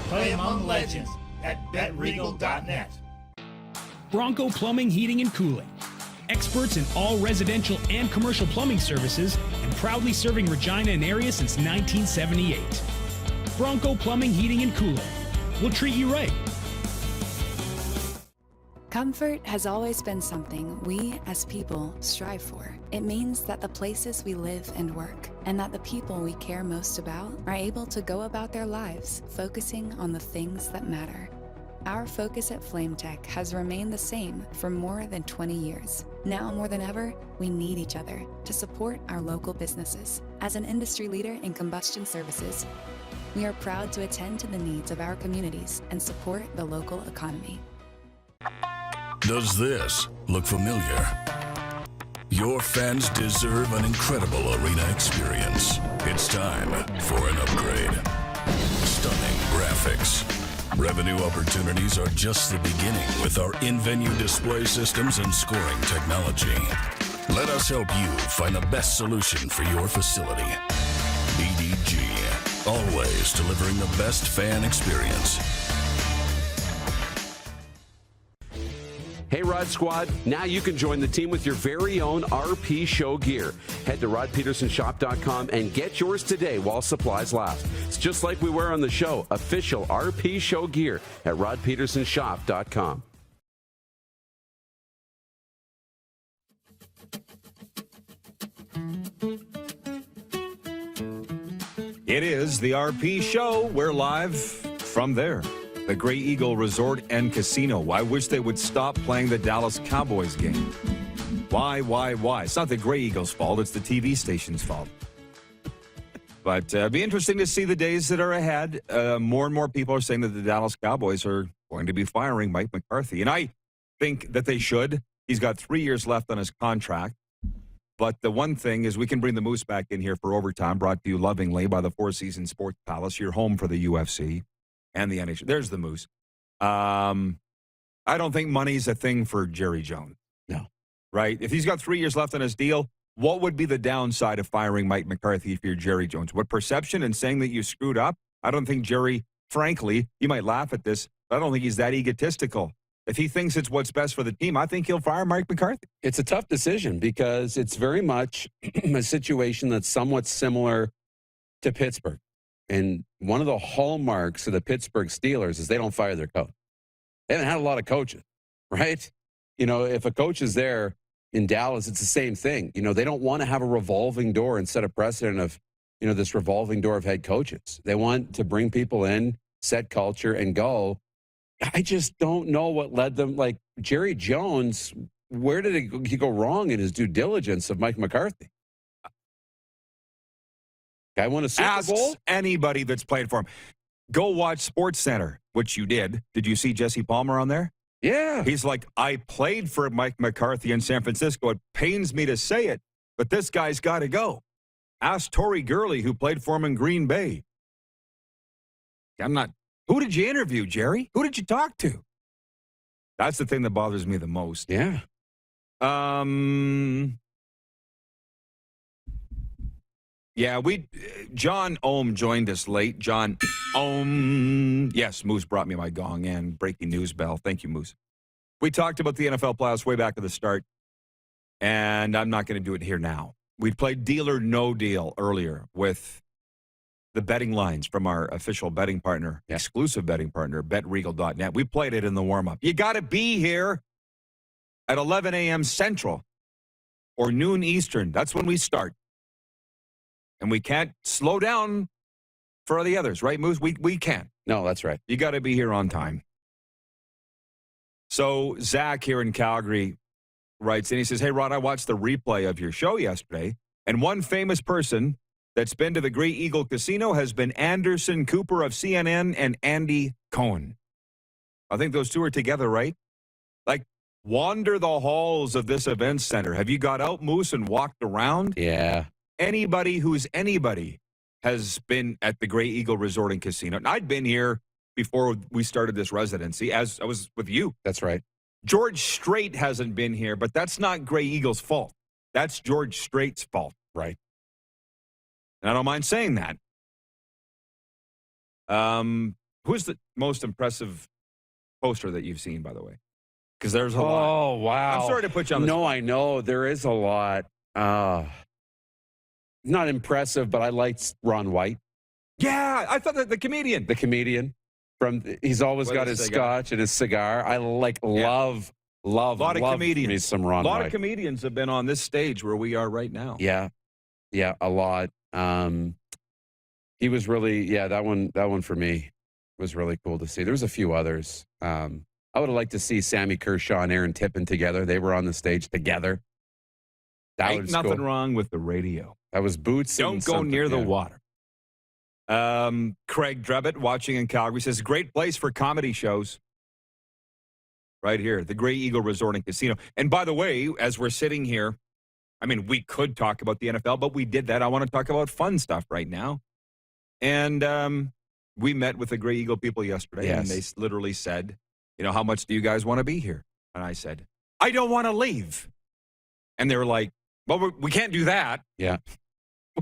Play among legends at betregal.net. Bronco Plumbing, Heating, and Cooling. Experts in all residential and commercial plumbing services and proudly serving Regina and area since 1978. Bronco Plumbing, Heating, and Cooling. We'll treat you right. Comfort has always been something we, as people, strive for. It means that the places we live and work, and that the people we care most about, are able to go about their lives focusing on the things that matter. Our focus at FlameTech has remained the same for more than 20 years. Now more than ever, we need each other to support our local businesses. As an industry leader in combustion services, we are proud to attend to the needs of our communities and support the local economy. Does this look familiar? Your fans deserve an incredible arena experience. It's time for an upgrade. Stunning graphics. Revenue opportunities are just the beginning with our in-venue display systems and scoring technology. Let us help you find the best solution for your facility. EDG, always delivering the best fan experience. Hey, Rod Squad, now you can join the team with your very own RP Show gear. Head to rodpedersenshop.com and get yours today while supplies last. It's just like we wear on the show, official RP Show gear at rodpedersenshop.com. It is the RP Show. We're live from there. The Grey Eagle Resort and Casino. I wish they would stop playing the Dallas Cowboys game. Why? It's not the Grey Eagles' fault. It's the TV station's fault. But it'd be interesting to see the days that are ahead. More and more people are saying that the Dallas Cowboys are going to be firing Mike McCarthy. And I think that they should. He's got 3 years left on his contract. But the one thing is we can bring the Moose back in here for overtime, brought to you lovingly by the Four Seasons Sports Palace, your home for the UFC. And the NHL. There's the Moose. I don't think money's a thing for Jerry Jones. No. Right? If he's got 3 years left on his deal, what would be the downside of firing Mike McCarthy if you're Jerry Jones? What perception and saying that you screwed up? I don't think Jerry, frankly, you might laugh at this, but I don't think he's that egotistical. If he thinks it's what's best for the team, I think he'll fire Mike McCarthy. It's a tough decision because it's very much a situation that's somewhat similar to Pittsburgh. And one of the hallmarks of the Pittsburgh Steelers is they don't fire their coach. They haven't had a lot of coaches, right? You know, if a coach is there in Dallas, it's the same thing. You know, they don't want to have a revolving door and set a precedent of, you know, this revolving door of head coaches. They want to bring people in, set culture, and go. I just don't know what led them. Like Jerry Jones, where did he go wrong in his due diligence of Mike McCarthy? I won a Super Bowl? Ask anybody that's played for him. Go watch Sports Center, which you did. Did you see Jesse Palmer on there? Yeah. He's like, I played for Mike McCarthy in San Francisco. It pains me to say it, but this guy's got to go. Ask Torrey Gurley, who played for him in Green Bay. Who did you interview, Jerry? Who did you talk to? That's the thing that bothers me the most. Yeah. Yeah, John Ohm joined us late. John Ohm. Yes, Moose brought me my gong and breaking news bell. Thank you, Moose. We talked about the NFL playoffs way back at the start, and I'm not going to do it here now. We played Deal or No Deal earlier with the betting lines from our official betting partner, exclusive betting partner, BetRegal.net. We played it in the warm-up. You got to be here at 11 a.m. Central or noon Eastern. That's when we start. And we can't slow down for the others, right, Moose? We can't. No, that's right. You got to be here on time. So Zach here in Calgary writes in. He says, hey, Rod, I watched the replay of your show yesterday, and one famous person that's been to the Grey Eagle Casino has been Anderson Cooper of CNN and Andy Cohen. I think those two are together, right? Like, wander the halls of this event center. Have you got out, Moose, and walked around? Yeah. Anybody who's anybody has been at the Grey Eagle Resort and Casino. And I'd been here before we started this residency, as I was with you. That's right. George Strait hasn't been here, but that's not Grey Eagle's fault. That's George Strait's fault. Right. And I don't mind saying that. Who's the most impressive poster that you've seen, by the way? Because there's a lot. Oh, wow. I'm sorry to put you on the spot. No, I know. There is a lot. Not impressive, but I liked Ron White. Yeah, I thought that the comedian. The comedian. He's always got his scotch and his cigar. I love a lot of comedians. Me some Ron White. A lot of comedians have been on this stage where we are right now. Yeah, a lot. He was really, that one for me was really cool to see. There was a few others. I would have liked to see Sammy Kershaw and Aaron Tippin together. They were on the stage together. Ain't nothing wrong with the radio. That was Boots. Don't go near the water. Craig Drebbett, watching in Calgary, says, great place for comedy shows. right here, the Grey Eagle Resort and Casino. And by the way, as we're sitting here, I mean, we could talk about the NFL, but we did that. I want to talk about fun stuff right now. And we met with the Grey Eagle people yesterday, and they literally said, how much do you guys want to be here? And I said, I don't want to leave. And they were like, well, we can't do that. Yeah.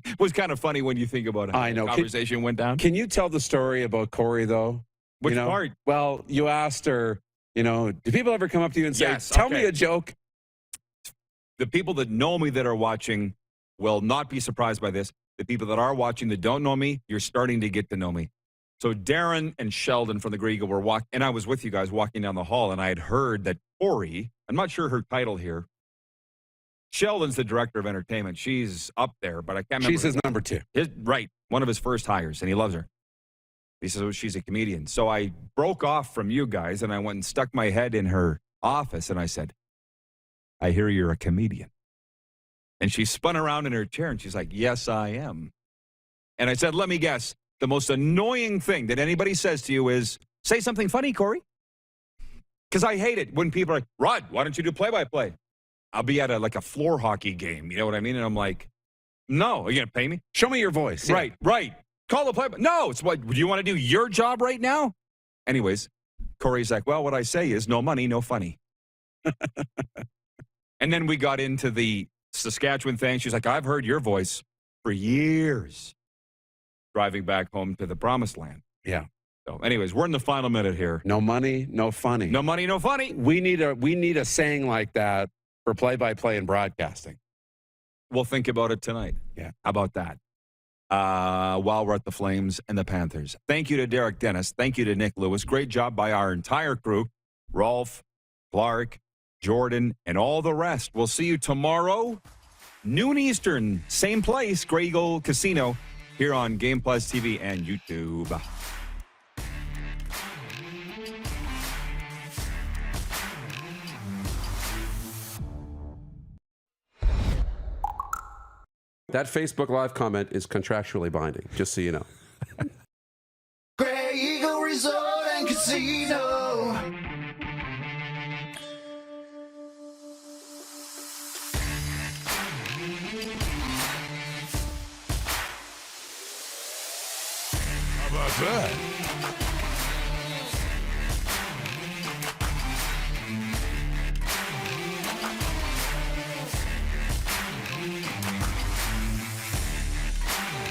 It was kind of funny when you think about how the conversation went down. Can you tell the story about Corey, though? Which part? Well, you asked her, do people ever come up to you and say, tell me a joke? The people that know me that are watching will not be surprised by this. The people that are watching that don't know me, you're starting to get to know me. So Darren and Sheldon from the Grey Eagle were walking, and I was with you guys walking down the hall, and I had heard that Corey, I'm not sure her title here, Sheldon's the director of entertainment. She's up there, but I can't remember. She's his number 2. Right. One of his first hires, and he loves her. He says, she's a comedian. So I broke off from you guys, and I went and stuck my head in her office, and I said, I hear you're a comedian. And she spun around in her chair, and she's like, yes, I am. And I said, let me guess. The most annoying thing that anybody says to you is, say something funny, Corey. Because I hate it when people are like, Rod, why don't you do play-by-play? I'll be at a floor hockey game. You know what I mean? And I'm like, no, are you going to pay me? Show me your voice. Yeah. Right. Call the play. No, it's what, do you want to do your job right now? Anyways, Corey's like, well, what I say is no money, no funny. And then we got into the Saskatchewan thing. She's like, I've heard your voice for years driving back home to the promised land. Yeah. So anyways, we're in the final minute here. No money, no funny. No money, no funny. We need a saying like that for play-by-play and broadcasting. We'll think about it tonight. Yeah. How about that? While we're at the Flames and the Panthers. Thank you to Derek Dennis. Thank you to Nik Lewis. Great job by our entire crew. Rolf, Clark, Jordan, and all the rest. We'll see you tomorrow, noon Eastern, same place, Grey Eagle Casino, here on Game Plus TV and YouTube. That Facebook Live comment is contractually binding, just so you know. Grey Eagle Resort and Casino. How about that?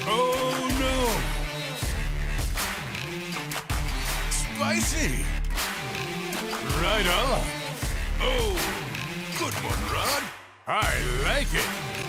Oh, no. Spicy. Right on. Oh, good one, Rod. I like it.